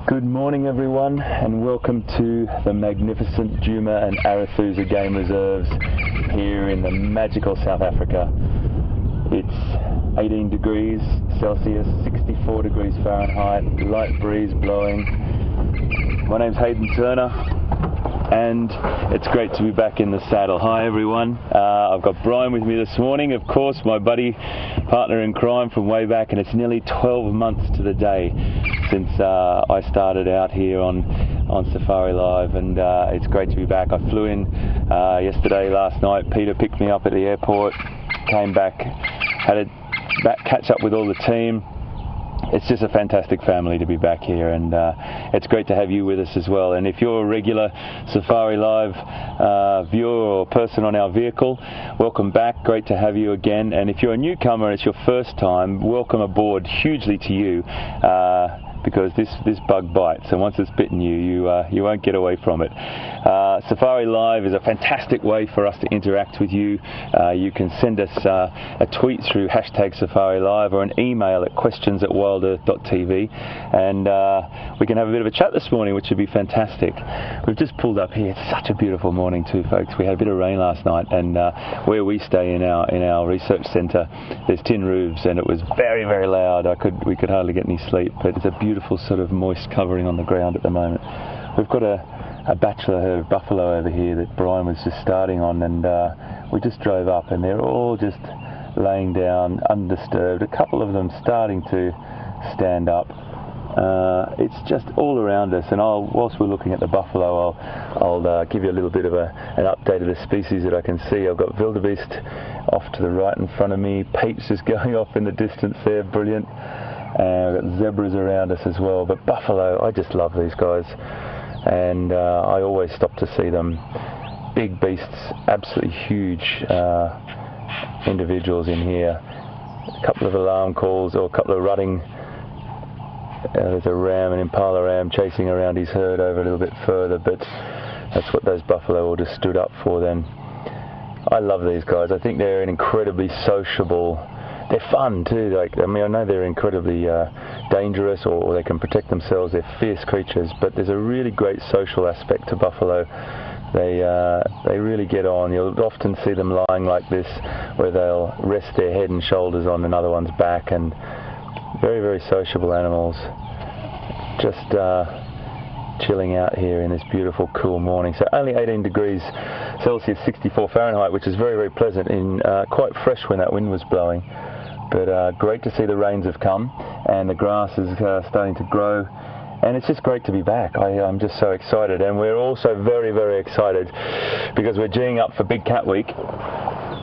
Good morning everyone, and welcome to the magnificent Djuma and Arathusa Game Reserves here in the magical South Africa. It's 18 degrees Celsius, 64 degrees Fahrenheit, light breeze blowing. My name's Hayden Turner and it's great to be back in the saddle. Hi everyone, I've got Brian with me this morning, of course, my buddy, partner in crime from way back, and it's nearly 12 months to the day since I started out here on Safari Live, and it's great to be back. I flew in yesterday, last night. Peter picked me up at the airport, came back, had a catch up with all the team. It's just a fantastic family to be back here, and it's great to have you with us as well. And if you're a regular Safari Live viewer or person on our vehicle, welcome back, great to have you again. And if you're a newcomer and it's your first time, welcome aboard hugely to you, because this bug bites, and once it's bitten you won't get away from it. Safari Live is a fantastic way for us to interact with you. You can send us a tweet through #SafariLive or an email at questions@wildearth.tv, and we can have a bit of a chat this morning, which would be fantastic. We've just pulled up here. It's such a beautiful morning too, folks. We had a bit of rain last night, and where we stay in our research centre, there's tin roofs, and it was very, very loud. We could hardly get any sleep, but it's a beautiful sort of moist covering on the ground at the moment. We've got a bachelor herd of buffalo over here that Brian was just starting on, and we just drove up and they're all just laying down undisturbed, a couple of them starting to stand up. It's just all around us, and whilst we're looking at the buffalo, I'll give you a little bit of an update of the species that I can see. I've got wildebeest off to the right in front of me, Pete's just going off in the distance there, brilliant. We've got zebras around us as well, but buffalo, I just love these guys, and I always stop to see them. Big beasts, absolutely huge individuals in here. A couple of alarm calls, or a couple of rutting. There's a ram, an impala ram, chasing around his herd over a little bit further, but that's what those buffalo all just stood up for then. I love these guys. I think they're an incredibly sociable. They're fun too. I know they're incredibly dangerous, or they can protect themselves. They're fierce creatures, but there's a really great social aspect to buffalo. They really get on. You'll often see them lying like this, where they'll rest their head and shoulders on another one's back, and very, very sociable animals. Just chilling out here in this beautiful, cool morning. So only 18 degrees Celsius, 64 Fahrenheit, which is very, very pleasant, and quite fresh when that wind was blowing. But great to see the rains have come, and the grass is starting to grow, and it's just great to be back. I'm just so excited, and we're also very, very excited because we're geeing up for Big Cat Week,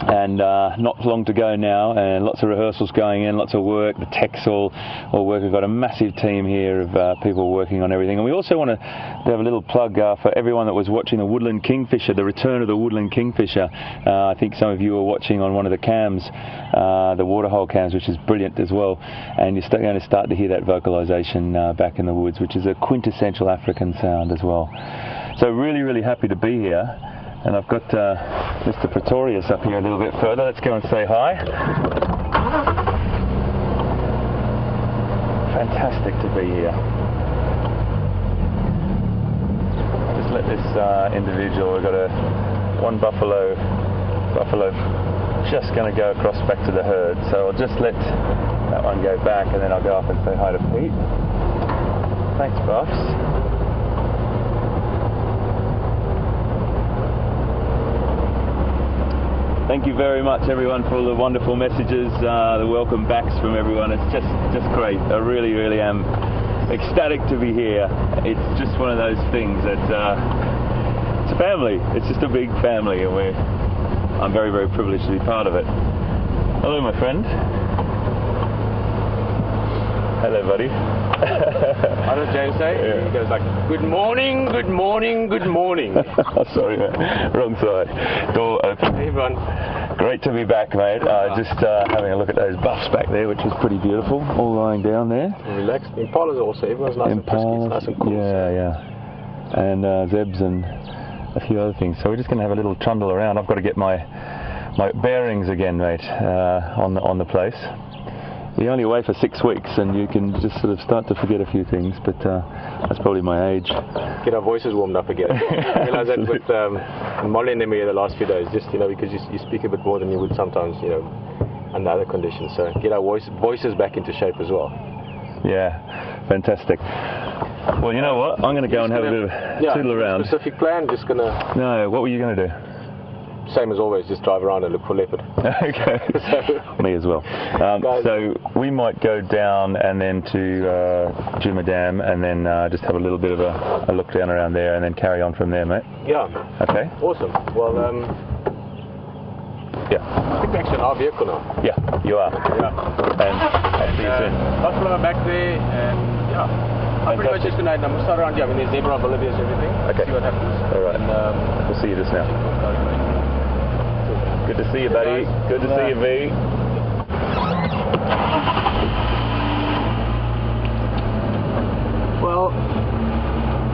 and not long to go now, and lots of rehearsals going in, lots of work. The techs all work. We've got a massive team here of people working on everything, and we also want to have a little plug for everyone that was watching the woodland kingfisher, the return of the woodland kingfisher. I think some of you were watching on one of the cams, the waterhole cams, which is brilliant as well, and you're going to start to hear that vocalization back in the woods, which is a quintessential African sound as well. So really, really happy to be here. And I've got Mr. Pretorius up here a little bit further. Let's go and say hi. Fantastic to be here. Just let this individual, we've got one buffalo just going to go across back to the herd. So I'll just let that one go back, and then I'll go up and say hi to Pete. Thanks, Buffs. Thank you very much, everyone, for all the wonderful messages, the welcome backs from everyone. It's just great. I really, really am ecstatic to be here. It's just one of those things that it's a family. It's just a big family, and I'm very, very privileged to be part of it. Hello, my friend. Hello, buddy. How does James say? Yeah. He goes like, good morning, good morning, good morning. Sorry, man. Wrong side. Door open. Hey, everyone. Great to be back, mate. Just having a look at those buffs back there, which was pretty beautiful, all lying down there. Relaxed. Impalas also. Everyone's nice and frisky. It's nice and cool. Yeah. And zebs and a few other things. So we're just going to have a little trundle around. I've got to get my bearings again, mate, on the place. you're only away for 6 weeks, and you can just sort of start to forget a few things. But that's probably my age. Get our voices warmed up again. I realised that with Molly and them here the last few days, just because you speak a bit more than you would sometimes, under other conditions. So get our voices back into shape as well. Yeah, fantastic. Well, you know what? I'm going to go and have a bit of toodle around. Specific plan? Just gonna. No, what were you going to do? Same as always, just drive around and look for leopard. Okay. Me as well. So we might go down and then to Djuma Dam, and then just have a little bit of a look down around there, and then carry on from there, mate. Yeah. Okay. Awesome. Well, yeah. I think we're actually in our vehicle now. Yeah, you are. Yeah. And I'll see you soon. Buffalo back there, and yeah. I'm pretty much just going to start around here. I mean, there's zebra, wildebeest, everything. Okay. See what happens. All right. And, we'll see you just now. Good to see you, buddy. Good to see you, V. Well,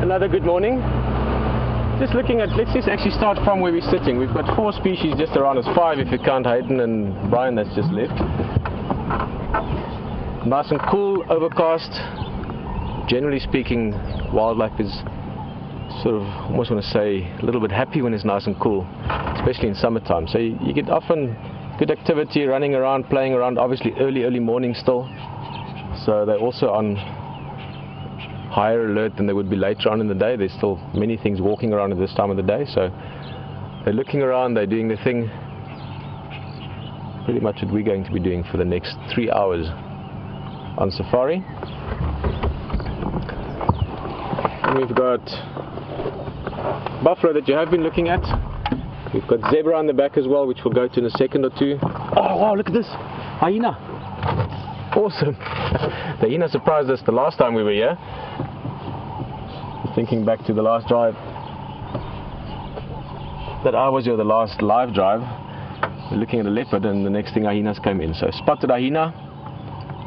another good morning. Just looking at, let's just actually start from where we're sitting. We've got 4 species just around us, 5 if you count Hayden and Brian that's just left. Nice and cool, overcast. Generally speaking, wildlife is sort of, almost want to say, a little bit happy when it's nice and cool, especially in summertime. So you get often good activity, running around, playing around, obviously early morning still. So they're also on higher alert than they would be later on in the day. There's still many things walking around at this time of the day, so they're looking around, they're doing their thing. Pretty much what we're going to be doing for the next 3 hours on safari. And we've got buffalo that you have been looking at. We've got zebra on the back as well, which we'll go to in a second or two. Oh wow, look at this! Hyena! Awesome! The hyena surprised us the last time we were here. Thinking back to the last drive that I was here, the last live drive, we're looking at a leopard, and the next thing hyenas came in. So spotted a hyena.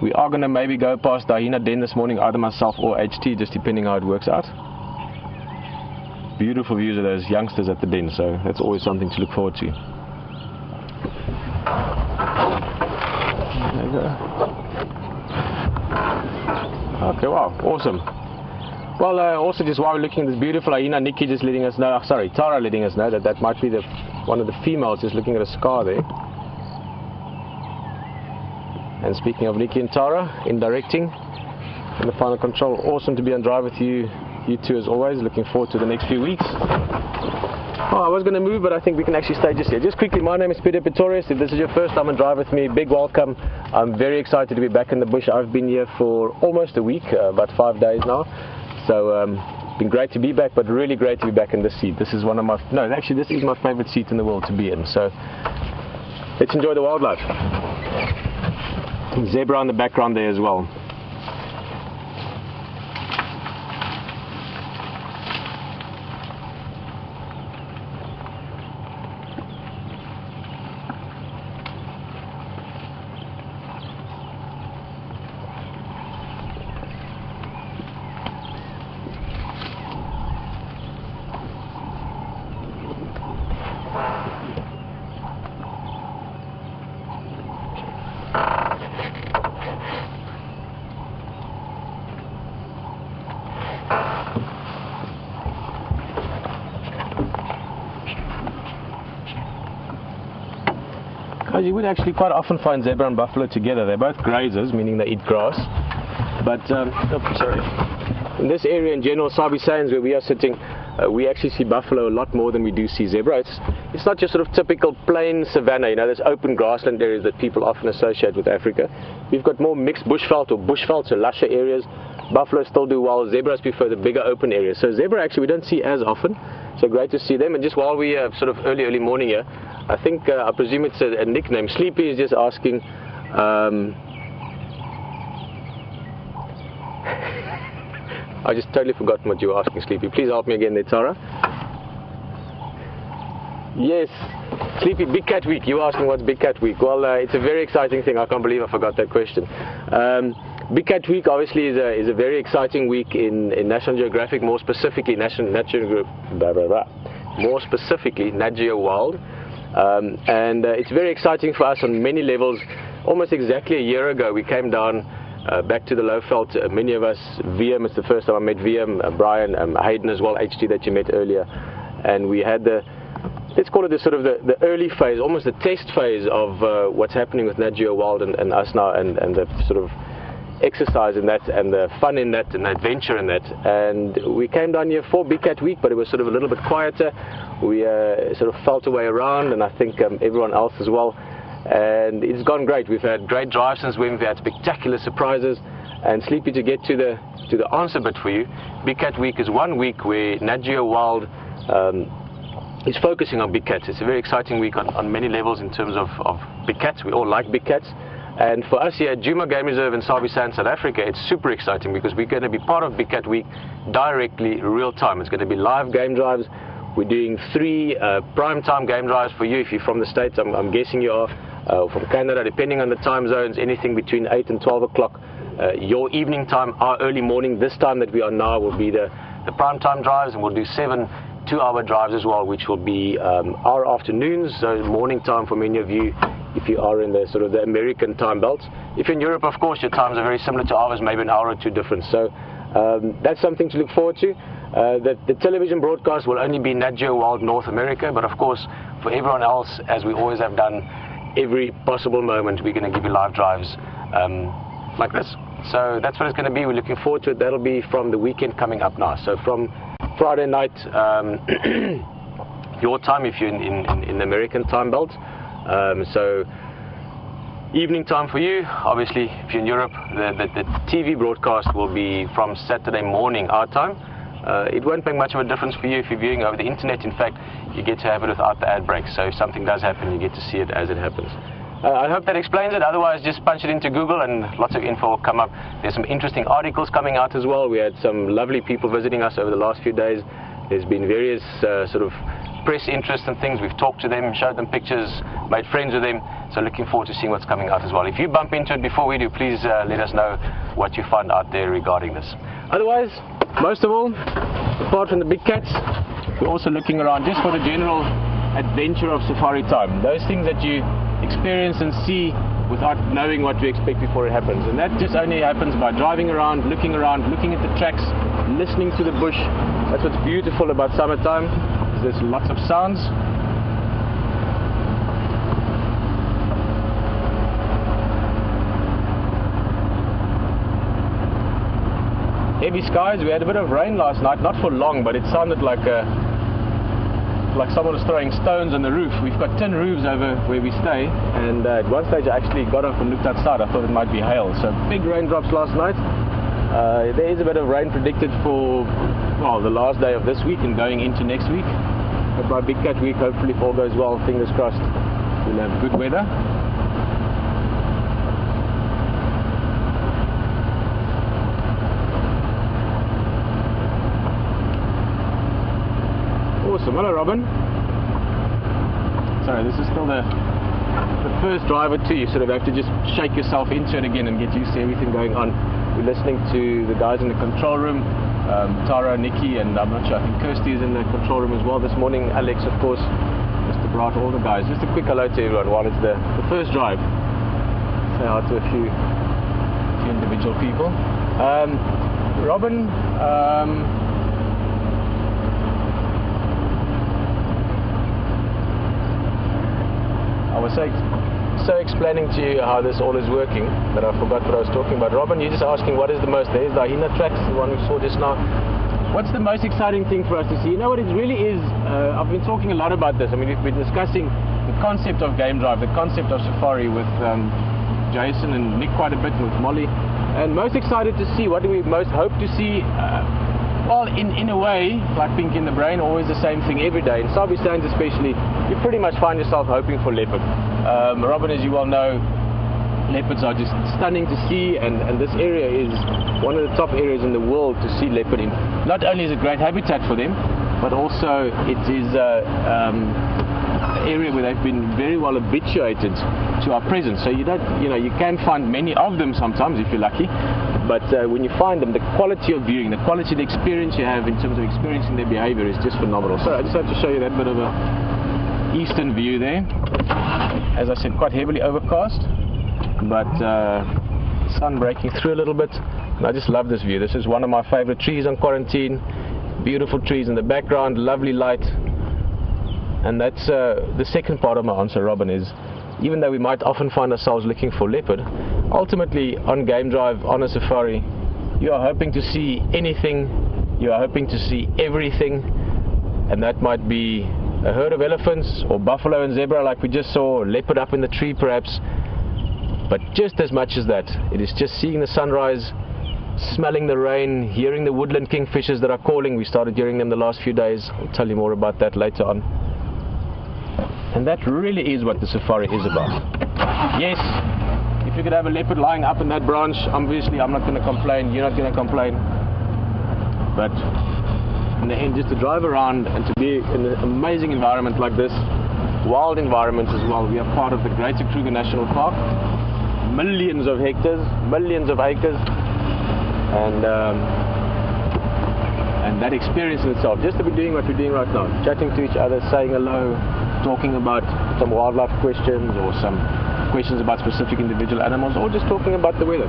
We are going to maybe go past the hyena den this morning, either myself or HT, just depending how it works out. Beautiful views of those youngsters at the den, so that's always something to look forward to. There you go. Okay, wow, awesome. Well, also just while we're looking at this beautiful hyena, Nikki just letting us know, Tara letting us know that might be one of the females just looking at a scar there. And speaking of Nikki and Tara, in directing and the final control, awesome to be on drive with you two as always. Looking forward to the next few weeks. Oh, I was going to move, but I think we can actually stay just here. Just quickly, my name is Pieter Pretorius. If this is your first time on drive with me, big welcome. I'm very excited to be back in the bush. I've been here for almost a week, about 5 days now. So, been great to be back, but really great to be back in this seat. This is one of my, no, actually this is my favorite seat in the world to be in. So, let's enjoy the wildlife. Zebra in the background there as well. You would actually quite often find zebra and buffalo together. They're both grazers, meaning they eat grass. But in this area in general, Sabi Sands, where we are sitting, we actually see buffalo a lot more than we do see zebra. It's not just sort of typical plain savanna, there's open grassland areas that people often associate with Africa. We've got more mixed bushveld or bushveld, so lusher areas. Buffalo still do well. Zebras prefer the bigger open areas. So zebra actually we don't see as often. So great to see them. And just while we are sort of early morning here, I think, I presume it's a nickname. Sleepy is just asking, I just totally forgotten what you were asking, Sleepy. Please help me again there, Tara. Yes, Sleepy, Big Cat Week. You were asking what's Big Cat Week. Well, it's a very exciting thing. I can't believe I forgot that question. Big Cat Week obviously is a very exciting week in National Geographic, more specifically Nat Geo Wild. And it's very exciting for us on many levels. almost exactly a year ago, we came down back to the Lowveld. Many of us, VM, it's the first time I met VM, Brian, Hayden as well, HT that you met earlier, and we had the, let's call it the sort of the early phase, almost the test phase of what's happening with Nat Geo Wild and us now, and the sort of exercise in that, and the fun in that, and the adventure in that. And we came down here for Big Cat Week, but it was sort of a little bit quieter. We sort of felt our way around, and I think everyone else as well. And it's gone great. We've had great drives since when. We've had spectacular surprises. And Sleepy, to get to the answer bit for you, Big Cat Week is 1 week where Nat Geo Wild is focusing on big cats. It's a very exciting week on many levels in terms of big cats. We all like big cats. And for us here at Djuma Game Reserve in Sabi Sand, South Africa, it's super exciting because we're going to be part of Big Cat Week directly, real time. It's going to be live game drives. We're doing 3 prime time game drives for you if you're from the States. I'm guessing you are. From Canada, depending on the time zones, anything between 8 and 12 o'clock. Your evening time, our early morning, this time that we are now, will be the prime time drives, and we'll do 7 2-hour drives as well, which will be our afternoons, so morning time for many of you if you are in the sort of the American time belts. If you're in Europe, of course, your times are very similar to ours, maybe an hour or 2 different. So that's something to look forward to. The television broadcast will only be Nat Geo Wild North America, but of course, for everyone else, as we always have done, every possible moment we're going to give you live drives like this. So that's what it's going to be. We're looking forward to it. That'll be from the weekend coming up now. So from Friday night your time, if you're in the American time belt. So evening time for you. Obviously, if you're in Europe, the TV broadcast will be from Saturday morning our time. It won't make much of a difference for you if you're viewing over the internet. In fact, you get to have it without the ad breaks. So if something does happen, you get to see it as it happens. I hope that explains it. Otherwise, just punch it into Google and lots of info will come up. There's some interesting articles coming out as well. We had some lovely people visiting us over the last few days. There's been various sort of press interest and things. We've talked to them, showed them pictures, made friends with them. So looking forward to seeing what's coming out as well. If you bump into it before we do, please let us know what you find out there regarding this. Otherwise, most of all, apart from the big cats, we're also looking around just for the general adventure of safari time. Those things that you experience and see without knowing what to expect before it happens. And that just only happens by driving around, looking at the tracks, listening to the bush. That's what's beautiful about summertime. There's lots of sounds. Heavy skies. We had a bit of rain last night, not for long, but it sounded like someone was throwing stones on the roof. We've got tin roofs over where we stay, and at one stage I actually got up and looked outside. I thought it might be hail. So big raindrops last night. There is a bit of rain predicted for, well, the last day of this week and going into next week. But by Big Cat Week, hopefully if all goes well, fingers crossed, we'll have good weather. Awesome. Hello, Robin. Sorry, this is still the first drive or two. You sort of have to just shake yourself into it again and get used to everything going on. We're listening to the guys in the control room, Tara, Nikki, and I'm not sure, I think Kirsty is in the control room as well this morning. Alex, of course, Mr. Brat, all the guys. Just a quick hello to everyone while it's the first drive. Say hi to a few individual people. Robin, I was so explaining to you how this all is working that I forgot what I was talking about. Robin, you're just asking what is the most, there's the Hyena tracks, the one we saw just now. What's the most exciting thing for us to see? You know what it really is? I've been talking a lot about this. I mean, we've been discussing the concept of game drive, the concept of safari with Jason and Nick quite a bit, and with Molly. And most excited to see, what do we most hope to see? Well, in a way, like Pink in the Brain, always the same thing every day. In Sabi Sands especially, you pretty much find yourself hoping for leopard. Robin, as you well know, leopards are just stunning to see, and this area is one of the top areas in the world to see leopard in. Not only is it great habitat for them, but also it is an area where they've been very well habituated to our presence. So you can find many of them sometimes if you're lucky, but when you find them, the quality of viewing, the quality of the experience you have in terms of experiencing their behavior is just phenomenal. So I just have to show you that bit of a eastern view there. As I said, quite heavily overcast. but sun breaking through a little bit, and I just love this view. This is one of my favorite trees on quarantine. Beautiful trees in the background, lovely light. And that's the second part of my answer, Robin, is even though we might often find ourselves looking for leopard, ultimately on game drive, on a safari, you are hoping to see anything, you are hoping to see everything, and that might be a herd of elephants or buffalo and zebra like we just saw, leopard up in the tree perhaps, but just as much as that, it is just seeing the sunrise, smelling the rain, hearing the woodland kingfishers that are calling. We started hearing them the last few days. I'll tell you more about that later on. And that really is what the safari is about. Yes, if you could have a leopard lying up in that branch, obviously I'm not going to complain, you're not going to complain. But in the end, just to drive around and to be in an amazing environment like this, wild environment as well. We are part of the Greater Kruger National Park, millions of hectares, millions of acres, and that experience in itself, just to be doing what we're doing right now, chatting to each other, saying hello, talking about some wildlife questions or some questions about specific individual animals, or just talking about the weather.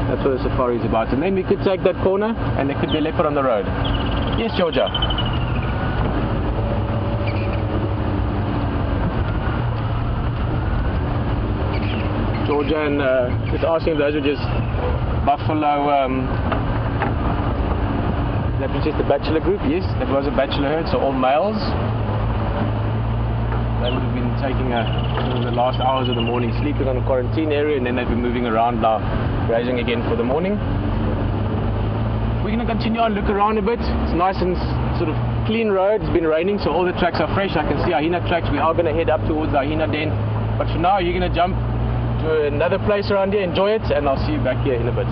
That's what the safari is about. And then we could take that corner and there could be a leopard on the road. Yes, Georgia. Georgia, and just asking, those were just buffalo, that was just a bachelor group. Yes, that was a bachelor herd, so all males. They would have been taking the last hours of the morning sleeping on a quarantine area, and then they'd be moving around now, grazing again for the morning. We're going to continue on, look around a bit. It's nice and sort of clean road. It's been raining, so all the tracks are fresh. I can see hyena tracks. We are going to head up towards the hyena den, but for now you're going to jump to another place around here, enjoy it, and I'll see you back here in a bit.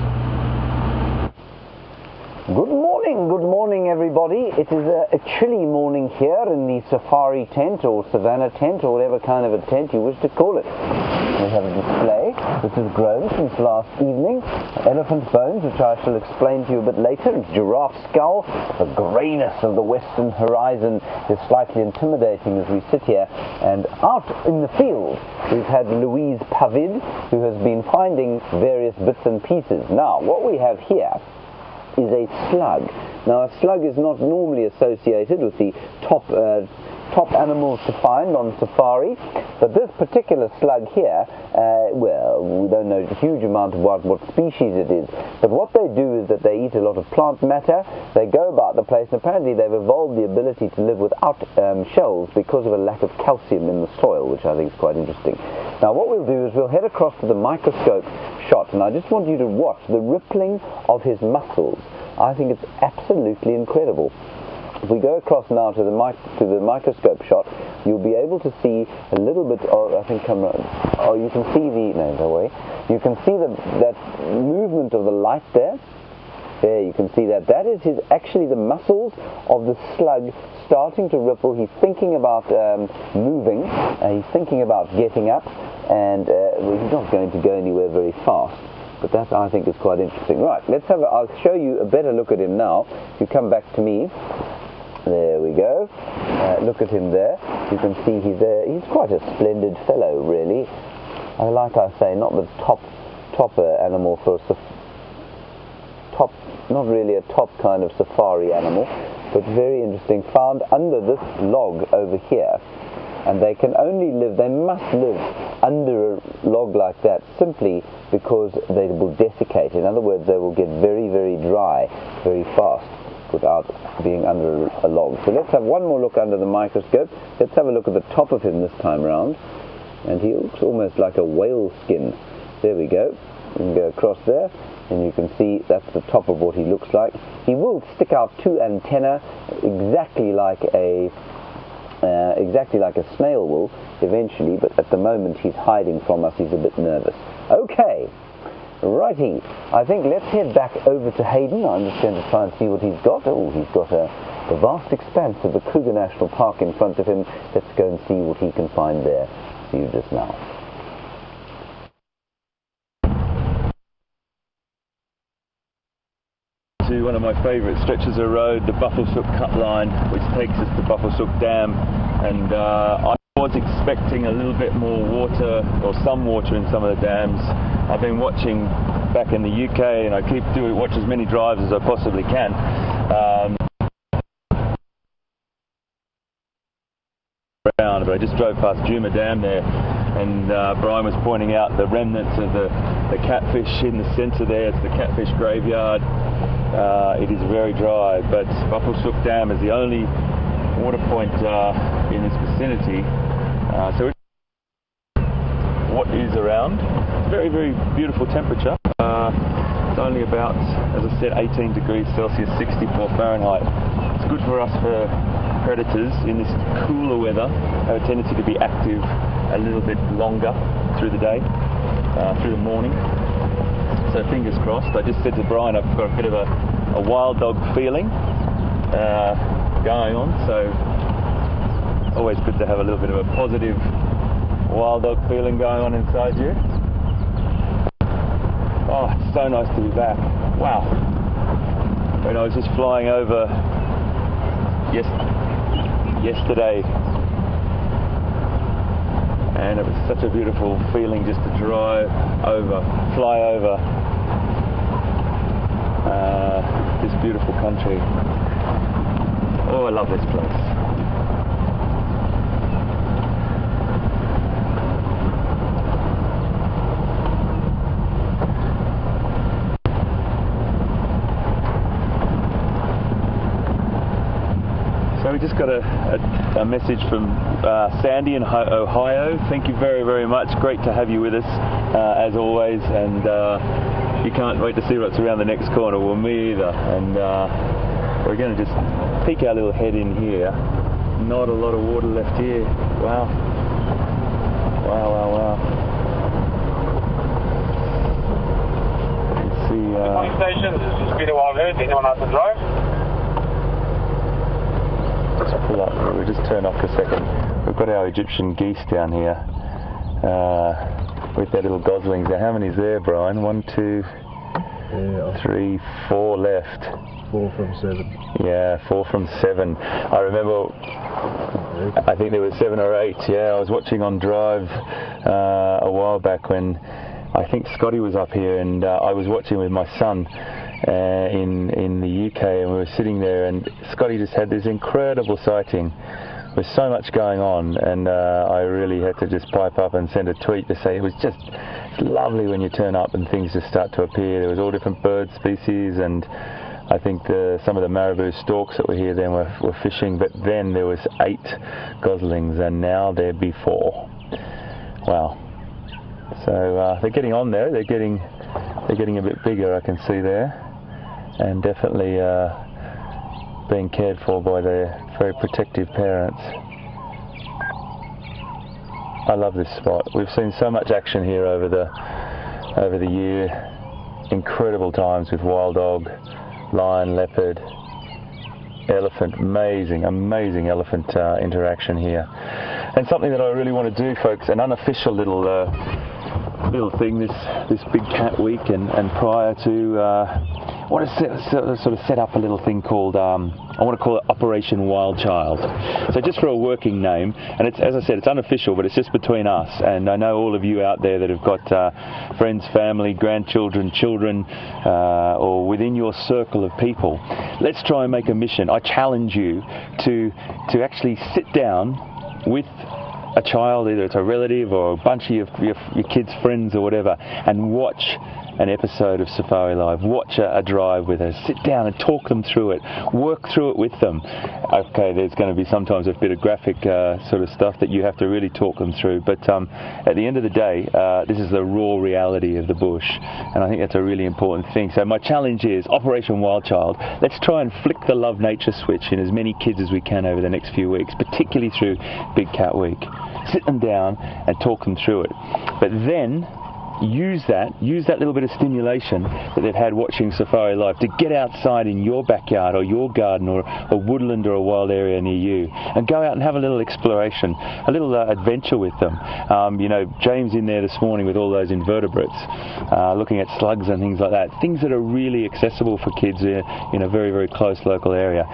Good morning everybody. It is a chilly morning here in the safari tent or savannah tent or whatever kind of a tent you wish to call it. We have a display which has grown since last evening. Elephant bones, which I shall explain to you a bit later. Giraffe skull. The greyness of the western horizon is slightly intimidating as we sit here. And out in the field we've had Louise Pavid, who has been finding various bits and pieces. Now what we have here is a slug. Now a slug is not normally associated with the top animals to find on safari, but this particular slug here, well, we don't know a huge amount about what species it is, but what they do is that they eat a lot of plant matter. They go about the place, and apparently they've evolved the ability to live without shells because of a lack of calcium in the soil, which I think is quite interesting. Now what we'll do is we'll head across to the microscope shot, and I just want you to watch the rippling of his muscles. I think it's absolutely incredible. If we go across now to the microscope shot, you'll be able to see a little bit of, I think, you can see the, no, don't worry, you can see that movement of the light there. There, you can see that. That is actually the muscles of the slug starting to ripple. He's thinking about moving, he's thinking about getting up, and he's not going to go anywhere very fast. But that, I think, is quite interesting. Right, I'll show you a better look at him now. If you come back to me, there we go. Look at him there. You can see he's quite a splendid fellow, really. Like I say, not the top animal for not really a top kind of safari animal, but very interesting. Found under this log over here. And they must live under a log like that simply because they will desiccate. In other words, they will get very, very dry very fast without being under a log. So let's have one more look under the microscope. Let's have a look at the top of him this time round. And he looks almost like a whale skin. There we go. You can go across there, and you can see that's the top of what he looks like. He will stick out two antennae exactly like a snail will eventually, but at the moment he's hiding from us. He's a bit nervous. Okay, righty. I think let's head back over to Hayden. I'm just going to try and see what he's got. Oh, he's got a vast expanse of the Kruger National Park in front of him. Let's go and see what he can find there. See you just now. To one of my favourite stretches of road, the Buffelshoek Cut Line, which takes us to Buffelshoek Dam, and I was expecting a little bit more water, or some water in some of the dams. I've been watching back in the UK, and I watch as many drives as I possibly can. But I just drove past Juma Dam there, and Brian was pointing out the remnants of the catfish in the centre there. It's the catfish graveyard. It is very dry, but Buffelshoek Dam is the only water point in this vicinity. So what is around? Very, very beautiful temperature. It's only about, as I said, 18 degrees Celsius, 64 Fahrenheit. It's good for us for predators in this cooler weather. Have a tendency to be active a little bit longer through the day, through the morning. So fingers crossed. I just said to Brian, I've got a bit of a wild dog feeling going on. So always good to have a little bit of a positive wild dog feeling going on inside you. Oh, it's so nice to be back. Wow. When I was just flying over yesterday, and it was such a beautiful feeling just to fly over this beautiful country. Oh, I love this place. So we just got a message from Sandy in Ohio. Thank you very, very much. Great to have you with us, as always. And you can't wait to see what's around the next corner. Well, me either. And we're going to just peek our little head in here. Not a lot of water left here. Wow. Wow, wow, wow. You can see... Morning station, this is Pieter and Hayden. Anyone out to drive? Just pull up. We'll just turn off a second. We've got our Egyptian geese down here with their little goslings. Now, how many's there, Brian? 1, 2, 3, 4 left. 4 from 7. Yeah, 4 from 7. I remember, I think there were 7 or 8. Yeah, I was watching on Drive a while back when I think Scotty was up here, and I was watching with my son in the UK, and we were sitting there, and Scotty just had this incredible sighting with so much going on, and I really had to just pipe up and send a tweet to say it's lovely when you turn up and things just start to appear. There was all different bird species, and I think some of the marabou storks that were here then were fishing, but then there was 8 goslings, and now there be 4. Wow. So they're getting on there. They're getting a bit bigger, I can see there, and definitely being cared for by their very protective parents. I love this spot. We've seen so much action here over the year. Incredible times with wild dog, lion, leopard, elephant. Amazing elephant interaction here. And something that I really want to do, folks, an unofficial little thing this Big Cat Week, and prior to I want to sort of set up a little thing called I want to call it Operation Wild Child. So just for a working name, and it's, as I said, it's unofficial, but it's just between us. And I know all of you out there that have got friends, family, grandchildren, children, or within your circle of people. Let's try and make a mission. I challenge you to actually sit down with a child, either it's a relative or a bunch of your kids' friends or whatever, and watch an episode of Safari Live. Watch a drive with us. Sit down and talk them through it. Work through it with them. Okay, there's going to be sometimes a bit of graphic sort of stuff that you have to really talk them through, but at the end of the day, this is the raw reality of the bush, and I think that's a really important thing. So my challenge is Operation Wild Child. Let's try and flick the love nature switch in as many kids as we can over the next few weeks, particularly through Big Cat Week. Sit them down and talk them through it, but then use that little bit of stimulation that they've had watching Safari Live to get outside in your backyard or your garden or a woodland or a wild area near you, and go out and have a little exploration, a little adventure with them. You know, James in there this morning with all those invertebrates, looking at slugs and things like that, things that are really accessible for kids in a very, very close local area.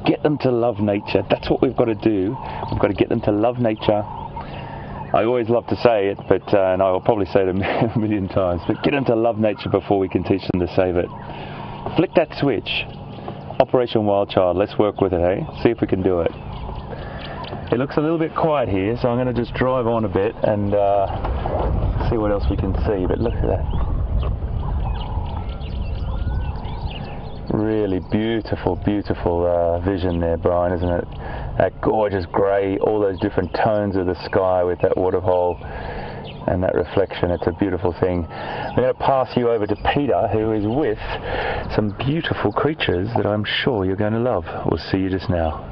Get them to love nature. That's what we've got to do. We've got to get them to love nature, I always love to say it, but and I will probably say it a million times, but get them to love nature before we can teach them to save it. Flick that switch. Operation Wild Child, let's work with it, hey? See if we can do it. It looks a little bit quiet here, so I'm going to just drive on a bit and see what else we can see, but look at that. Really beautiful, beautiful vision there, Brian, isn't it? That gorgeous grey, all those different tones of the sky with that waterhole and that reflection. It's a beautiful thing. I'm going to pass you over to Peter, who is with some beautiful creatures that I'm sure you're going to love. We'll see you just now.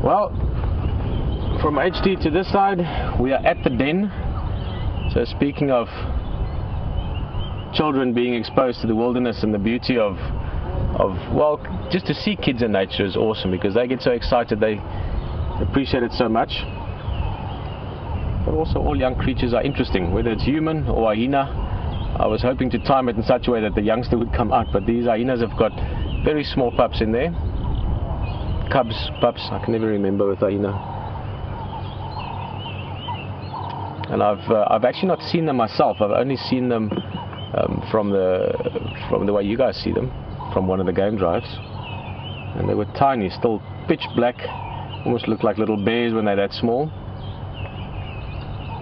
Well, from HT to this side, we are at the den. So speaking of children being exposed to the wilderness and the beauty of well, just to see kids in nature is awesome, because they get so excited, they appreciate it so much. But also all young creatures are interesting, whether it's human or hyena. I was hoping to time it in such a way that the youngster would come out, but these hyenas have got very small pups in there. Cubs, pups, I can never remember with hyena. And I've actually not seen them myself. I've only seen them from the way you guys see them, from one of the game drives. And they were tiny, still pitch black, almost look like little bears when they're that small.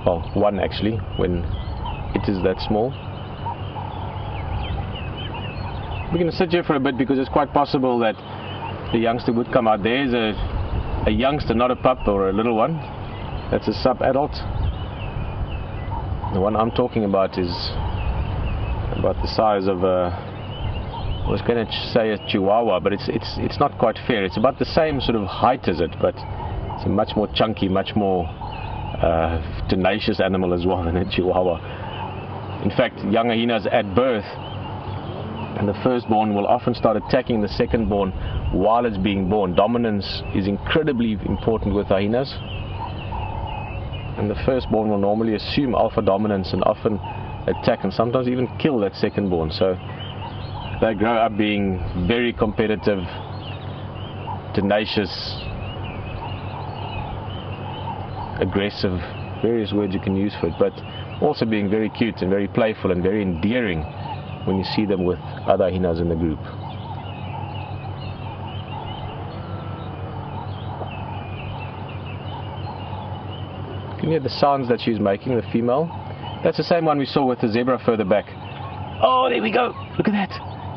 Well, one actually, when it is that small. We're going to sit here for a bit because it's quite possible that the youngster would come out. There's a youngster, not a pup or a little one. That's a sub-adult. The one I'm talking about is about the size of I was going to say a chihuahua, but it's not quite fair. It's about the same sort of height as it, but it's a much more chunky, much more tenacious animal as well than a chihuahua. In fact, young hyenas at birth, and the firstborn will often start attacking the secondborn while it's being born. Dominance is incredibly important with hyenas, and the firstborn will normally assume alpha dominance and often attack and sometimes even kill that secondborn. So they grow up being very competitive, tenacious, aggressive, various words you can use for it, but also being very cute and very playful and very endearing when you see them with other hyenas in the group. Can you hear the sounds that she's making, the female? That's the same one we saw with the zebra further back. Oh, there we go! Look at that!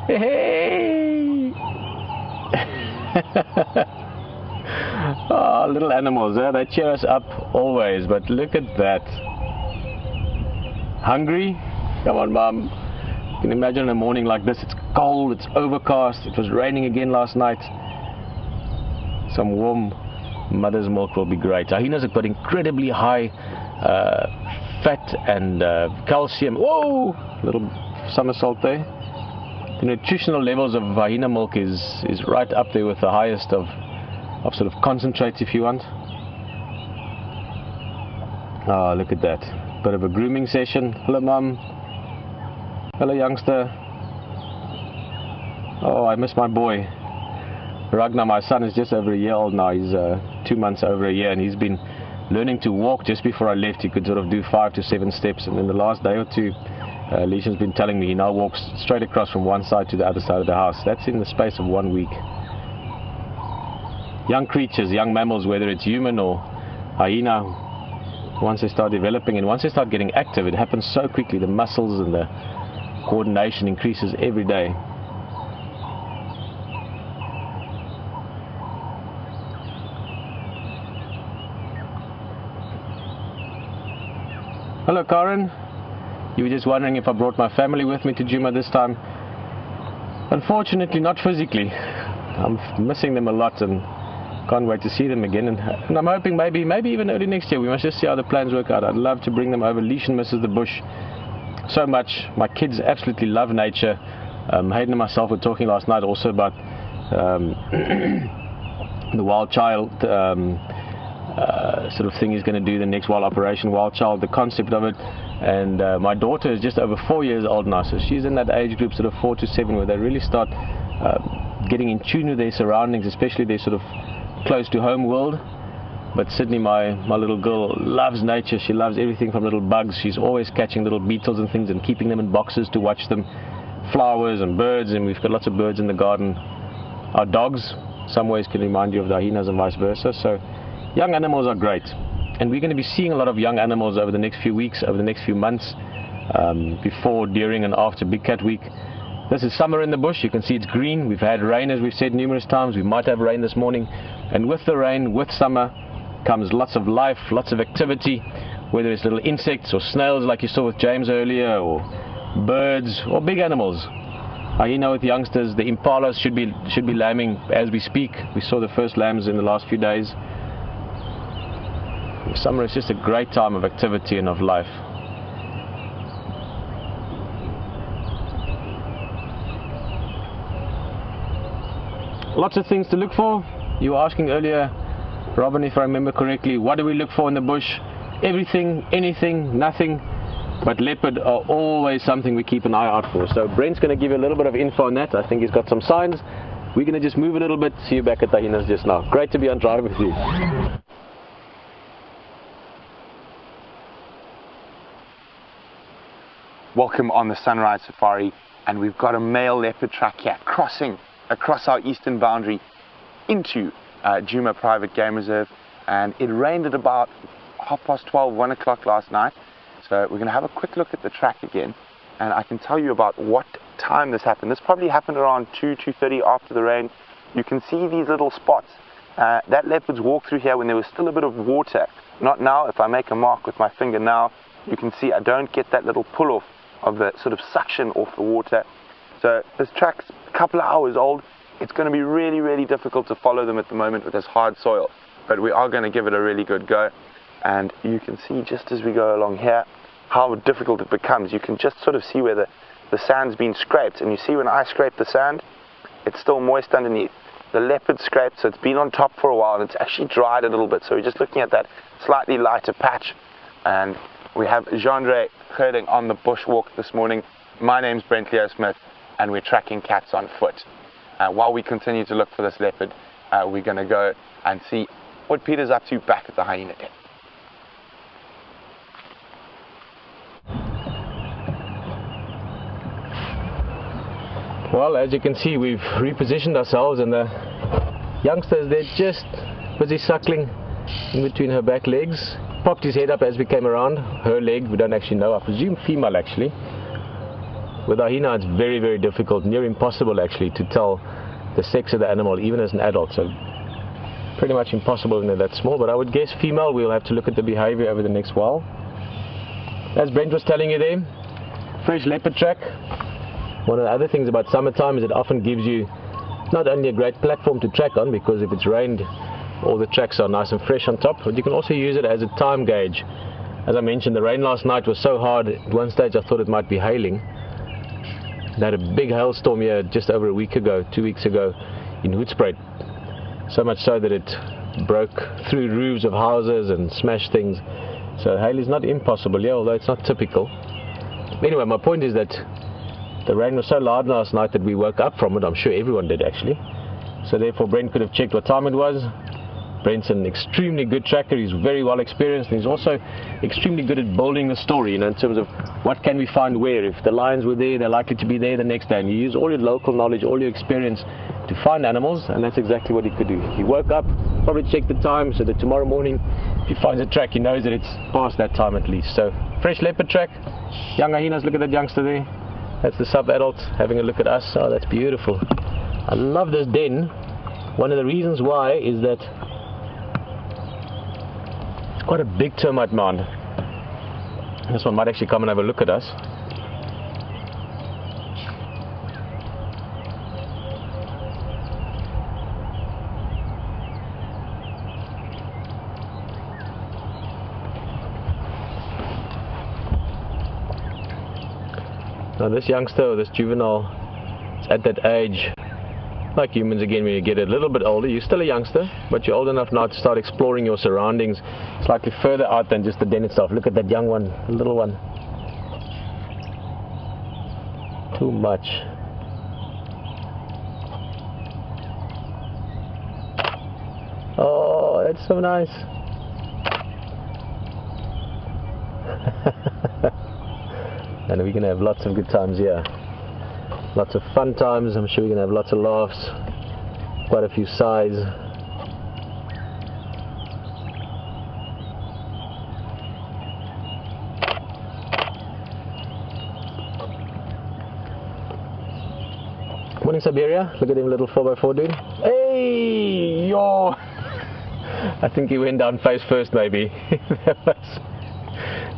Hey! Oh, little animals, they cheer us up always, but look at that. Hungry? Come on, Mum. You can imagine a morning like this. It's cold, it's overcast, it was raining again last night. Some warm mother's milk will be great. Hyenas have got incredibly high fat and calcium. Whoa! Little somersault there. The nutritional levels of hyena milk is right up there with the highest of sort of concentrates, if you want. Oh, look at that. Bit of a grooming session. Hello, Mum. Hello, youngster. Oh, I miss my boy. Ragnar, my son, is just over a year old now. He's 2 months over a year, and he's been learning to walk. Just before I left, he could sort of do 5 to 7 steps, and in the last day or two, Leishan's been telling me he now walks straight across from one side to the other side of the house. That's in the space of 1 week. Young creatures, young mammals, whether it's human or hyena, once they start developing and once they start getting active, it happens so quickly. The muscles and the coordination increases every day. Hello, Karen. You were just wondering if I brought my family with me to Djuma this time. Unfortunately, not physically. I'm missing them a lot and can't wait to see them again. And I'm hoping maybe even early next year. We must just see how the plans work out. I'd love to bring them over. Leishan misses the bush so much. My kids absolutely love nature. Hayden and myself were talking last night also about the Wild Child sort of thing he's going to do, the next Wild Operation Wild Child, the concept of it. And my daughter is just over 4 years old now, so she's in that age group, sort of 4 to 7, where they really start getting in tune with their surroundings, especially their sort of close to home world. But Sydney, my little girl, loves nature. She loves everything from little bugs. She's always catching little beetles and things and keeping them in boxes to watch them. Flowers and birds, and we've got lots of birds in the garden. Our dogs, some ways, can remind you of the hyenas and vice versa. So young animals are great. And we're going to be seeing a lot of young animals over the next few weeks, over the next few months, before, during and after Big Cat Week. This is summer in the bush. You can see it's green. We've had rain, as we've said numerous times. We might have rain this morning. And with the rain, with summer, comes lots of life, lots of activity, whether it's little insects or snails like you saw with James earlier, or birds or big animals. Hyena with youngsters. The impalas should be lambing as we speak. We saw the first lambs in the last few days. Summer is just a great time of activity and of life. Lots of things to look for. You were asking earlier, Robin, if I remember correctly, what do we look for in the bush? Everything, anything, nothing. But leopard are always something we keep an eye out for. So Brent's going to give you a little bit of info on that. I think he's got some signs. We're going to just move a little bit. See you back at the hyenas just now. Great to be on drive with you. Welcome on the Sunrise Safari, and we've got a male leopard track here crossing across our eastern boundary into Djuma Private Game Reserve, and it rained at about 12:30, 1 o'clock last night. So we're going to have a quick look at the track again, and I can tell you about what time this happened. This probably happened around 2:30 after the rain. You can see these little spots. That leopards walked through here when there was still a bit of water. Not now. If I make a mark with my finger now, you can see I don't get that little pull off of the sort of suction off the water. So this track's a couple of hours old. It's going to be really, really difficult to follow them at the moment with this hard soil, but we are going to give it a really good go. And you can see just as we go along here how difficult it becomes. You can just sort of see where the sand's been scraped, and you see when I scrape the sand, it's still moist underneath. The leopard scraped, so it's been on top for a while, and it's actually dried a little bit. So we're just looking at that slightly lighter patch. And we have Pieter herding on the bushwalk this morning. My name's Brent Smith, and we're tracking cats on foot. While we continue to look for this leopard, we're going to go and see what Peter's up to back at the hyena den. Well, as you can see, we've repositioned ourselves, and the youngsters, they're just busy suckling in between her back legs. Popped his head up as we came around. Her leg, we don't actually know. I presume female, actually. With a hyena, it's very, very difficult, near impossible actually, to tell the sex of the animal, even as an adult. So pretty much impossible when they're that small. But I would guess female. We'll have to look at the behavior over the next while. As Brent was telling you there, fresh leopard track. One of the other things about summertime is it often gives you not only a great platform to track on, because if it's rained, all the tracks are nice and fresh on top, but you can also use it as a time gauge. As I mentioned, the rain last night was so hard, at one stage I thought it might be hailing. They had a big hailstorm here just over a week ago, 2 weeks ago, in Hoedspruit. So much so that it broke through roofs of houses and smashed things. So hail is not impossible, yeah, although it's not typical. Anyway, my point is that the rain was so loud last night that we woke up from it. I'm sure everyone did actually. So therefore Brent could have checked what time it was. Brent's an extremely good tracker. He's very well experienced, and he's also extremely good at building the story, you know, in terms of what can we find where. If the lions were there, they're likely to be there the next day, and you use all your local knowledge, all your experience to find animals, and that's exactly what he could do. He woke up, probably checked the time, so that tomorrow morning if he finds a track, he knows that it's past that time at least. So fresh leopard track, young hyenas. Look at that youngster there. That's the sub-adult having a look at us. Oh, that's beautiful. I love this den. One of the reasons why is that it's quite a big termite mound. This one might actually come and have a look at us. Now this youngster, or this juvenile, is at that age, like humans again, when you get a little bit older, you're still a youngster, but you're old enough now to start exploring your surroundings slightly further out than just the den itself. Look at that young one, the little one. Too much. that's so nice. And we're going to have lots of good times here. Lots of fun times. I'm sure we're going to have lots of laughs. Quite a few sighs. Morning, Siberia. Look at him, little 4x4 dude. Hey, yo! I think he went down face first, maybe.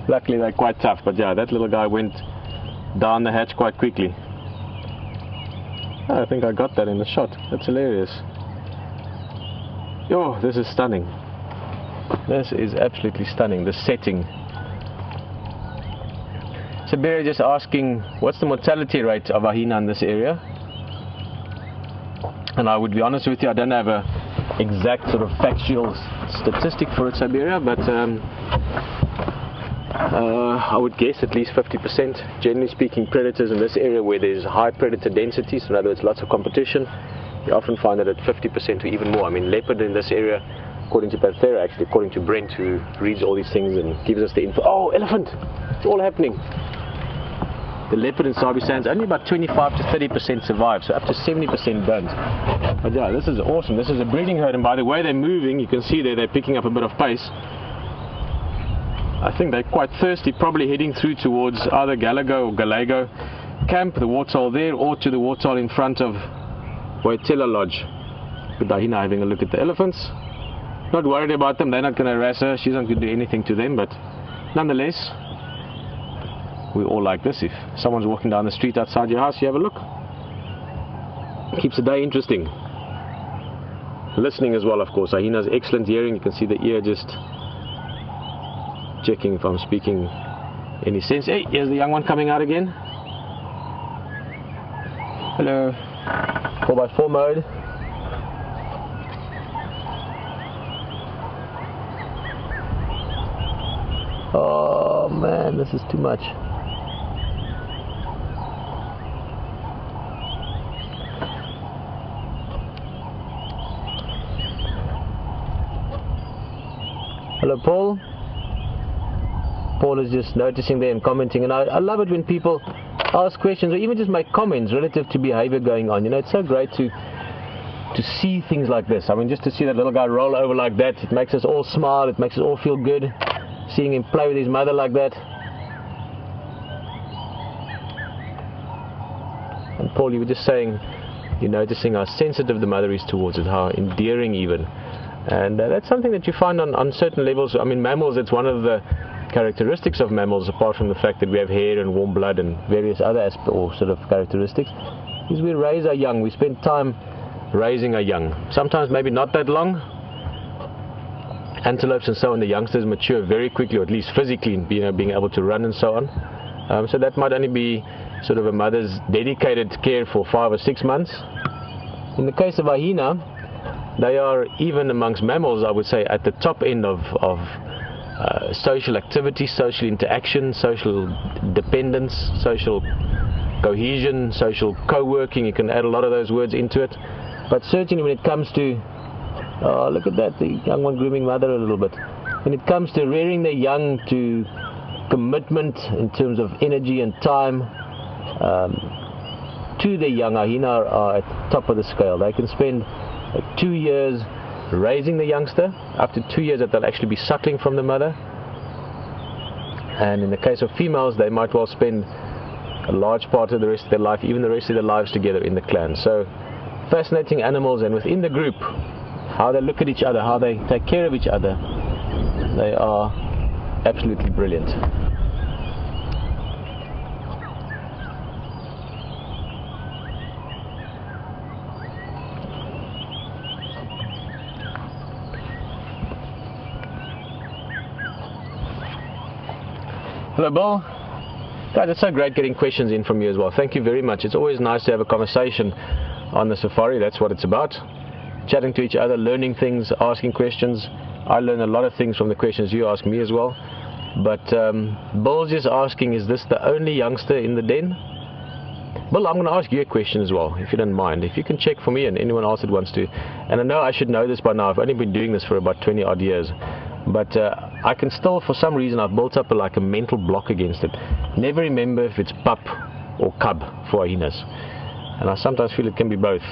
Luckily, they're quite tough, but yeah, that little guy went down the hatch quite quickly. I think I got that in the shot. That's hilarious. Yo, this is stunning. This is absolutely stunning. The setting. Siberia just asking, what's the mortality rate of Ahina in this area? And I would be honest with you, I don't have a exact sort of factual statistic for it, Siberia, but I would guess at least 50%. Generally speaking, predators in this area where there's high predator density, so in other words lots of competition, you often find that at 50% or even more. I mean, leopard in this area, according to Panthera, actually according to Brent, who reads all these things and gives us the info. Oh, elephant! It's all happening. The leopard in Sabi Sands, only about 25 to 30% survive, so up to 70% don't. But yeah, this is awesome. This is a breeding herd, and by the way they're moving, you can see there they're picking up a bit of pace. I think they're quite thirsty, probably heading through towards either Galago or Galago camp, the waterhole there, or to the waterhole in front of Waitela Lodge. With Ahina having a look at the elephants. Not worried about them, they're not going to harass her, she's not going to do anything to them, but nonetheless, we all like this. If someone's walking down the street outside your house, you have a look. Keeps the day interesting. Listening as well, of course. Ahina's excellent hearing. You can see the ear just checking if I'm speaking any sense. Hey, here's the young one coming out again. Hello. 4x4 mode. Oh man, this is too much. Hello, Paul. Paul is just noticing there and commenting, and I love it when people ask questions or even just make comments relative to behavior going on. You know, it's so great to see things like this. I mean, just to see that little guy roll over like that, it makes us all smile, it makes us all feel good. Seeing him play with his mother like that. And Paul, you were just saying, you're noticing how sensitive the mother is towards it, how endearing even. And that's something that you find on certain levels. I mean, mammals, it's one of the characteristics of mammals, apart from the fact that we have hair and warm blood and various other sort of characteristics, is we raise our young. We spend time raising our young. Sometimes maybe not that long. Antelopes and so on, the youngsters mature very quickly, or at least physically, being able to run and so on. So that might only be sort of a mother's dedicated care for 5 or 6 months. In the case of Ahina, they are, even amongst mammals, I would say, at the top end of social activity, social interaction, social dependence, social cohesion, social co-working. You can add a lot of those words into it. But certainly when it comes to, oh, look at that, the young one grooming mother a little bit. When it comes to rearing their young to commitment in terms of energy and time to their young, Ahina are at the top of the scale. They can spend 2 years raising the youngster, up to 2 years that they'll actually be suckling from the mother. And in the case of females, they might well spend a large part of the rest of their life, even the rest of their lives together in the clan. So fascinating animals, and within the group, how they look at each other, how they take care of each other, they are absolutely brilliant. Hello, Bill. Guys, it's so great getting questions in from you as well. Thank you very much. It's always nice to have a conversation on the safari. That's what it's about. Chatting to each other, learning things, asking questions. I learn a lot of things from the questions you ask me as well. But Bill's just asking, is this the only youngster in the den? Bill, I'm going to ask you a question as well, if you don't mind. If you can check for me and anyone else that wants to. And I know I should know this by now. I've only been doing this for about 20 odd years. But I can still, for some reason, I've built up like a mental block against it. Never remember if it's pup or cub for hyenas. And I sometimes feel it can be both.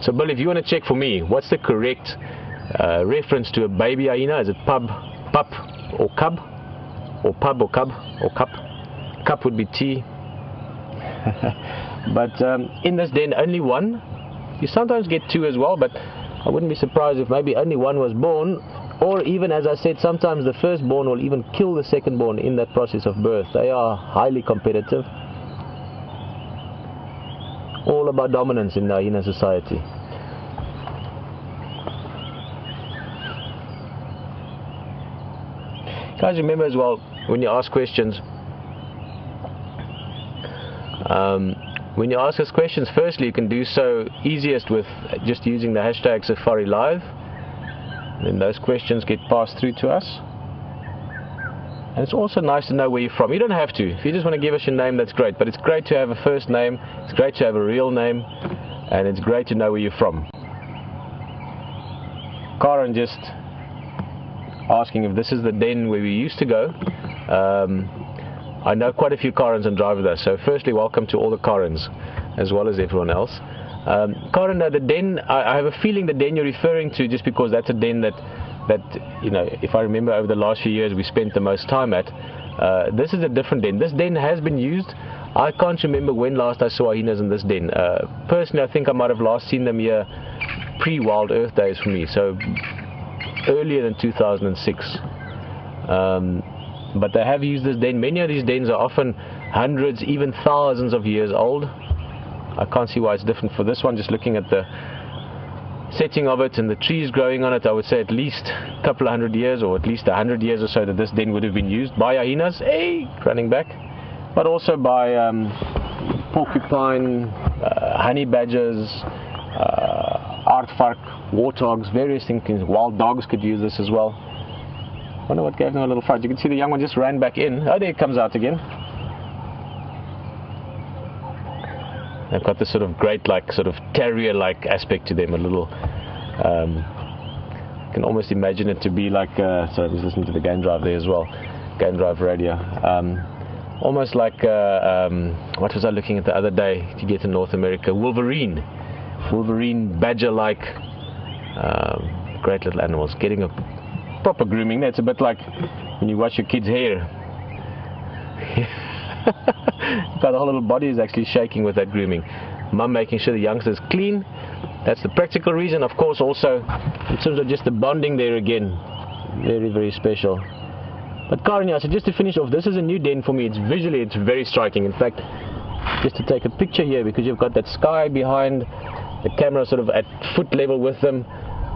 So Bill, if you want to check for me, what's the correct reference to a baby hyena? Is it pup or cub? Or pub or cub or cup? Cup would be T. But in this den, only one. You sometimes get two as well, but I wouldn't be surprised if maybe only one was born. Or even, as I said, sometimes the firstborn will even kill the secondborn in that process of birth. They are highly competitive. All about dominance in the hyena society. Guys, remember as well, when you ask questions, firstly you can do so easiest with just using the hashtag Safari Live. Then those questions get passed through to us. And it's also nice to know where you're from. You don't have to. If you just want to give us your name, that's great. But it's great to have a first name, it's great to have a real name, and it's great to know where you're from. Karen just asking if this is the den where we used to go. I know quite a few Karens and drive with us. So firstly, welcome to all the Karens, as well as everyone else. Karen, the den, I have a feeling the den you're referring to, just because that's a den that you know, if I remember over the last few years we spent the most time at. This is a different den. This den has been used. I can't remember when last I saw hyenas in this den. Personally, I think I might have last seen them here pre-WildEarth days for me, so earlier than 2006. But they have used this den. Many of these dens are often hundreds, even thousands of years old. I can't see why it's different for this one. Just looking at the setting of it and the trees growing on it, I would say at least a couple of 100 years, or at least 100 years or so, that this den would have been used by hyenas, running back, but also by porcupine, honey badgers, aardvark, warthogs, various things. Wild dogs could use this as well. I wonder what gave them a little fright. You can see the young one just ran back in. Oh, there it comes out again. They've got this sort of great, like, sort of terrier-like aspect to them, a little, you can almost imagine it to be like, sorry, I was listening to the game drive there as well, game drive radio, almost like, what was I looking at the other day to get in North America? Wolverine, badger-like, great little animals, getting a proper grooming. That's a bit like when you wash your kid's hair. The whole little body is actually shaking with that grooming. Mum making sure the youngster's clean. That's the practical reason. Of course, also in terms of just the bonding there again, very, very special. But Karen, yeah, so just to finish off, this is a new den for me. It's visually, it's very striking. In fact, just to take a picture here, because you've got that sky behind, the camera sort of at foot level with them,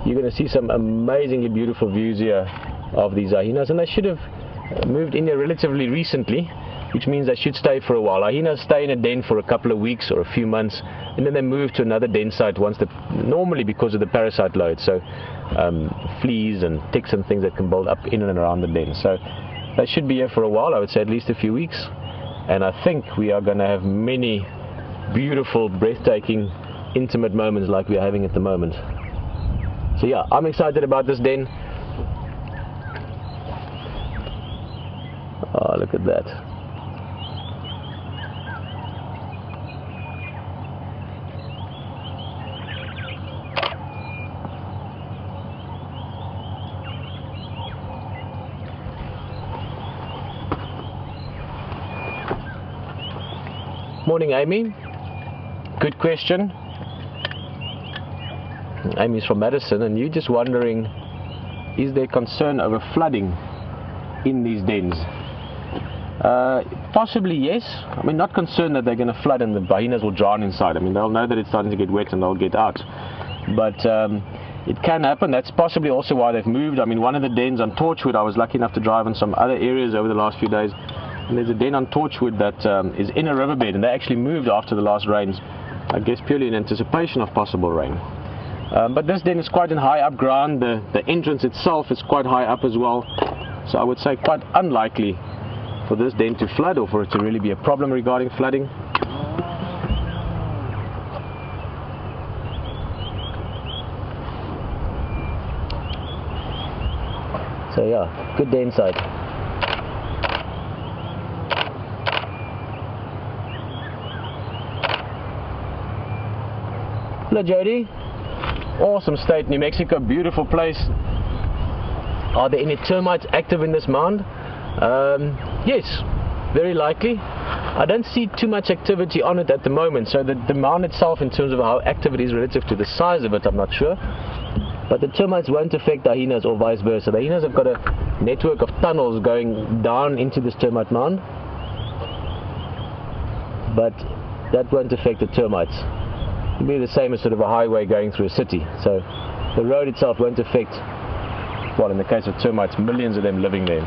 you're going to see some amazingly beautiful views here of these hyenas. And they should have moved in here relatively recently, which means they should stay for a while. Hyenas stay in a den for a couple of weeks or a few months, and then they move to another den site normally because of the parasite load, so fleas and ticks and things that can build up in and around the den. So they should be here for a while, I would say at least a few weeks, and I think we are going to have many beautiful, breathtaking, intimate moments like we are having at the moment. So yeah, I'm excited about this den. Oh, look at that. Morning, Amy. Good question. Amy's from Madison, and you're just wondering, is there concern over flooding in these dens? Possibly yes. I mean, not concerned that they're going to flood and the hyenas will drown inside. I mean, they'll know that it's starting to get wet and they'll get out. But it can happen. That's possibly also why they've moved. I mean, one of the dens on Torchwood, I was lucky enough to drive in some other areas over the last few days. And there's a den on Torchwood that is in a riverbed, and they actually moved after the last rains, I guess purely in anticipation of possible rain. But this den is quite in high up ground. The entrance itself is quite high up as well, so I would say quite unlikely for this den to flood or for it to really be a problem regarding flooding. So yeah, good day inside. Hello Jody. Awesome state, New Mexico, beautiful place. Are there any termites active in this mound? Yes, very likely. I don't see too much activity on it at the moment, so the mound itself, in terms of how active it is relative to the size of it, I'm not sure. But the termites won't affect the hyenas or vice versa. The hyenas have got a network of tunnels going down into this termite mound, but that won't affect the termites. It'll be the same as sort of a highway going through a city. So the road itself won't affect, well, in the case of termites, millions of them living there.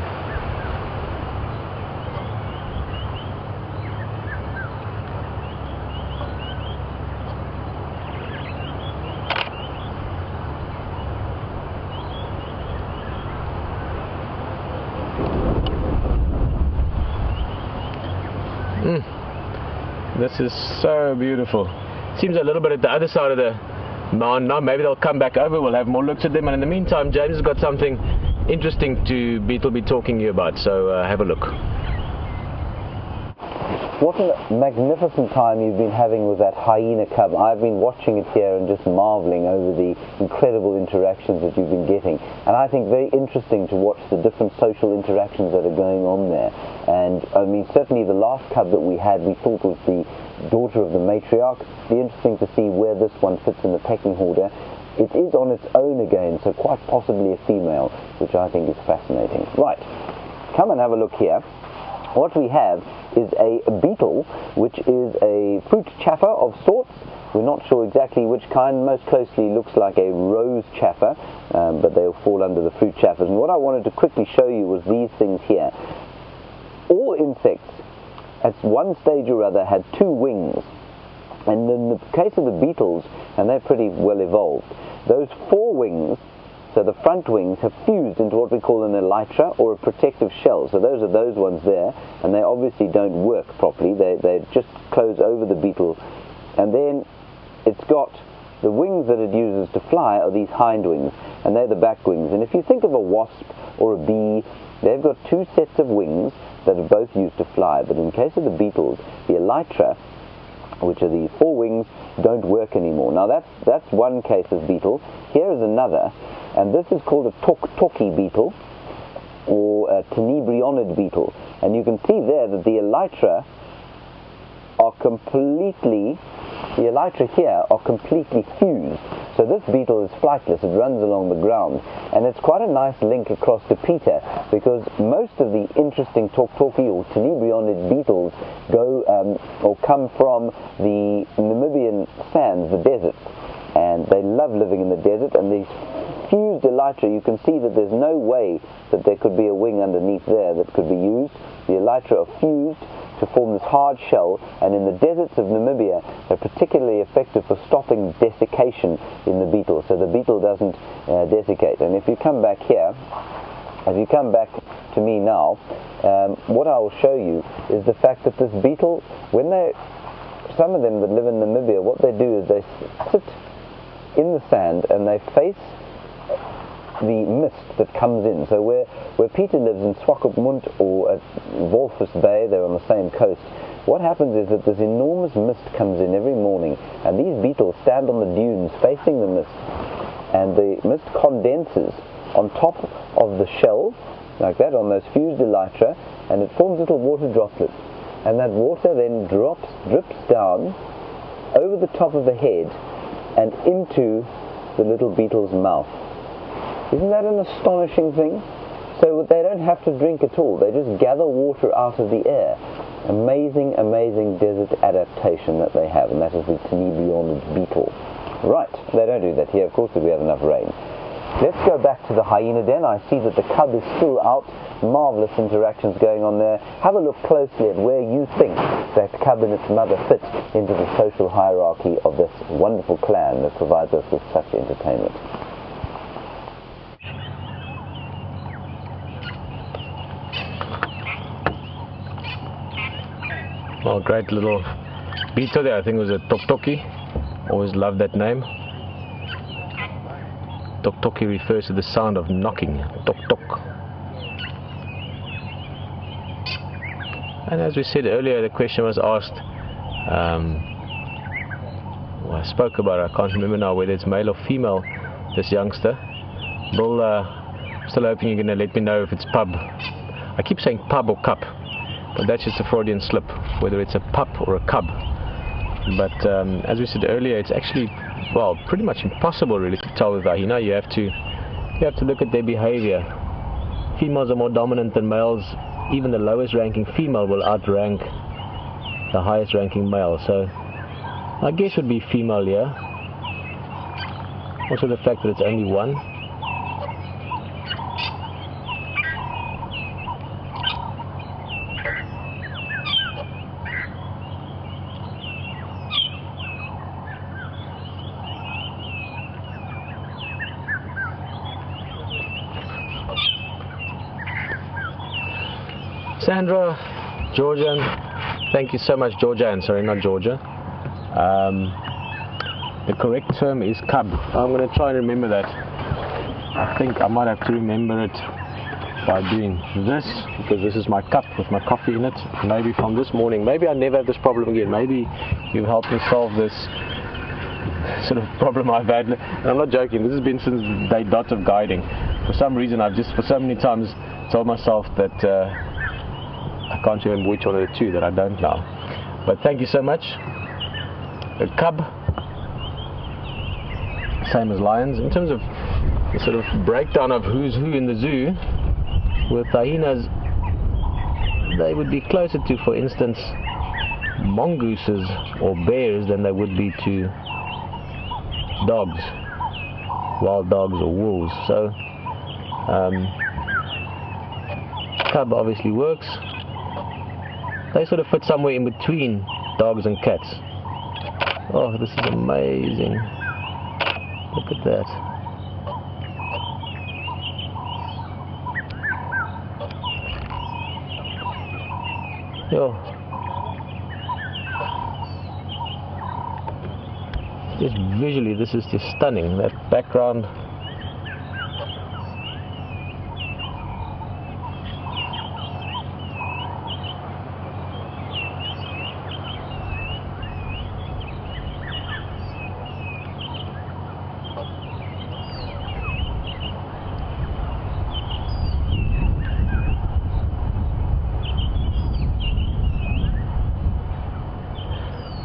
This is so beautiful. Seems a little bit at the other side of the mound now. Maybe they'll come back over. We'll have more looks at them. And in the meantime, James has got something interesting to be talking to you about. So have a look. What a magnificent time you've been having with that hyena cub. I've been watching it here and just marveling over the incredible interactions that you've been getting. And I think very interesting to watch the different social interactions that are going on there. And I mean, certainly the last cub that we had, we thought was the daughter of the matriarch. It'd be interesting to see where this one fits in the pecking order. It is on its own again, so quite possibly a female, which I think is fascinating. Right, come and have a look here. What we have is a beetle, which is a fruit chaffer of sorts. We're not sure exactly which kind. Most closely looks like a rose chaffer, but they'll fall under the fruit chaffers. And what I wanted to quickly show you was these things here. All insects, at one stage or other, had two wings. And in the case of the beetles, and they're pretty well evolved, those four wings, so the front wings, have fused into what we call an elytra, or a protective shell. So those are those ones there, and they obviously don't work properly. They just close over the beetle. And then it's got the wings that it uses to fly are these hind wings, and they're the back wings. And if you think of a wasp or a bee, they've got two sets of wings that are both used to fly. But in the case of the beetles, the elytra, which are the four wings, don't work anymore. Now that's one case of beetle. Here is another, and this is called a tok-toki beetle, or a tenebrionid beetle. And you can see there that the elytra here are completely fused. So this beetle is flightless, it runs along the ground. And it's quite a nice link across to Pieter, because most of the interesting tok-toki or tenebrionid beetles go or come from the Namibian sands, the deserts. And they love living in the desert, and these fused elytra, you can see that there's no way that there could be a wing underneath there that could be used. The elytra are fused to form this hard shell, and in the deserts of Namibia they're particularly effective for stopping desiccation in the beetle, so the beetle doesn't desiccate. And if you come back here, if you come back to me now, what I will show you is the fact that this beetle, some of them that live in Namibia, what they do is they sit in the sand and they face the mist that comes in. So where Pieter lives in Swakopmund or at Walvis Bay, they're on the same coast, what happens is that this enormous mist comes in every morning, and these beetles stand on the dunes facing the mist, and the mist condenses on top of the shell, like that, on those fused elytra, and it forms little water droplets, and that water then drips down over the top of the head and into the little beetle's mouth. Isn't that an astonishing thing? So they don't have to drink at all. They just gather water out of the air. Amazing, amazing desert adaptation that they have, and that is the tenebrionid beetle. Right, they don't do that here, of course, because we have enough rain. Let's go back to the hyena den. I see that the cub is still out. Marvelous interactions going on there. Have a look closely at where you think that cub and its mother fit into the social hierarchy of this wonderful clan that provides us with such entertainment. Well, great little beetle there. I think it was a tok-toki. Always loved that name. Tok-toki refers to the sound of knocking. Tok-tok. And as we said earlier, the question was asked, well, I spoke about it, I can't remember now whether it's male or female, this youngster. Bill, still hoping you're going to let me know if it's pub. I keep saying pub or cup, but that's just a Freudian slip, whether it's a pup or a cub. But as we said earlier, it's actually, well, pretty much impossible really to tell with hyena. You have to look at their behavior. Females are more dominant than males. Even the lowest ranking female will outrank the highest ranking male. So I guess it would be female here. Also the fact that it's only one. Sandra, Georgian, thank you so much, Georgian, sorry, not Georgia. The correct term is cub. I'm going to try and remember that. I think I might have to remember it by doing this, because this is my cup with my coffee in it. Maybe from this morning, maybe I never have this problem again. Maybe you've helped me solve this sort of problem I've had. And I'm not joking, this has been since day dot of guiding. For some reason, I've just for so many times told myself that I can't remember which one of the two that I don't now. But thank you so much. A cub, same as lions. In terms of the sort of breakdown of who's who in the zoo, with hyenas, they would be closer to, for instance, mongooses or bears than they would be to dogs, wild dogs or wolves. So cub obviously works. They sort of fit somewhere in between dogs and cats. Oh, this is amazing. Look at that. Yo. Just visually, this is just stunning. That background.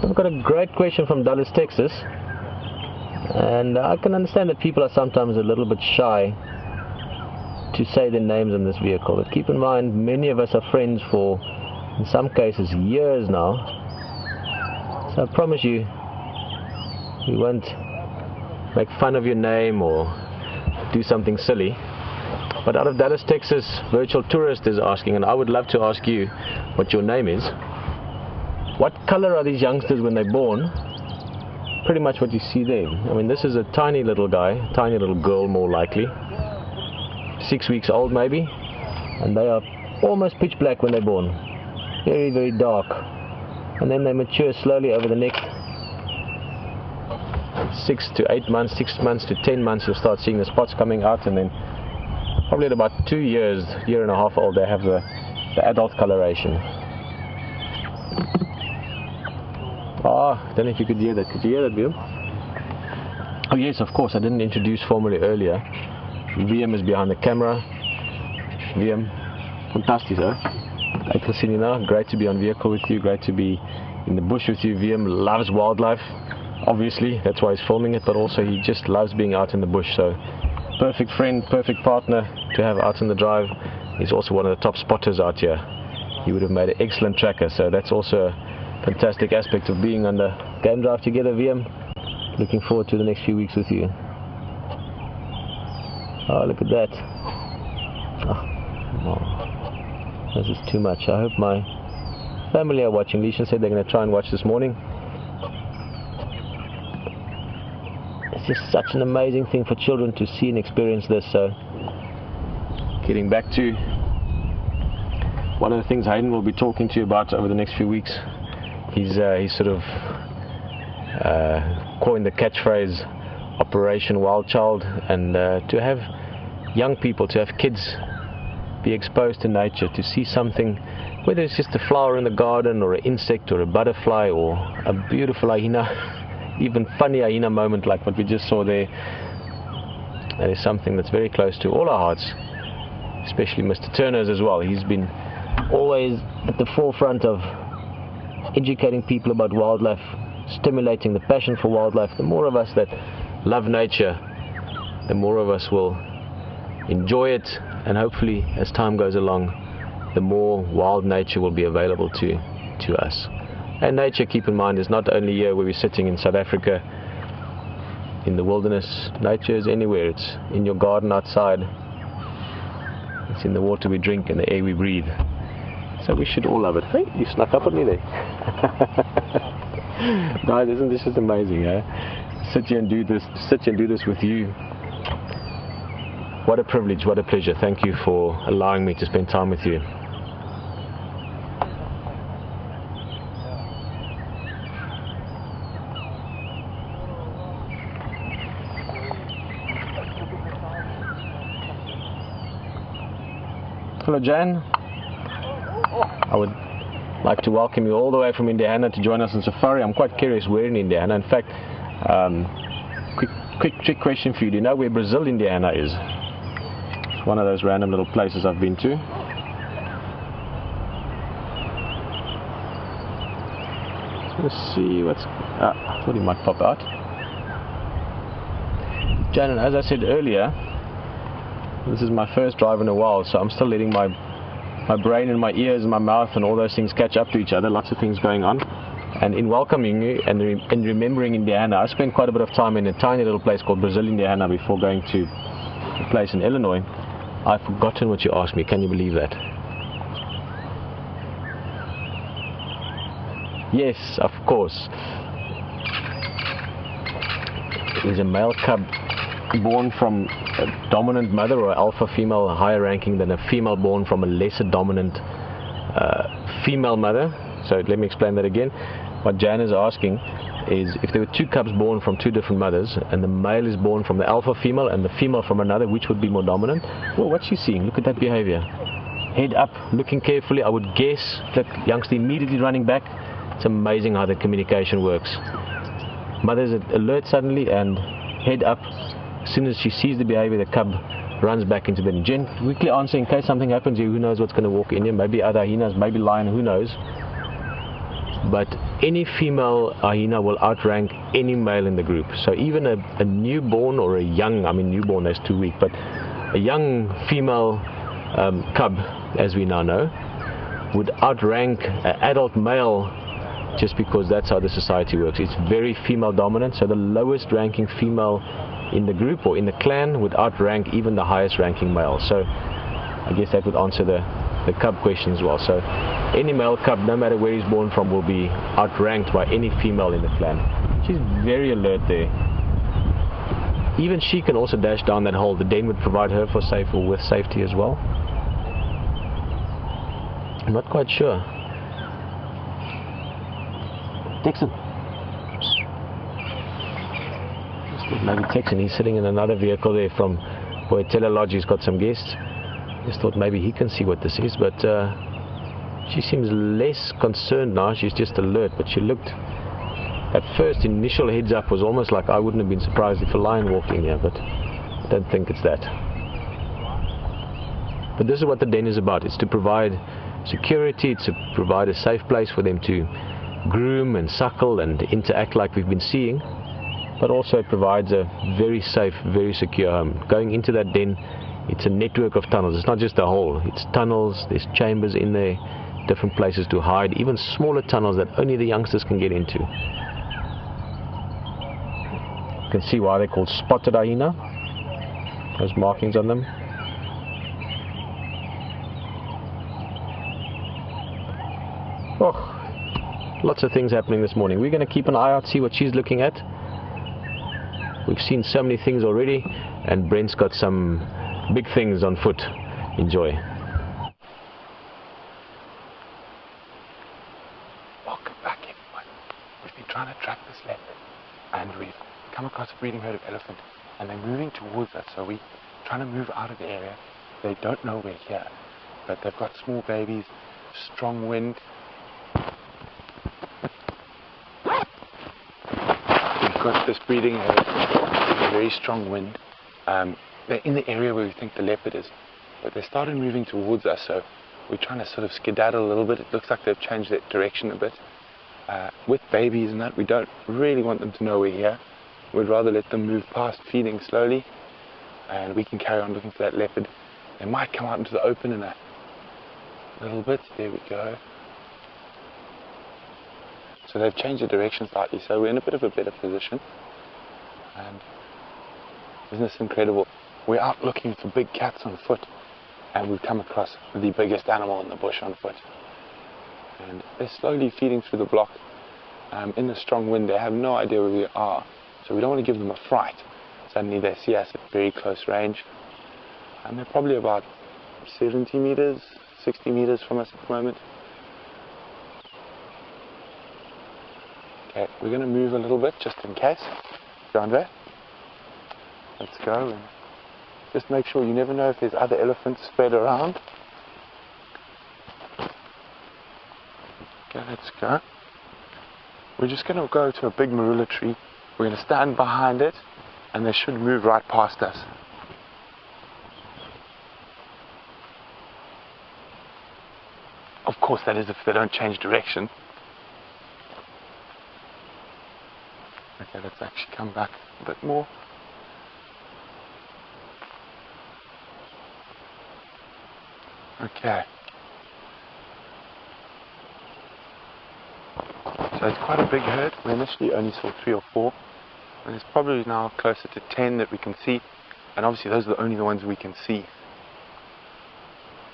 I've got a great question from Dallas, Texas, and I can understand that people are sometimes a little bit shy to say their names in this vehicle, but keep in mind many of us are friends for, in some cases, years now, so I promise you we won't make fun of your name or do something silly. But out of Dallas, Texas, Virtual Tourist is asking, and I would love to ask you what your name is. What color are these youngsters when they're born? Pretty much what you see there. I mean, this is a tiny little guy, tiny little girl more likely, 6 weeks old maybe, and they are almost pitch black when they're born, very, very dark, and then they mature slowly over the next 6 to 8 months, 6 months to 10 months. You'll start seeing the spots coming out, and then probably at about 2 years, year and a half old, they have the adult coloration. I don't know if you could hear that. Could you hear that, William? Oh yes, of course, I didn't introduce formally earlier. VM is behind the camera. VM, fantastic, huh? Great to see you now. Great to be on vehicle with you. Great to be in the bush with you. VM loves wildlife, obviously. That's why he's filming it, but also he just loves being out in the bush. So, perfect friend, perfect partner to have out in the drive. He's also one of the top spotters out here. He would have made an excellent tracker. So that's also a fantastic aspect of being on the game drive together, VM. Looking forward to the next few weeks with you. Oh, look at that. Oh, this is too much. I hope my family are watching. Leisha said they're going to try and watch this morning. It's just such an amazing thing for children to see and experience this. So, getting back to one of the things Hayden will be talking to you about over the next few weeks. He's sort of coined the catchphrase Operation Wild Child, and to have young people, to have kids be exposed to nature, to see something, whether it's just a flower in the garden or an insect or a butterfly or a beautiful hyena, even funny hyena moment like what we just saw there. That is something that's very close to all our hearts, especially Mr. Turner's as well. He's been always at the forefront of educating people about wildlife, stimulating the passion for wildlife. The more of us that love nature, the more of us will enjoy it, and hopefully as time goes along, the more wild nature will be available to us. And nature, keep in mind, is not only here where we're sitting in South Africa in the wilderness. Nature is anywhere. It's in your garden outside, it's in the water we drink and the air we breathe. So we should all love it. Hey, you snuck up on me there. Guys, isn't this just amazing, eh? Sit here and do this with you. What a privilege, what a pleasure. Thank you for allowing me to spend time with you. Hello, Jan. I would like to welcome you all the way from Indiana to join us on safari. I'm quite curious where in Indiana. In fact, quick trick question for you. Do you know where Brazil, Indiana is? It's one of those random little places I've been to. Let's see what's... I thought he might pop out. Jan, as I said earlier, this is my first drive in a while, so I'm still letting my brain and my ears and my mouth and all those things catch up to each other. Lots of things going on. And in welcoming you and remembering Indiana, I spent quite a bit of time in a tiny little place called Brazil, Indiana, before going to a place in Illinois. I've forgotten what you asked me. Can you believe that? Yes, of course. There's a male cub born from a dominant mother or alpha female higher ranking than a female born from a lesser dominant female mother. So let me explain that again. What Jan is asking is, if there were two cubs born from two different mothers and the male is born from the alpha female and the female from another, which would be more dominant? Well, what's she seeing? Look at that behavior. Head up, looking carefully. I would guess that youngster immediately running back. It's amazing how the communication works. Mother's alert suddenly and head up. As soon as she sees the behavior, the cub runs back into the den. Jen, quickly answer in case something happens here. Who knows what's going to walk in here? Maybe other hyenas, maybe lion, who knows? But any female hyena will outrank any male in the group. So even a newborn or a young, I mean newborn, that's 2 weeks, but a young female cub, as we now know, would outrank an adult male, just because that's how the society works. It's very female dominant, so the lowest ranking female in the group or in the clan would outrank even the highest ranking male. So I guess that would answer the cub question as well. So any male cub, no matter where he's born from, will be outranked by any female in the clan. She's very alert there. Even she can also dash down that hole. The den would provide her for safe or with safety as well. I'm not quite sure. Texan. Maybe Texan, he's sitting in another vehicle there from Boetela Lodge. He's got some guests. Just thought maybe he can see what this is, but she seems less concerned now. She's just alert, but she looked, at first initial heads up was almost like I wouldn't have been surprised if a lion walked in here, but I don't think it's that. But this is what the den is about. It's to provide security, it's to provide a safe place for them to groom and suckle and interact like we've been seeing, but also it provides a very safe, very secure home. Going into that den, it's a network of tunnels. It's not just a hole, it's tunnels, there's chambers in there, different places to hide, even smaller tunnels that only the youngsters can get into. You can see why they're called spotted hyena, those markings on them. Oh, lots of things happening this morning. We're going to keep an eye out, see what she's looking at. We've seen so many things already, and Brent's got some big things on foot. Enjoy. Welcome back, everyone. We've been trying to track this leopard, and we've come across a breeding herd of elephant, and they're moving towards us, so we're trying to move out of the area. They don't know we're here. but they've got small babies, strong wind. We've got this breeding herd, a very strong wind. They're in the area where we think the leopard is, but they started moving towards us, so we're trying to sort of skedaddle a little bit. It looks like they've changed their direction a bit. With babies and that, we don't really want them to know we're here. We'd rather let them move past, feeding slowly, and we can carry on looking for that leopard. They might come out into the open in a little bit. There we go. So they've changed the direction slightly, so we're in a bit of a better position. And isn't this incredible? We're out looking for big cats on foot, and we've come across the biggest animal in the bush on foot. And they're slowly feeding through the block. In the strong wind, they have no idea where we are, so we don't want to give them a fright. Suddenly they see us at very close range. And they're probably about 70 meters, 60 meters from us at the moment. Okay, we're going to move a little bit just in case. Andre, let's go. And just make sure, you never know if there's other elephants spread around. Okay, let's go. We're just going to go to a big marula tree. We're going to stand behind it, and they should move right past us. Of course, that is if they don't change direction. Okay, let's actually come back a bit more. Okay. So it's quite a big herd. We initially only saw 3 or 4, and there's probably now closer to 10 that we can see, and obviously those are only the ones we can see.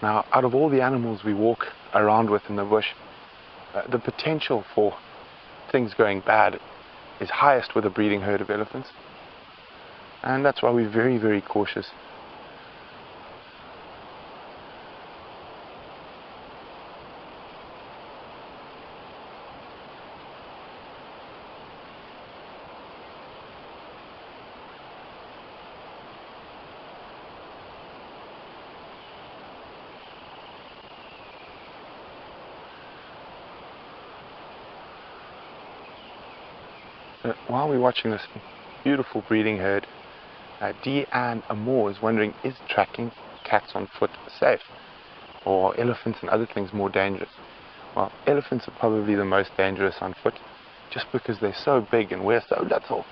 Now, out of all the animals we walk around with in the bush, the potential for things going bad is highest with a breeding herd of elephants, and that's why we're very, very cautious. While we're watching this beautiful breeding herd, Deanne Amore is wondering, is tracking cats on foot safe, or elephants and other things more dangerous? Well, elephants are probably the most dangerous on foot, just because they're so big and we're so little.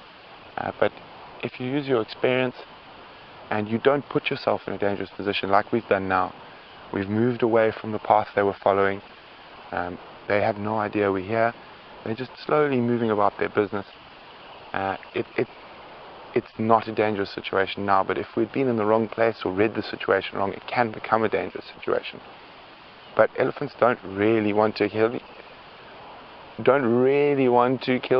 But if you use your experience and you don't put yourself in a dangerous position like we've done now, we've moved away from the path they were following. They have no idea we're here. They're just slowly moving about their business. It's not a dangerous situation now, but if we'd been in the wrong place or read the situation wrong, it can become a dangerous situation. But elephants don't really want to kill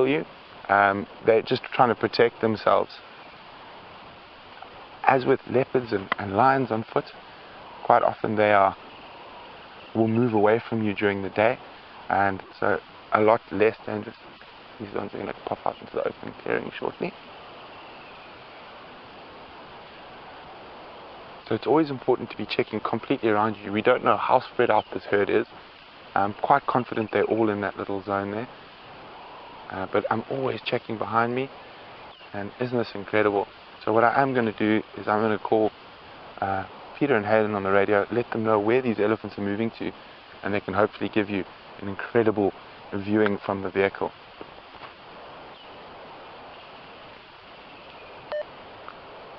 you. They're just trying to protect themselves. As with leopards and lions on foot, quite often will move away from you during the day, and so a lot less dangerous. These ones are going to pop out into the open clearing shortly. So it's always important to be checking completely around you. We don't know how spread out this herd is. I'm quite confident they're all in that little zone there. But I'm always checking behind me. And isn't this incredible? So what I am going to do is I'm going to call Pieter and Hayden on the radio, let them know where these elephants are moving to, and they can hopefully give you an incredible viewing from the vehicle.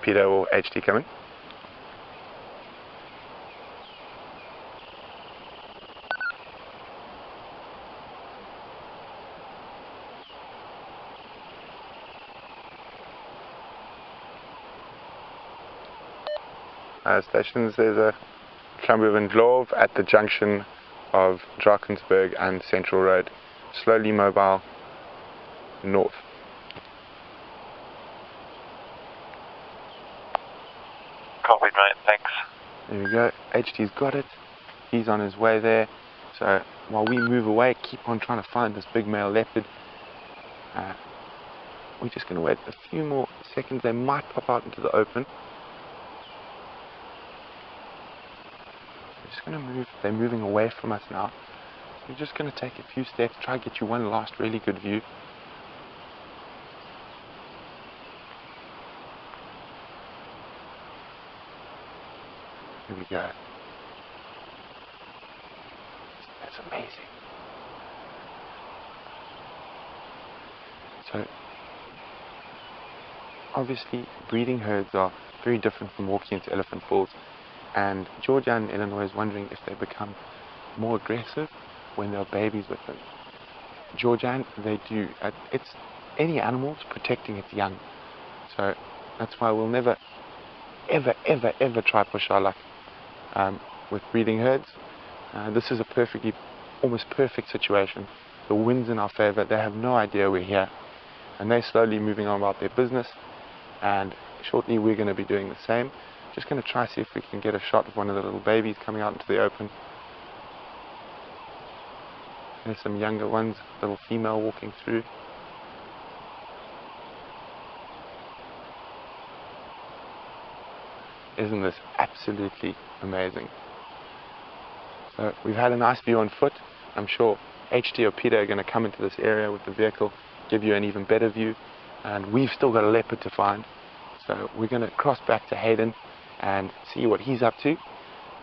Peter or HT coming? Stations, there's a Klamboevenloof at the junction of Drakensberg and Central Road. Slowly mobile north. Copy, mate, thanks. There we go. HT's got it. He's on his way there. So while we move away, keep on trying to find this big male leopard. We're just going to wait a few more seconds. They might pop out into the open. just going to move. They're moving away from us now. We're just going to take a few steps, try to get you one last really good view. Here we go. That's amazing. So, obviously, breeding herds are very different from walking into elephant falls, and Georgia and Illinois is wondering if they become more aggressive when there are babies with them. Georgia, they do. It's any animal's protecting its young, so that's why we'll never, ever, ever, ever try push our luck with breeding herds. This is a almost perfect situation. The wind's in our favor. They have no idea we're here, and they're slowly moving on about their business, and shortly we're going to be doing the same. Just going to try see if we can get a shot of one of the little babies coming out into the open. There's some younger ones, little female walking through. Isn't this absolutely amazing? So we've had a nice view on foot. I'm sure HT or Pieter are going to come into this area with the vehicle, give you an even better view, and we've still got a leopard to find. So we're going to cross back to Hayden and see what he's up to,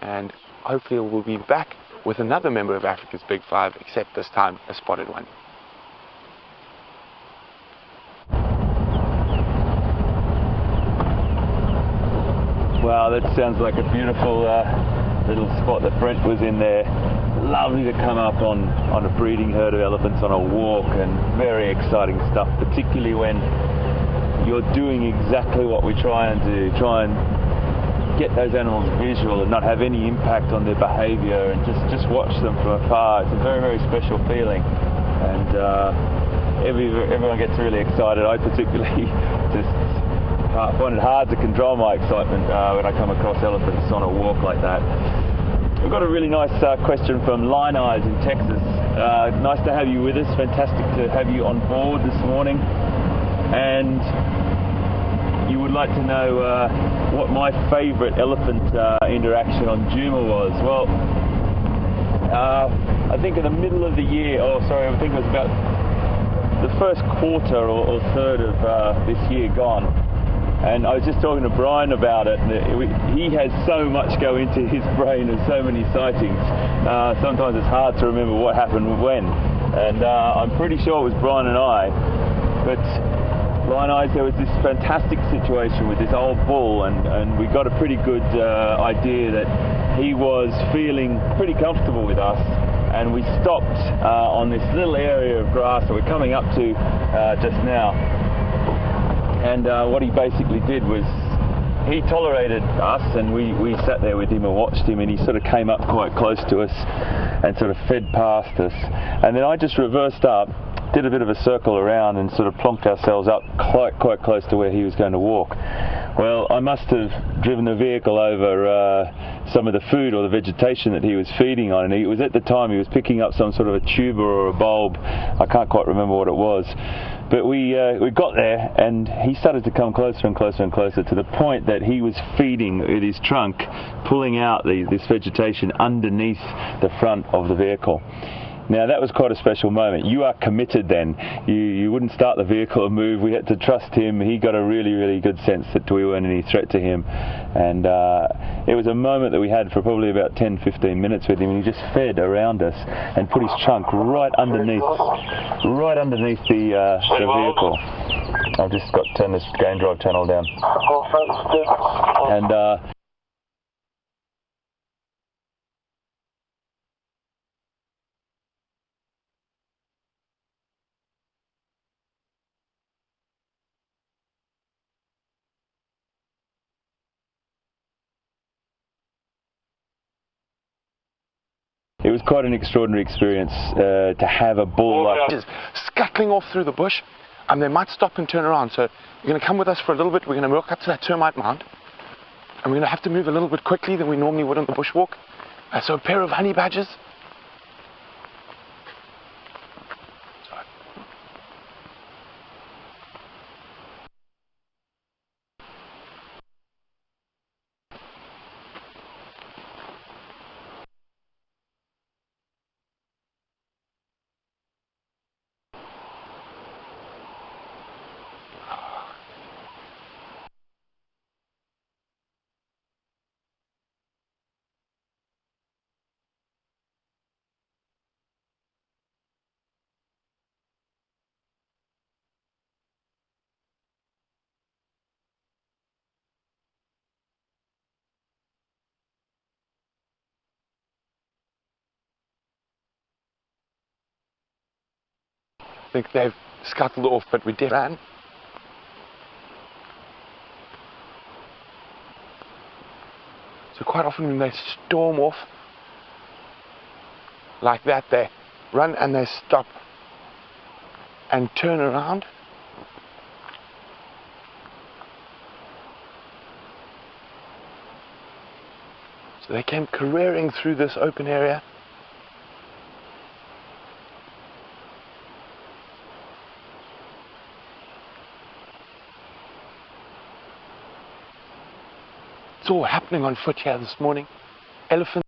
and hopefully we'll be back with another member of Africa's Big Five, except this time a spotted one. Wow, that sounds like a beautiful little spot that Brent was in there. Lovely to come up on a breeding herd of elephants on a walk, and very exciting stuff, particularly when you're doing exactly what we try and do, try and get those animals visual and not have any impact on their behavior, and just watch them from afar. It's a very, very special feeling, and everyone gets really excited. I particularly just find it hard to control my excitement when I come across elephants on a walk like that. We've got a really nice question from Line Eyes in Texas. Nice to have you with us. Fantastic to have you on board this morning. And you would like to know what my favourite elephant interaction on Juma was. Well, I think in the middle of the year, I think it was about the first quarter or third of this year gone. And I was just talking to Brian about it, and he has so much go into his brain and so many sightings. Sometimes it's hard to remember what happened when. And I'm pretty sure it was Brian and I. But Line Eyes, there was this fantastic situation with this old bull, and we got a pretty good idea that he was feeling pretty comfortable with us. And we stopped on this little area of grass that we're coming up to just now. And what he basically did was he tolerated us, and we sat there with him and watched him, and he sort of came up quite close to us and sort of fed past us. And then I just reversed up, did a bit of a circle around, and sort of plonked ourselves up quite close to where he was going to walk. Well, I must have driven the vehicle over some of the food or the vegetation that he was feeding on, and it was at the time he was picking up some sort of a tuber or a bulb. I can't quite remember what it was. But we got there, and he started to come closer and closer and closer, to the point that he was feeding with his trunk, pulling out this vegetation underneath the front of the vehicle. Now that was quite a special moment. You are committed then. You wouldn't start the vehicle or move. We had to trust him. He got a really, really good sense that we weren't any threat to him. And it was a moment that we had for probably about 10-15 minutes with him. And he just fed around us and put his trunk right underneath the vehicle. I've just got to turn this game drive channel down. And it was quite an extraordinary experience to have a bull like Just scuttling off through the bush, and they might stop and turn around. So you're going to come with us for a little bit. We're going to walk up to that termite mound, and we're going to have to move a little bit quickly than we normally would on the bushwalk. So a pair of honey badgers. think they've scuttled off, but we did ran. So quite often when they storm off like that, they run and they stop and turn around. So they came careering through this open area. It's all happening on foot here this morning. Elephants.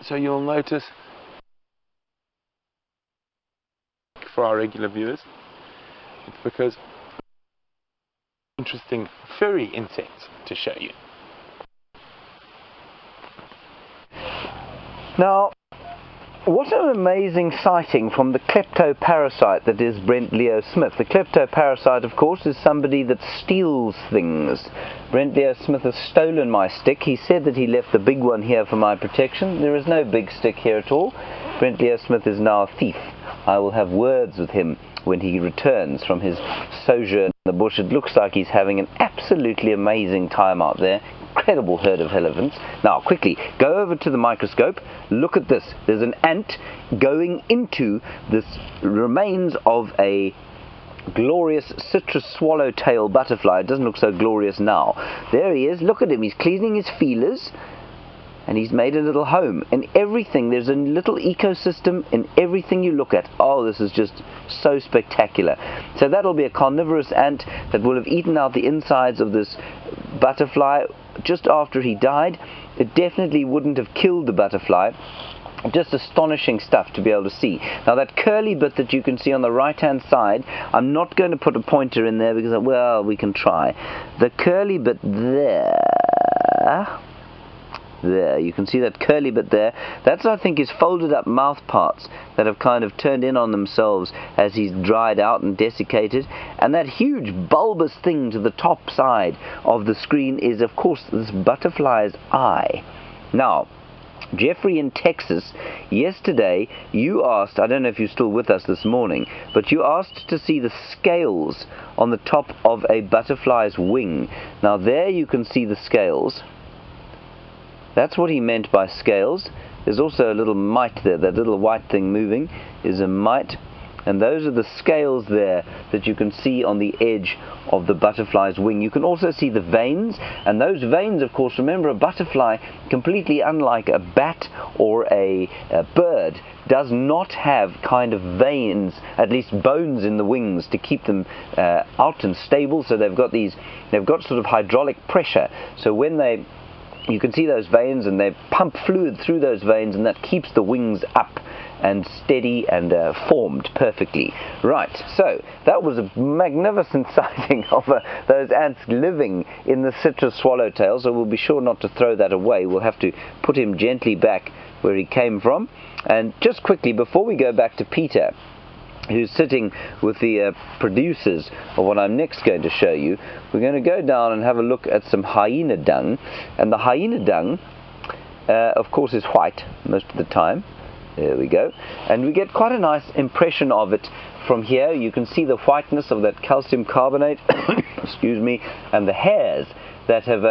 So you'll notice, for our regular viewers, it's because interesting furry insects to show you. Now, what an amazing sighting from the kleptoparasite that is Brent Leo Smith. The kleptoparasite, of course, is somebody that steals things. Brent Leo Smith has stolen my stick. He said that he left the big one here for my protection. There is no big stick here at all. Brent Leo Smith is now a thief. I will have words with him when he returns from his sojourn in the bush. It looks like he's having an absolutely amazing time out there. Incredible herd of elephants. Now, quickly, go over to the microscope. Look at this. There's an ant going into this remains of a glorious citrus swallowtail butterfly. It doesn't look so glorious now. There he is. Look at him. He's cleaning his feelers. And he's made a little home. And everything, there's a little ecosystem in everything you look at. Oh, this is just so spectacular. So that'll be a carnivorous ant that will have eaten out the insides of this butterfly just after he died. It definitely wouldn't have killed the butterfly. Just astonishing stuff to be able to see. Now that curly bit that you can see on the right hand side, I'm not going to put a pointer in there because, well, we can try. The curly bit there, you can see that curly bit there. That's, I think, his folded up mouth parts that have kind of turned in on themselves as he's dried out and desiccated. And that huge bulbous thing to the top side of the screen is, of course, this butterfly's eye. Now, Jeffrey in Texas, yesterday you asked, I don't know if you're still with us this morning, but you asked to see the scales on the top of a butterfly's wing. Now there you can see the scales. That's what he meant by scales. There's also a little mite there. That little white thing moving is a mite. and those are the scales there that you can see on the edge of the butterfly's wing. You can also see the veins, and those veins, of course, remember, a butterfly, completely unlike a bat or a bird, does not have kind of veins, at least bones in the wings, to keep them out and stable. So they've got sort of hydraulic pressure. So when you can see those veins, and they pump fluid through those veins, and that keeps the wings up and steady and formed perfectly. Right, so that was a magnificent sighting of those ants living in the citrus swallowtail, so we'll be sure not to throw that away. We'll have to put him gently back where he came from. And just quickly, before we go back to Pieter, who's sitting with the producers of what I'm next going to show you, we're going to go down and have a look at some hyena dung. And the hyena dung, of course, is white most of the time. There we go. And we get quite a nice impression of it from here. You can see the whiteness of that calcium carbonate, excuse me, and the hairs that have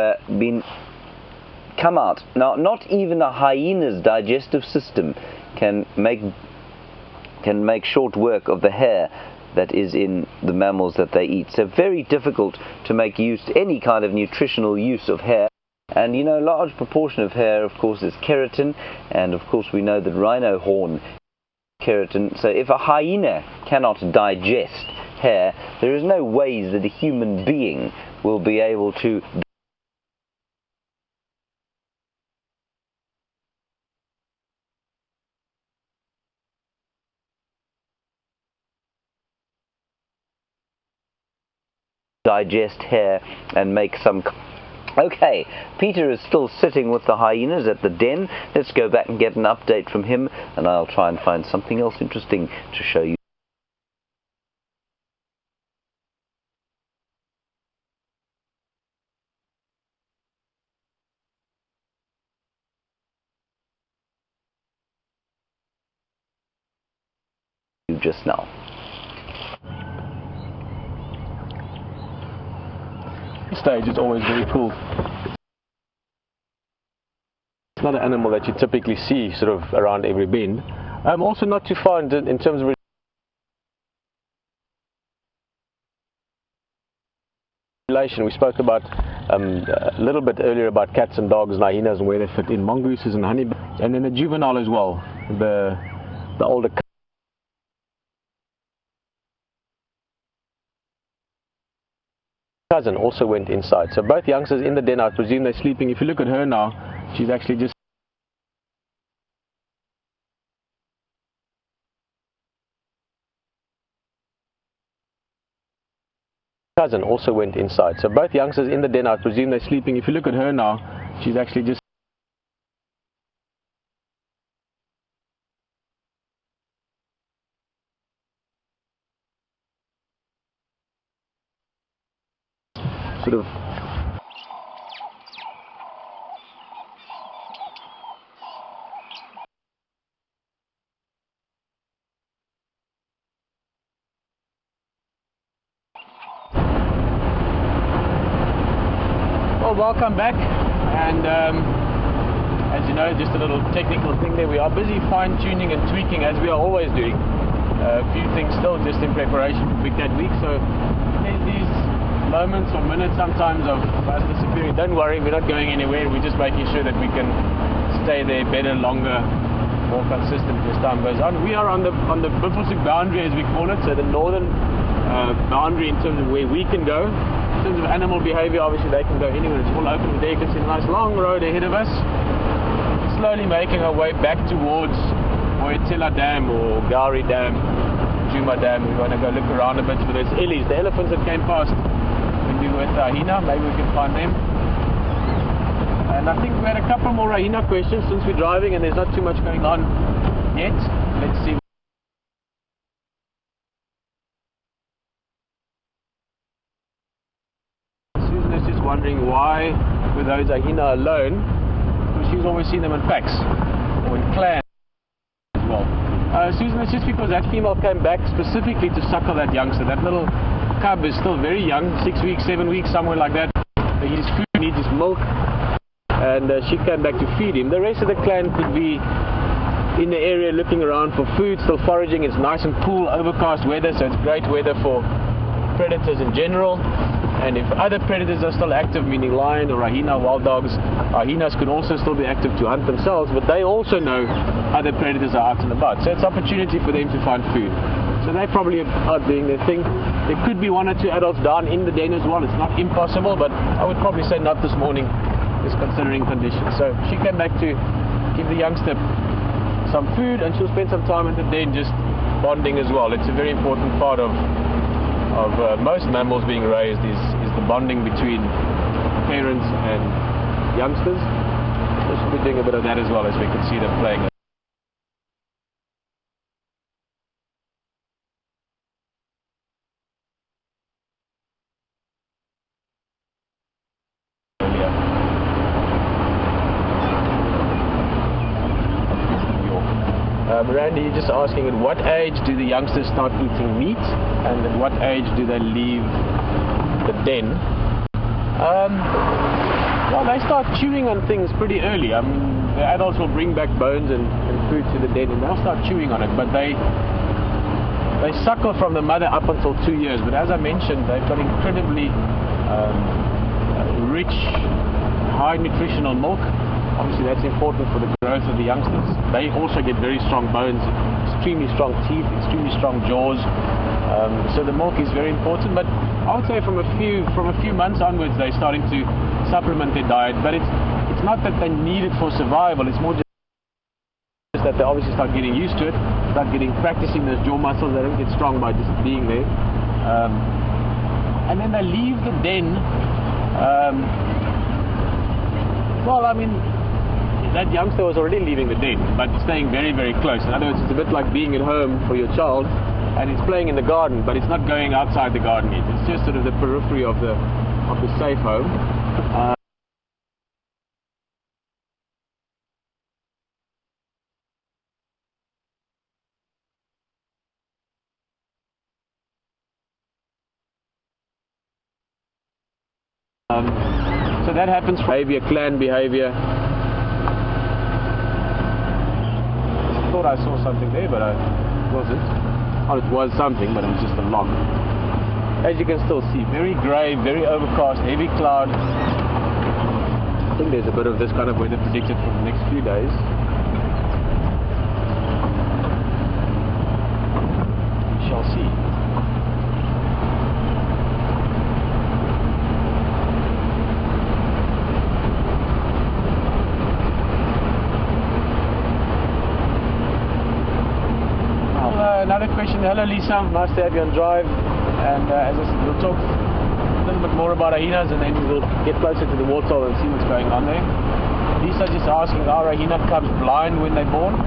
come out. Now, not even a hyena's digestive system can make short work of the hair that is in the mammals that they eat. So very difficult to make any kind of nutritional use of hair. And you know, a large proportion of hair, of course, is keratin, and of course we know that rhino horn is keratin. So if a hyena cannot digest hair, there is no ways that a human being will be able to digest hair and make some. Okay, Pieter is still sitting with the hyenas at the den. Let's go back and get an update from him, and I'll try and find something else interesting to show you. Just now. Stage is always very cool. It's not an animal that you typically see sort of around every bend. Also not too far in terms of relation. We spoke about a little bit earlier about cats and dogs and hyenas and where they fit in, mongooses and honey, and then a juvenile as well, the older cousin also went inside. So both youngsters in the den, I presume they're sleeping. If you look at her now, she's actually just cousin also went inside. So both youngsters in the den, I presume they're sleeping. If you look at her now, she's actually just sort of well, welcome back, and as you know, just a little technical thing there. We are busy fine-tuning and tweaking, as we are always doing. A few things still just in preparation for Big Cat Week, so there's these moments or minutes sometimes of us disappearing. Don't worry, we're not going anywhere. We're just making sure that we can stay there better, longer, more consistent as time goes on. We are on the Buffelshoek boundary, as we call it, so the northern boundary in terms of where we can go. In terms of animal behavior, obviously they can go anywhere. It's all open. There you can see a nice long road ahead of us. Slowly making our way back towards Moyetela Dam or Gowrie Dam, Djuma Dam. We want to go look around a bit for those ellies, the elephants that came past. We with hyena, maybe we can find them. And I think we had a couple more hyena questions since we're driving and there's not too much going on yet. Let's see. Susan is just wondering why were those hyena alone, because she's always seen them in packs or in clans as well. Susan, it's just because that female came back specifically to suckle that youngster. That little cub is still very young, 6 weeks, 7 weeks, somewhere like that. He needs food, he needs his milk, and she came back to feed him. The rest of the clan could be in the area looking around for food, still foraging. It's nice and cool, overcast weather, so it's great weather for predators in general. And if other predators are still active, meaning lion or hyena, wild dogs, hyenas could also still be active to hunt themselves, but they also know other predators are out and about. So it's opportunity for them to find food. So they probably are out doing their thing. There could be 1 or 2 adults down in the den as well. It's not impossible, but I would probably say not this morning, just considering conditions. So she came back to give the youngster some food, and she'll spend some time in the den just bonding as well. It's a very important part of most mammals being raised is the bonding between parents and youngsters. So she'll be doing a bit of that as well, as we can see them playing. Randy, you're just asking at what age do the youngsters start eating meat, and at what age do they leave the den? Well, they start chewing on things pretty early. I mean, the adults will bring back bones and food to the den, and they'll start chewing on it, but they suckle from the mother up until 2 years. But as I mentioned, they've got incredibly rich, high nutritional milk. Obviously that's important for the growth of the youngsters. They also get very strong bones, extremely strong teeth, extremely strong jaws. So the milk is very important. But I would say from a few months onwards they're starting to supplement their diet. But it's not that they need it for survival. It's more just that they obviously start getting used to it, start practicing those jaw muscles. They don't get strong by just being there. And then they leave the den. Well, I mean, that youngster was already leaving the den, but staying very, very close. In other words, it's a bit like being at home for your child, and it's playing in the garden, but it's not going outside the garden yet. It's just sort of the periphery of the safe home. So that happens from behavior, clan behavior. I thought I saw something there, but I wasn't. Oh, it was something, but it was just a log. As you can still see, very grey, very overcast, heavy cloud. I think there's a bit of this kind of weather predicted for the next few days. We shall see. Another question. Hello Lisa, nice to have you on Drive, and as I said, we'll talk a little bit more about hyenas, and then we'll get closer to the waterhole and see what's going on there. Lisa just asking, are hyena cubs blind when they're born?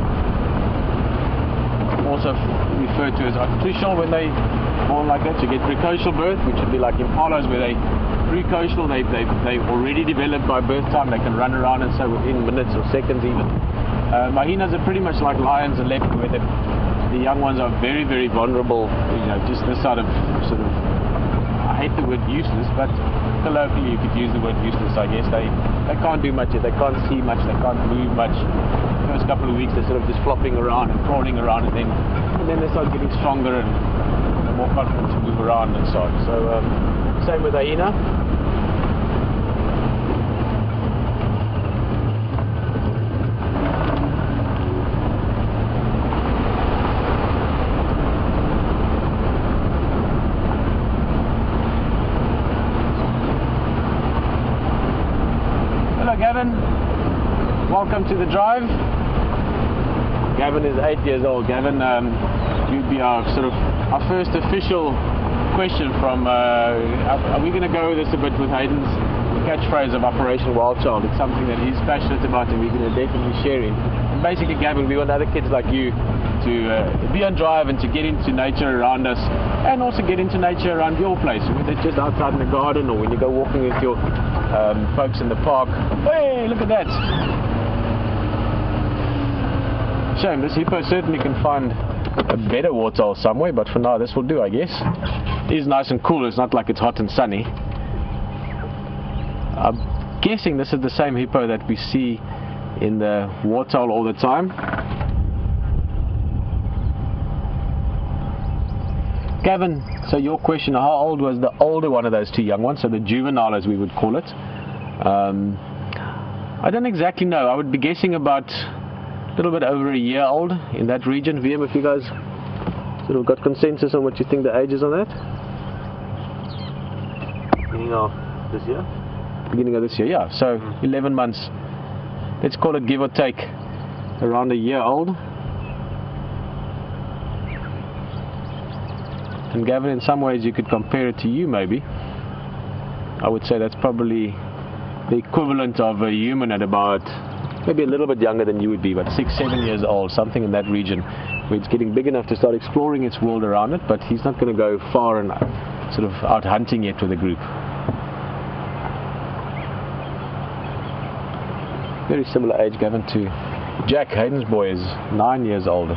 Also referred to as artificial when they born like that. You get precocial birth, which would be like impalas, where they precocial, they've already developed by birth time. They can run around and so within minutes or seconds even. Hyenas are pretty much like lions and leopards, where the young ones are very, very vulnerable. You know, just this sort of, I hate the word useless, but colloquially you could use the word useless, I guess. They can't do much, they can't see much, they can't move much. The first couple of weeks they're sort of just flopping around and crawling around, and then they start getting stronger and more confident to move around and so on. So same with hyena. Gavin, welcome to the Drive. Gavin is 8 years old. Gavin, you'd be our first official question from. Are we going to go this a bit with Hayden's catchphrase of Operation Wild Child? It's something that he's passionate about, and we're going to definitely share it. And basically, Gavin, we want other kids like you to be on Drive and to get into nature around us, and also get into nature around your place, whether it's just outside in the garden or when you go walking with your folks in the park. Hey, look at that! Shame, this hippo certainly can find a better waterhole somewhere, but for now this will do, I guess. It is nice and cool, it's not like it's hot and sunny. I'm guessing this is the same hippo that we see in the waterhole all the time. Gavin, so your question, how old was the older one of those two young ones, so the juvenile as we would call it? I don't exactly know. I would be guessing about a little bit over a year old in that region. VM, if you guys sort of got consensus on what you think the age is on that? Beginning of this year? Beginning of this year, yeah. So 11 months. Let's call it give or take around a year old. And Gavin, in some ways you could compare it to you maybe. I would say that's probably the equivalent of a human at about, maybe a little bit younger than you would be, but 6-7 years old, something in that region, where it's getting big enough to start exploring its world around it, but he's not going to go far and sort of out hunting yet with a group. Very similar age, Gavin, to Jack. Hayden's boy is 9 years older.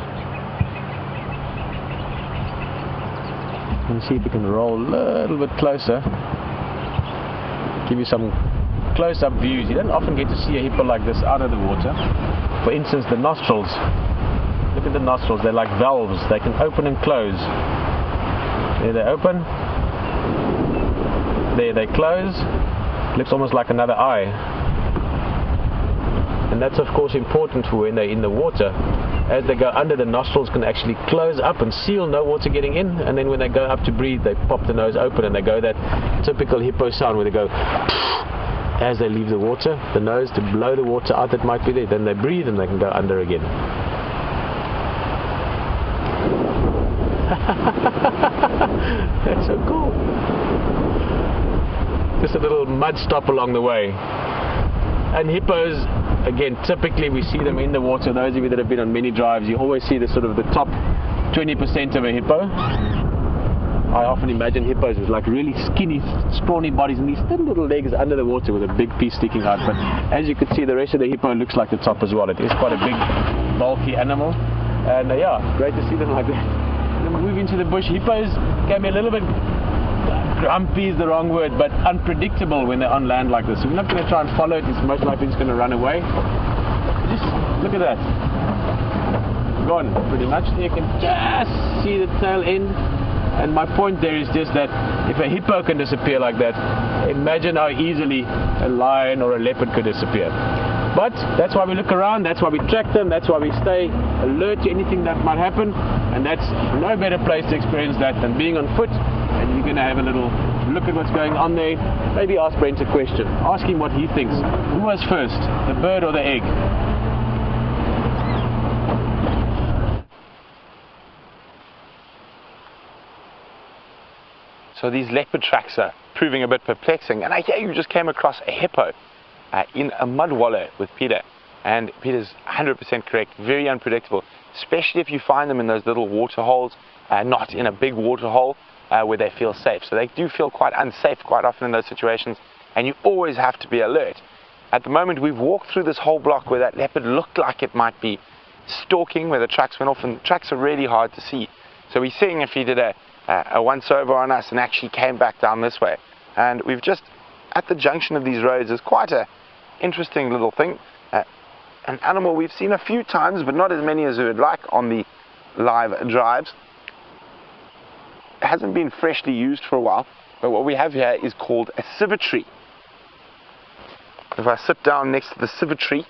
Let's see if we can roll a little bit closer. Give you some close-up views. You don't often get to see a hippo like this out of the water. For instance, the nostrils. Look at the nostrils. They're like valves. They can open and close. There they open. There they close. Looks almost like another eye. And that's of course important for when they're in the water. As they go under, the nostrils can actually close up and seal, no water getting in, and then when they go up to breathe, they pop the nose open and they go that typical hippo sound where they go as they leave the water, the nose to blow the water out that might be there. Then they breathe and they can go under again. That's so cool. Just a little mud stop along the way. And hippos, again, typically we see them in the water. Those of you that have been on many drives, you always see the sort of the top 20% of a hippo. I often imagine hippos with like really skinny, scrawny bodies and these thin little legs under the water with a big piece sticking out. But as you can see, the rest of the hippo looks like the top as well. It is quite a big, bulky animal. And yeah, great to see them like that. Then we move into the bush. Hippos can be a little bit grumpy is the wrong word, but unpredictable when they're on land like this. So we're not going to try and follow it. It's most likely it's going to run away. Just look at that. Gone, pretty much. You can just see the tail end. And my point there is just that if a hippo can disappear like that, imagine how easily a lion or a leopard could disappear. But that's why we look around, that's why we track them, that's why we stay alert to anything that might happen. And that's no better place to experience that than being on foot. And you're going to have a little look at what's going on there. Maybe ask Brent a question. Ask him what he thinks. Who was first, the bird or the egg? So these leopard tracks are proving a bit perplexing. And I hear you just came across a hippo in a mud wallow with Pieter. And Peter's 100% correct, very unpredictable, especially if you find them in those little water holes, not in a big water hole. Where they feel safe. So they do feel quite unsafe quite often in those situations, and you always have to be alert. At the moment we've walked through this whole block where that leopard looked like it might be stalking, where the tracks went off, and the tracks are really hard to see. So we're seeing if he did a once over on us and actually came back down this way. And we've just, at the junction of these roads, is quite a interesting little thing. An animal we've seen a few times, but not as many as we would like on the live drives. It hasn't been freshly used for a while, but what we have here is called a civet tree. If I sit down next to the civet tree,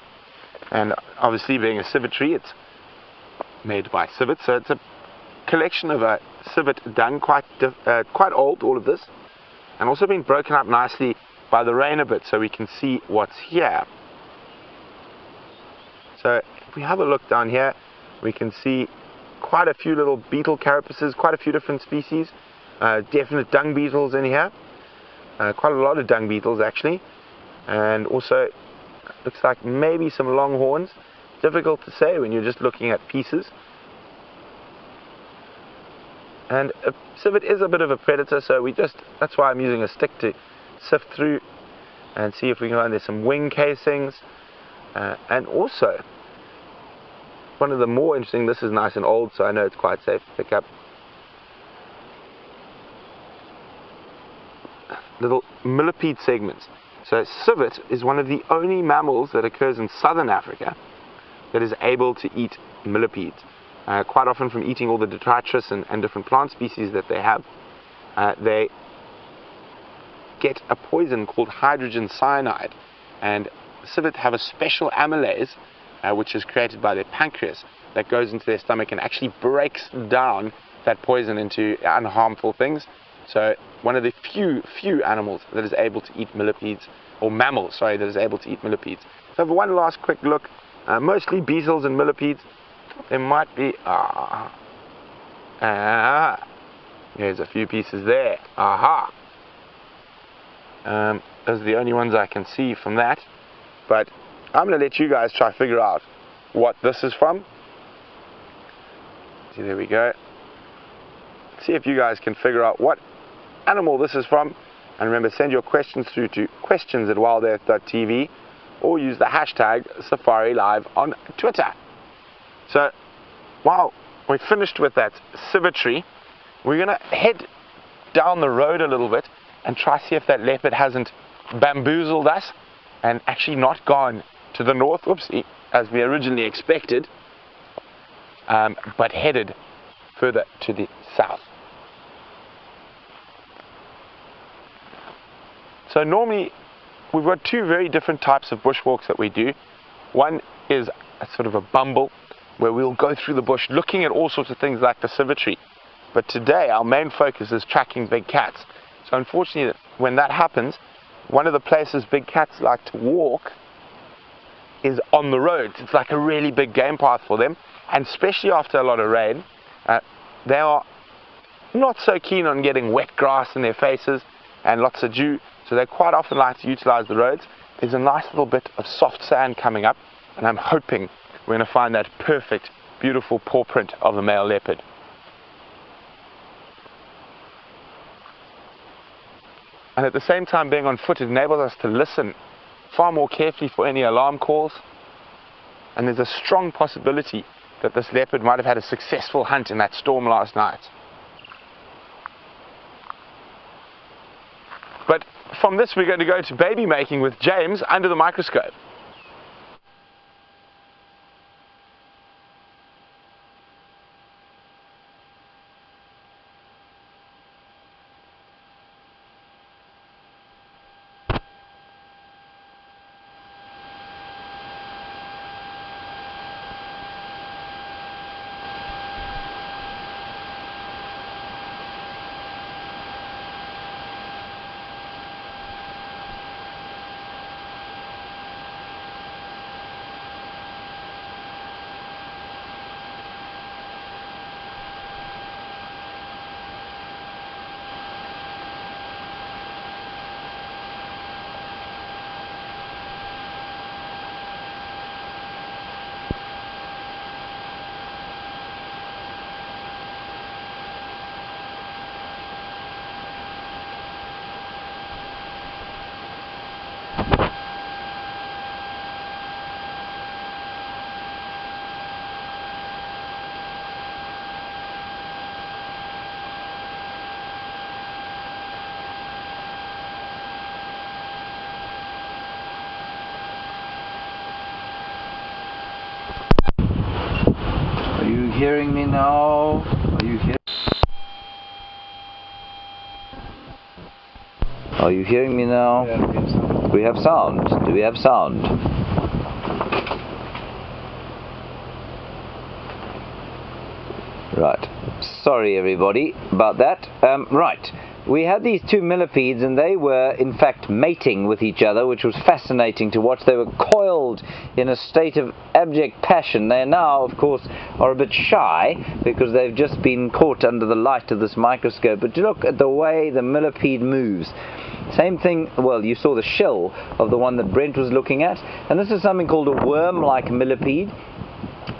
and obviously being a civet tree, it's made by civets, so it's a collection of a civet dung, quite old, all of this, and also been broken up nicely by the rain a bit so we can see what's here. So if we have a look down here, we can see quite a few little beetle carapaces, quite a few different species, definite dung beetles in here, quite a lot of dung beetles actually, and also looks like maybe some longhorns. Difficult to say when you're just looking at pieces. And a civet is a bit of a predator, so that's why I'm using a stick to sift through and see if we can find there's some wing casings, and also one of the more interesting, this is nice and old, so I know it's quite safe to pick up, little millipede segments. So civet is one of the only mammals that occurs in southern Africa that is able to eat millipedes. quite often from eating all the detritus and different plant species that they have. They get a poison called hydrogen cyanide, and civet have a special amylase which is created by their pancreas that goes into their stomach and actually breaks down that poison into unharmful things. So one of the few animals that is able to eat millipedes, or mammals, sorry, that is able to eat millipedes. So for one last quick look, mostly beetles and millipedes. There might be, there's a few pieces there, aha. Those are the only ones I can see from that, but I'm going to let you guys try to figure out what this is from. See, there we go. See if you guys can figure out what animal this is from, and remember, send your questions through to questions@wildearth.tv or use the hashtag #SafariLive on Twitter. So while we're finished with that civetry, we're going to head down the road a little bit and try to see if that leopard hasn't bamboozled us and actually not gone to the north, whoopsie, as we originally expected, but headed further to the south. So normally we've got two very different types of bushwalks that we do. One is a sort of a bumble, where we'll go through the bush looking at all sorts of things like the civetry. But today our main focus is tracking big cats. So unfortunately, when that happens, one of the places big cats like to walk is on the roads. It's like a really big game path for them, and especially after a lot of rain, they are not so keen on getting wet grass in their faces and lots of dew, so they quite often like to utilize the roads. There's a nice little bit of soft sand coming up, and I'm hoping we're going to find that perfect, beautiful paw print of the male leopard. And at the same time, being on foot, it enables us to listen far more carefully for any alarm calls. And there's a strong possibility that this leopard might have had a successful hunt in that storm last night. But from this, we're going to go to baby making with James under the microscope. Hearing me now? Are you hearing? Are you hearing me now? Yeah, we have sound. Do we have sound? Right. Sorry everybody about that. Right. We had these two millipedes, and they were in fact mating with each other, which was fascinating to watch. They were coiled in a state of abject passion. They now, of course, are a bit shy because they've just been caught under the light of this microscope. But look at the way the millipede moves. Same thing, well, you saw the shell of the one that Brent was looking at, and this is something called a worm-like millipede.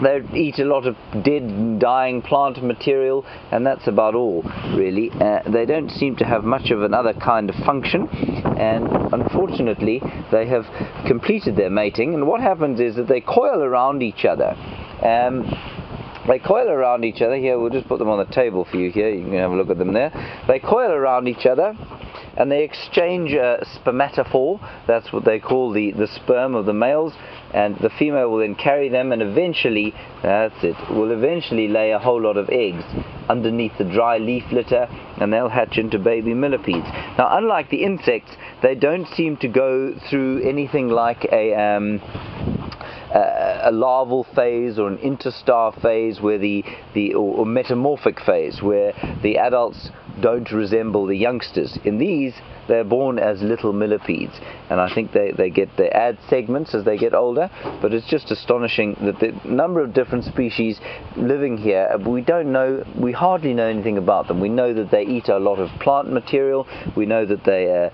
They eat a lot of dead and dying plant material, and that's about all, really. They don't seem to have much of another kind of function, and unfortunately they have completed their mating. And what happens is that they coil around each other. They coil around each other. Here, we'll just put them on the table for you here. You can have a look at them there. They coil around each other, and they exchange spermatophore. That's what they call the sperm of the males, and the female will then carry them, and eventually, will eventually lay a whole lot of eggs underneath the dry leaf litter, and they'll hatch into baby millipedes. Now, unlike the insects, they don't seem to go through anything like a larval phase or an interstar phase, where or metamorphic phase, where the adults don't resemble the youngsters. In these, they're born as little millipedes, and I think they add segments as they get older. But it's just astonishing that the number of different species living here. We hardly know anything about them. We know that they eat a lot of plant material. We know that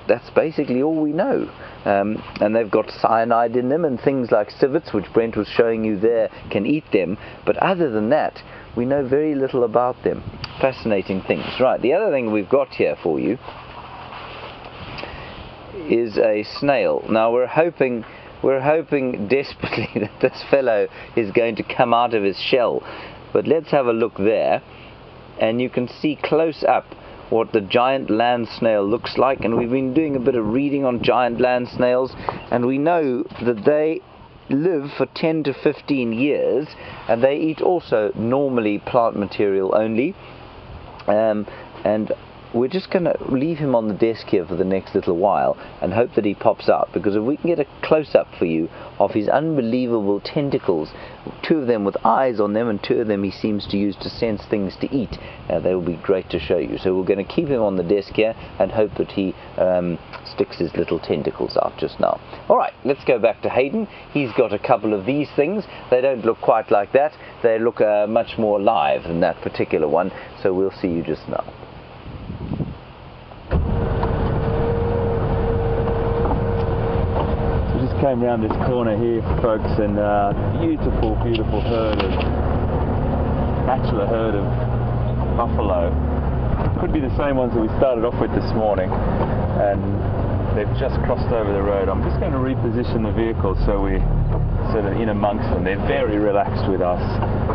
that's basically all we know. And they've got cyanide in them, and things like civets, which Brent was showing you there, can eat them. But other than that, we know very little about them. Fascinating things. Right, the other thing we've got here for you is a snail. Now, we're hoping desperately that this fellow is going to come out of his shell. But let's have a look there, and you can see close up what the giant land snail looks like. And we've been doing a bit of reading on giant land snails, and we know that they live for 10 to 15 years, and they eat also normally plant material only. And we're just going to leave him on the desk here for the next little while and hope that he pops out, because if we can get a close-up for you of his unbelievable tentacles, 2 of them with eyes on them and 2 of them he seems to use to sense things to eat, they will be great to show you. So we're going to keep him on the desk here and hope that he sticks his little tentacles out just now. Alright, let's go back to Hayden. He's got a couple of these things. They don't look quite like that. They look much more alive than that particular one, so we'll see you just now. Came round this corner here, folks, and beautiful herd of bachelor herd of buffalo. Could be the same ones that we started off with this morning, and they've just crossed over the road. I'm just going to reposition the vehicle so we're sort of in amongst them. They're very relaxed with us,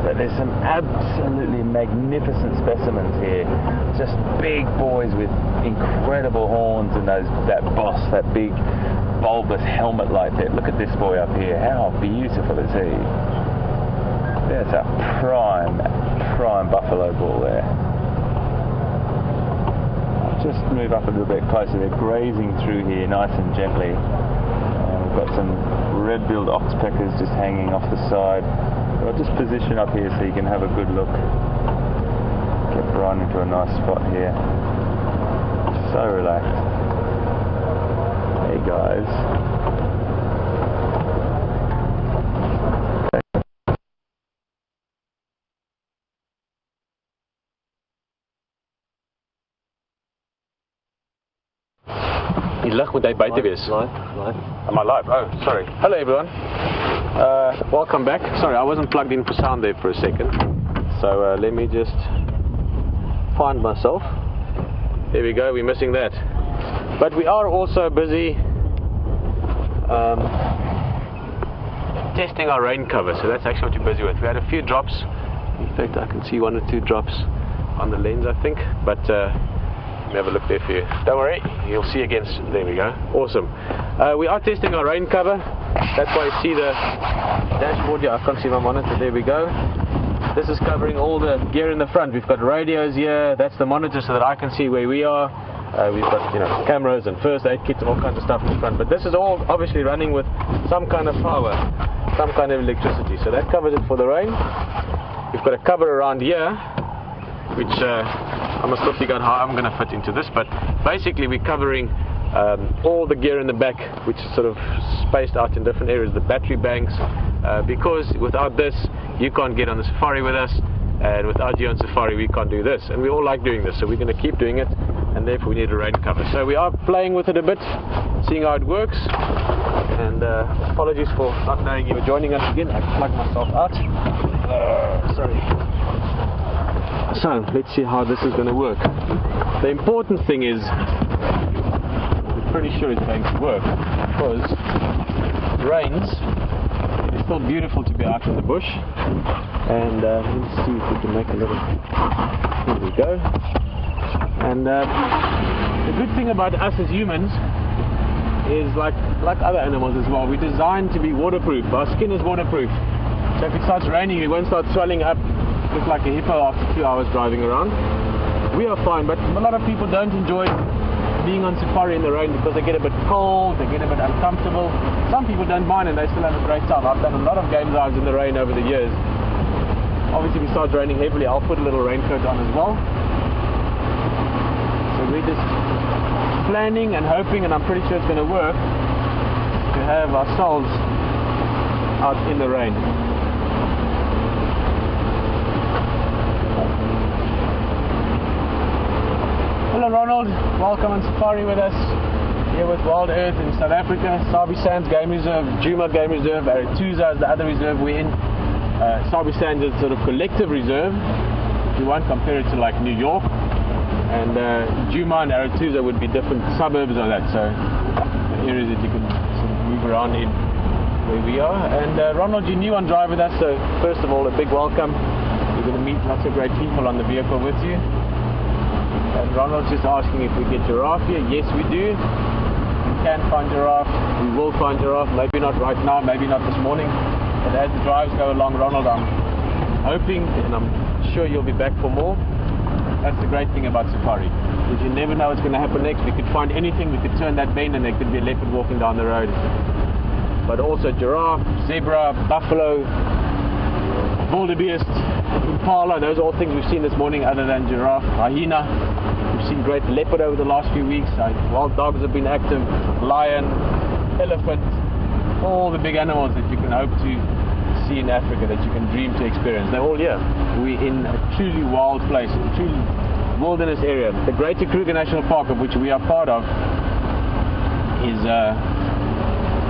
but there's some absolutely magnificent specimens here. Just big boys with incredible horns, and that big bulbous helmet like that. Look at this boy up here. How beautiful is he? There's a prime buffalo bull there. I'll just move up a little bit closer. They're grazing through here nice and gently. We've got some red-billed oxpeckers just hanging off the side. I'll just position up here so you can have a good look. Get right into a nice spot here. So relaxed. Hey guys. Jy lig met hy buite wees. Live. Am I live? Oh, sorry. Hello everyone. Welcome back. Sorry, I wasn't plugged in for sound there for a second. So let me just find myself. There we go, we're missing that. But we are also busy testing our rain cover, so that's actually what we're busy with. We had a few drops. In fact, I can see 1 or 2 drops on the lens, I think. But let me have a look there for you. Don't worry, you'll see again. There we go. Awesome. We are testing our rain cover. That's why you see the dashboard here. I can't see my monitor. There we go. This is covering all the gear in the front. We've got radios here. That's the monitor so that I can see where we are. We've got, cameras and first aid kits and all kinds of stuff in the front. But this is all obviously running with some kind of power, some kind of electricity. So that covers it for the rain. We've got a cover around here, which I must quickly go on how I'm going to fit into this. But basically we're covering all the gear in the back, which is sort of spaced out in different areas, the battery banks, because without this you can't get on the safari with us, and without you on safari we can't do this, and we all like doing this, so we're going to keep doing it, and therefore we need a rain cover. So we are playing with it a bit, seeing how it works, and apologies for not knowing you were joining us again. I plugged myself out. Sorry. So let's see how this is going to work. The important thing is we're pretty sure it's going to work, because it rains. It's still beautiful to be out in the bush, and let's see if we can make a little. Here we go. And the good thing about us as humans is like other animals as well, we're designed to be waterproof. Our skin is waterproof. So if it starts raining, we won't start swelling up, look like a hippo after 2 hours driving around. We are fine, but a lot of people don't enjoy being on safari in the rain because they get a bit cold, they get a bit uncomfortable. Some people don't mind and they still have a great time. I've done a lot of game drives in the rain over the years. Obviously if it starts raining heavily, I'll put a little raincoat on as well. So we're just planning and hoping, and I'm pretty sure it's going to work, to have ourselves out in the rain. Hello Ronald, welcome on safari with us here with WildEarth in South Africa. Sabi Sands Game Reserve, Djuma Game Reserve, Aretusa is the other reserve we're in. Sabi Sands is sort of collective reserve, if you want, compare it to like New York. And Djuma and Aretusa would be different suburbs of that, so areas that you can sort of move around in where we are. And Ronald, you're new on Drive with us, so first of all a big welcome. You're going to meet lots of great people on the vehicle with you. And Ronald's just asking if we get giraffe here. Yes, we do. We can find giraffe. We will find giraffe. Maybe not right now, maybe not this morning. But as the drives go along, Ronald, I'm hoping and I'm sure you'll be back for more. That's the great thing about safari, because you never know what's going to happen next. We could find anything. We could turn that bend and there could be a leopard walking down the road. But also giraffe, zebra, buffalo, wildebeest, impala, those are all things we've seen this morning other than giraffe, hyena. We've seen great leopard over the last few weeks. Wild dogs have been active, lion, elephant, all the big animals that you can hope to see in Africa, that you can dream to experience. They're all here. We're in a truly wild place, a truly wilderness area. The Greater Kruger National Park, of which we are part of, is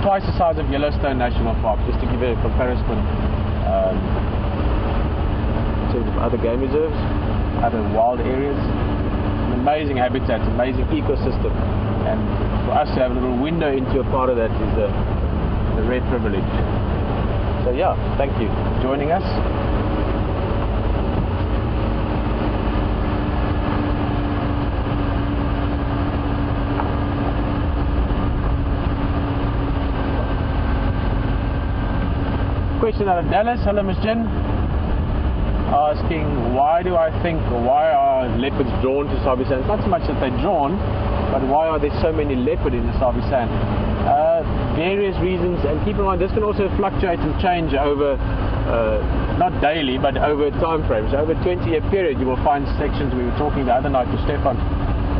twice the size of Yellowstone National Park, just to give you a comparison. Of other game reserves, other wild areas, an amazing habitat, amazing ecosystem, and for us to have a little window into a part of that is a rare privilege. So yeah, thank you for joining us. Question out of Dallas. Hello Miss Jen. Asking why are leopards drawn to Sabi Sands? Not so much that they're drawn, but why are there so many leopard in the Sabi Sands? Various reasons, and keep in mind this can also fluctuate and change over, not daily, but over time frames. So over a 20-year period you will find sections. We were talking the other night to Stefan,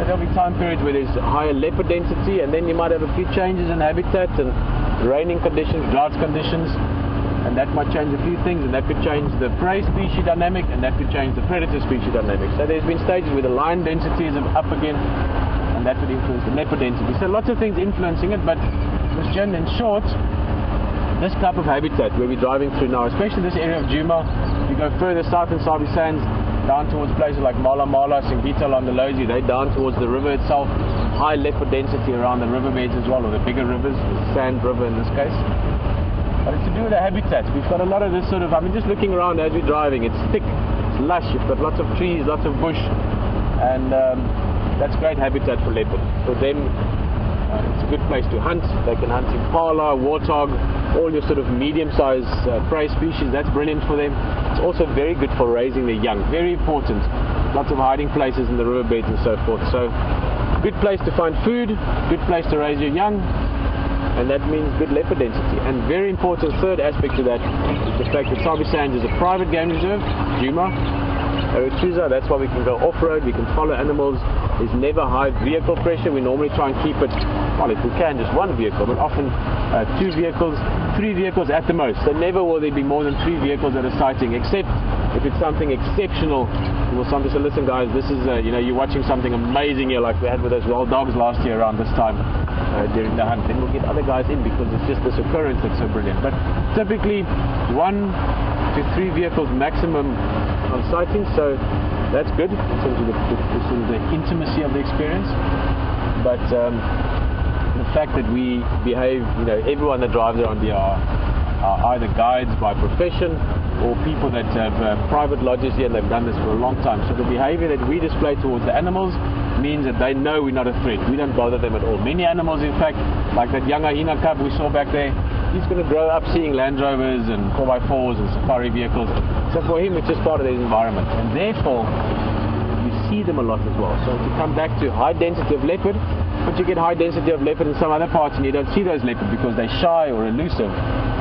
there'll be time periods where there's higher leopard density, and then you might have a few changes in habitat and raining conditions, drought conditions. And that might change a few things, and that could change the prey species dynamic, and that could change the predator species dynamic. So there's been stages where the lion density is up again, and that would influence the leopard density. So lots of things influencing it, but Ms. Jen, in short, this type of habitat where we're driving through now, especially this area of Djuma, you go further south in Sabi Sands, down towards places like Mala Mala, Singita, Londolozi, they're down towards the river itself, high leopard density around the riverbeds as well, or the bigger rivers, the Sand River in this case. But it's to do with the habitat. We've got a lot of this sort of, I mean, just looking around as we're driving, it's thick, it's lush, you've got lots of trees, lots of bush, and that's great habitat for leopards. For them, it's a good place to hunt. They can hunt impala, warthog, all your sort of medium-sized prey species. That's brilliant for them. It's also very good for raising their young, very important. Lots of hiding places in the riverbeds and so forth. So, good place to find food, good place to raise your young, and that means good leopard density. And very important third aspect to that is the fact that Sabi Sands is a private game reserve, Djuma, Aretusa, that's why we can go off-road, we can follow animals, there's never high vehicle pressure. We normally try and keep it, well, if we can, just one vehicle, but often 2 vehicles, 3 vehicles at the most. So never will there be more than 3 vehicles at a sighting, except if it's something exceptional. We'll sometimes say, listen guys, this is, you're watching something amazing here, like we had with those wild dogs last year around this time during the hunt. Then we'll get other guys in because it's just this occurrence that's so brilliant. But typically 1 to 3 vehicles maximum on sighting, so that's good in terms of the intimacy of the experience. But the fact that we behave, everyone that drives around here are either guides by profession or people that have private lodges here and they've done this for a long time. So the behavior that we display towards the animals means that they know we're not a threat. We don't bother them at all. Many animals, in fact, like that young hyena cub we saw back there, he's going to grow up seeing Land Rovers and 4x4s and safari vehicles. So for him, it's just part of his environment. And therefore, you see them a lot as well. So to come back to high density of leopard, but you get high density of leopard in some other parts and you don't see those leopards because they're shy or elusive.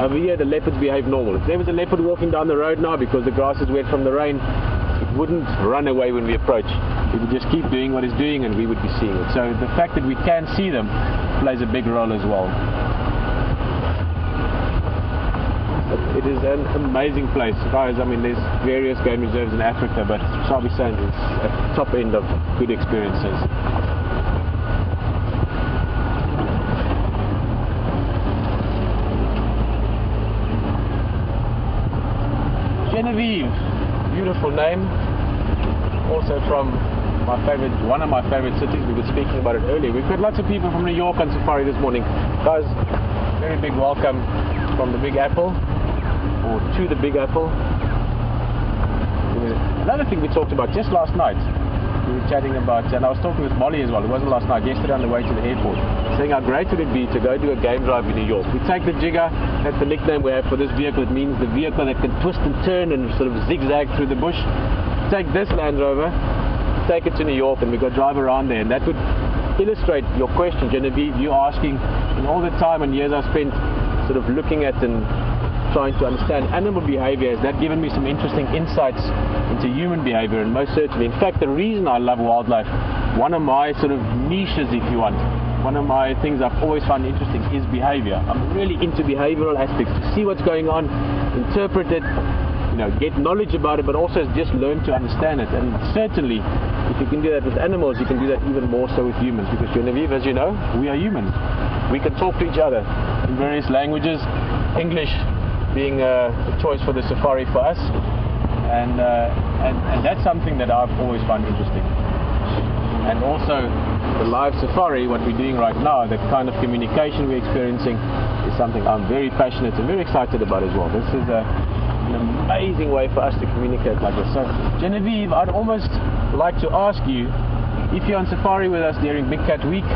Over here, the leopards behave normal. If there was a leopard walking down the road now because the grass is wet from the rain, it wouldn't run away when we approach. It would just keep doing what it's doing and we would be seeing it. So the fact that we can see them plays a big role as well. It is an amazing place, guys. I mean, there's various game reserves in Africa, but Sabi Sands is at the top end of good experiences. Genevieve, beautiful name. Also from one of my favorite cities. We were speaking about it earlier. We've got lots of people from New York on safari this morning. Guys, very big welcome from the Big Apple, or to the Big Apple. Another thing we talked about just last night, we were chatting about, and I was talking with Molly as well, it wasn't last night, yesterday on the way to the airport, saying how great would it be to go do a game drive in New York. We take the Jigger, that's the nickname we have for this vehicle. It means the vehicle that can twist and turn and sort of zigzag through the bush. Take this Land Rover, take it to New York, and we go drive around there, and that would illustrate your question, Genevieve. You asking, and all the time and years I've spent sort of looking at and trying to understand animal behavior, has that given me some interesting insights into human behavior, and most certainly, in fact, the reason I love wildlife, one of my sort of niches, if you want, one of my things I've always found interesting is behavior. I'm really into behavioral aspects, to see what's going on, interpret it, you know, get knowledge about it, but also just learn to understand it. And certainly, if you can do that with animals, you can do that even more so with humans, because Genevieve, as you know, we are humans. We can talk to each other in various languages, English being a choice for the safari for us, and that's something that I've always found interesting. And also the LiveSafari, what we're doing right now, the kind of communication we're experiencing, is something I'm very passionate and very excited about as well. This is an amazing way for us to communicate like this. So Genevieve, I'd almost like to ask you, if you're on safari with us during Big Cat Week,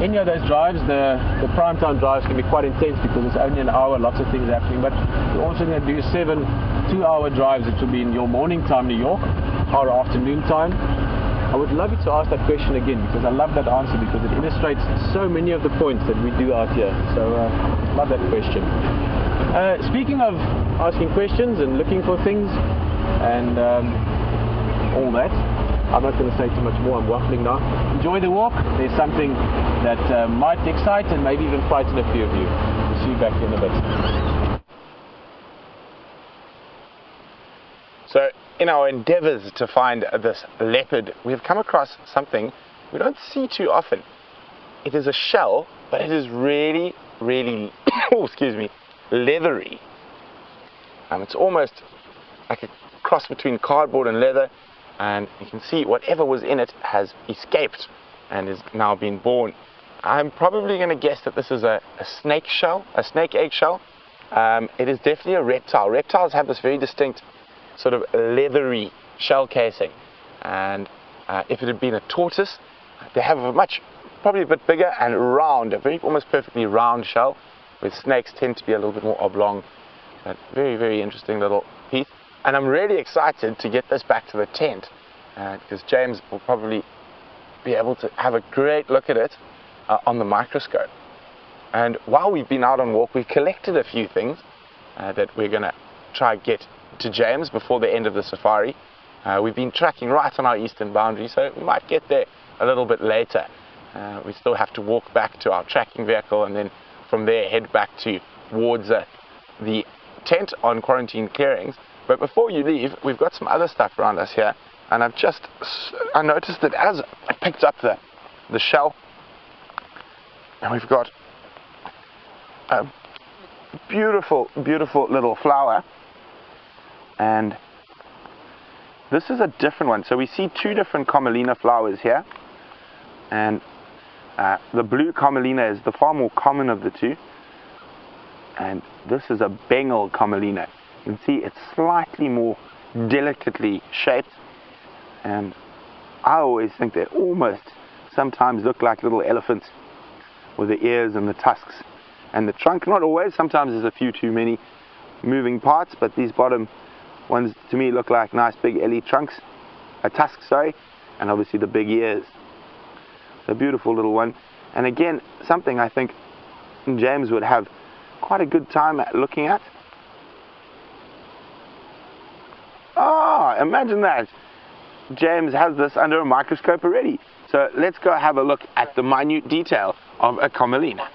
any of those drives, the prime time drives can be quite intense because it's only an hour, lots of things happening, but we're also going to do 7 2-hour drives, which will be in your morning time New York, or afternoon time. I would love you to ask that question again, because I love that answer, because it illustrates so many of the points that we do out here. So love that question. Speaking of asking questions and looking for things and all that, I'm not going to say too much more, I'm waffling now. Enjoy the walk. There's something that might excite and maybe even frighten a few of you. We'll see you back in a bit. So in our endeavors to find this leopard, we've come across something we don't see too often. It is a shell, but it is really, really, oh, excuse me, leathery. It's almost like a cross between cardboard and leather, and you can see whatever was in it has escaped and is now being born. I'm probably going to guess that this is a snake shell, a snake egg shell. It is definitely a reptile. Reptiles have this very distinct sort of leathery shell casing, and if it had been a tortoise, they have a probably a bit bigger and round, a very almost perfectly round shell, with snakes tend to be a little bit more oblong. But very, very interesting little piece, and I'm really excited to get this back to the tent, because James will probably be able to have a great look at it on the microscope. And while we've been out on walk, we've collected a few things that we're going to try and get to James before the end of the safari. We've been tracking right on our eastern boundary, so we might get there a little bit later. We still have to walk back to our tracking vehicle, and then from there head back towards the tent on quarantine clearings. But before you leave, we've got some other stuff around us here, and I noticed that as I picked up the shell, and we've got a beautiful, beautiful little flower. And this is a different one. So we see 2 different Commelina flowers here, and the blue Commelina is the far more common of the 2, and this is a Bengal Commelina. You can see it's slightly more delicately shaped, and I always think they almost sometimes look like little elephants with the ears and the tusks and the trunk. Not always, sometimes there's a few too many moving parts, but these bottom ones to me look like nice big ellie tusks, sorry, and obviously the big ears. A beautiful little one, and again something I think James would have quite a good time at looking at. Ah, imagine that. James has this under a microscope already. So let's go have a look at the minute detail of a Commelina.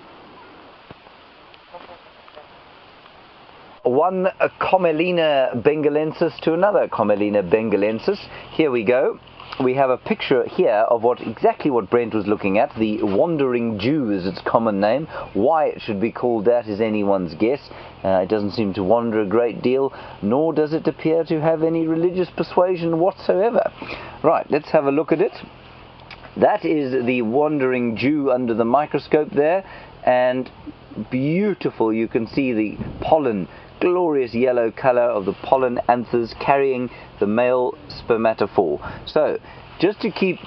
One Commelina bengalensis to another Commelina bengalensis. Here we go. We have a picture here of exactly what Brent was looking at. The Wandering Jew is its common name. Why it should be called that is anyone's guess. It doesn't seem to wander a great deal, nor does it appear to have any religious persuasion whatsoever. Right, let's have a look at it. That is the Wandering Jew under the microscope there, and beautiful. You can see the pollen, glorious yellow color of the pollen anthers carrying the male spermatophore. So, just to keep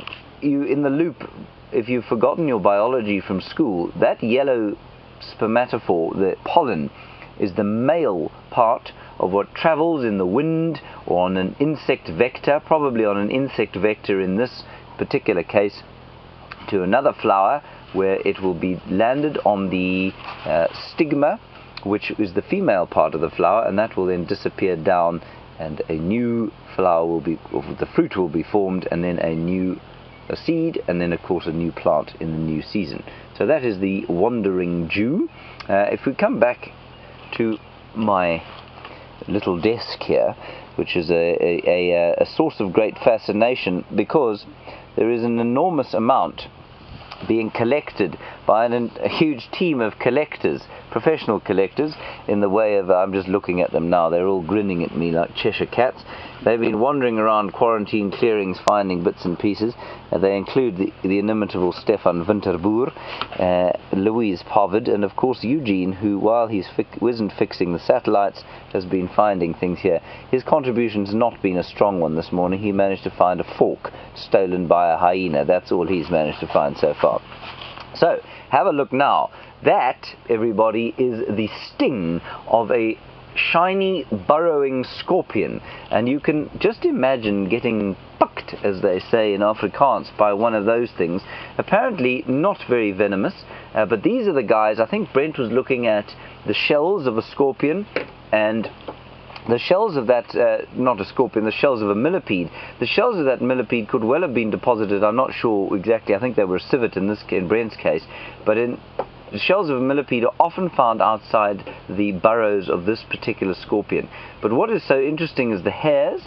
you in the loop, if you've forgotten your biology from school, that yellow spermatophore, the pollen, is the male part of what travels in the wind or on an insect vector, probably on an insect vector in this particular case, to another flower where it will be landed on the stigma, which is the female part of the flower, and that will then disappear down, and a new flower will be, or the fruit will be formed, and then a seed, and then of course a new plant in the new season. So that is the Wandering Jew. If we come back to my little desk here, which is a source of great fascination, because there is an enormous amount being collected by a huge team of collectors, professional collectors, in the way of, I'm just looking at them now, they're all grinning at me like Cheshire cats. They've been wandering around quarantine clearings finding bits and pieces. They include the inimitable Stefan Winterboer, Louise Povard, and of course Eugene, who, while he isn't fixing the satellites, has been finding things here. His contribution's not been a strong one this morning. He managed to find a fork stolen by a hyena. That's all he's managed to find so far. So, have a look now. That, everybody, is the sting of a shiny, burrowing scorpion. And you can just imagine getting pucked, as they say in Afrikaans, by one of those things. Apparently not very venomous, but these are the guys. I think Brent was looking at the shells of a scorpion, and the shells of that, not a scorpion, the shells of a millipede. The shells of that millipede could well have been deposited, I'm not sure exactly, I think they were a civet in Brent's case, but the shells of a millipede are often found outside the burrows of this particular scorpion. But what is so interesting is the hairs,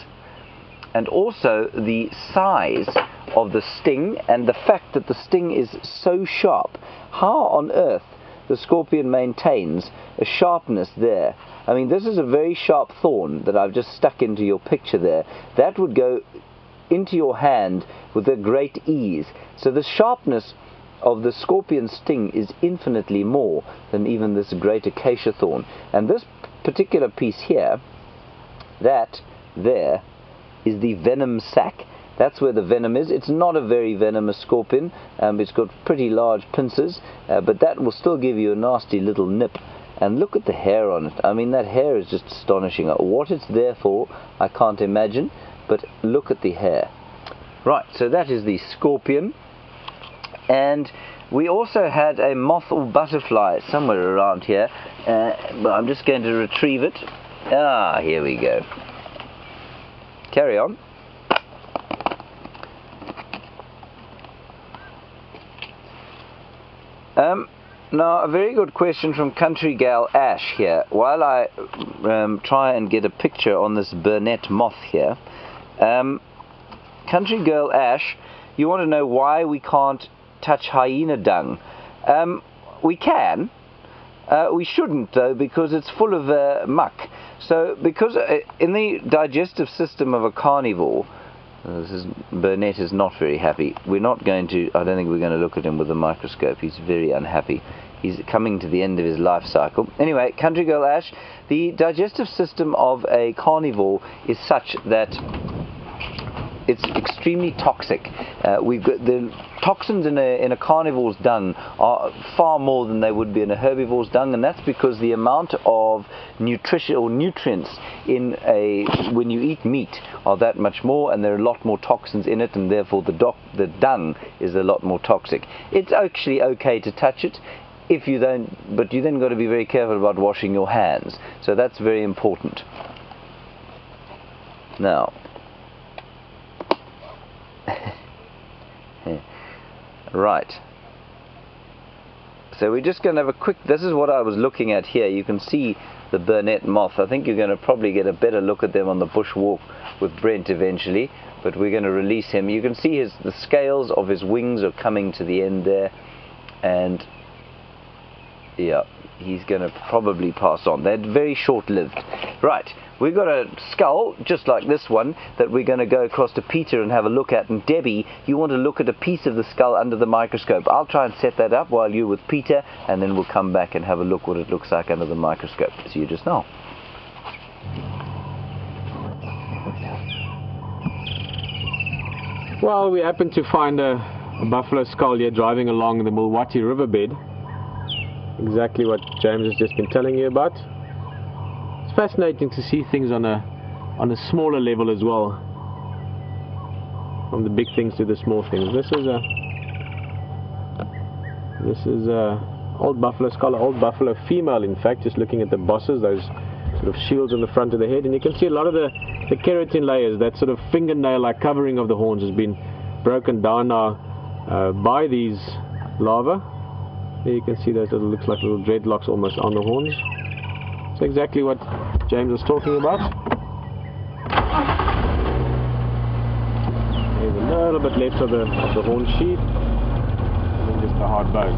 and also the size of the sting, and the fact that the sting is so sharp. How on earth the scorpion maintains a sharpness there? I mean, this is a very sharp thorn that I've just stuck into your picture there. That would go into your hand with a great ease. So the sharpness of the scorpion sting is infinitely more than even this great acacia thorn. And this particular piece here, that there, is the venom sac. That's where the venom is. It's not a very venomous scorpion. It's got pretty large pincers, but that will still give you a nasty little nip. And look at the hair on it. I mean, that hair is just astonishing. What it's there for, I can't imagine, but look at the hair. Right, so that is the scorpion. And we also had a moth or butterfly somewhere around here, but I'm just going to retrieve it. Ah, here we go. Carry on. Now, a very good question from Country Gal Ash here. While I try and get a picture on this Burnett moth here, Country Girl Ash, you want to know why we can't touch hyena dung? We can. We shouldn't, though, because it's full of muck. So, because in the digestive system of a carnivore, Burnett is not very happy. We're not going to, I don't think we're going to look at him with a microscope. He's very unhappy. He's coming to the end of his life cycle. Anyway, Country Girl Ash, the digestive system of a carnivore is such that it's extremely toxic. We've got the toxins in a carnivore's dung are far more than they would be in a herbivore's dung, and that's because the amount of nutrition or nutrients when you eat meat are that much more, and there are a lot more toxins in it, and therefore the dung is a lot more toxic. It's actually okay to touch it if you don't, but you then got to be very careful about washing your hands. So that's very important. Now, right. So we're just going to have a quick, this is what I was looking at here. You can see the Burnet moth. I think you're going to probably get a better look at them on the bushwalk with Brent eventually, but we're going to release him. You can see the scales of his wings are coming to the end there, and yeah, he's going to probably pass on. They're very short-lived. Right, we've got a skull just like this one that we're going to go across to Pieter and have a look at. And Debbie, you want to look at a piece of the skull under the microscope. I'll try and set that up while you're with Pieter, and then we'll come back and have a look what it looks like under the microscope. See you just now. Well, we happened to find a buffalo skull here driving along the Mulwati riverbed. Exactly what James has just been telling you about. It's fascinating to see things on a smaller level as well, from the big things to the small things. This is a old buffalo skull, old buffalo female, in fact. Just looking at the bosses, those sort of shields on the front of the head, and you can see a lot of the keratin layers, that sort of fingernail-like covering of the horns, has been broken down now by these larvae. There you can see those little, looks like little dreadlocks almost on the horns. It's exactly what James was talking about. There's a little bit left of the horn sheath, and then just the hard bone.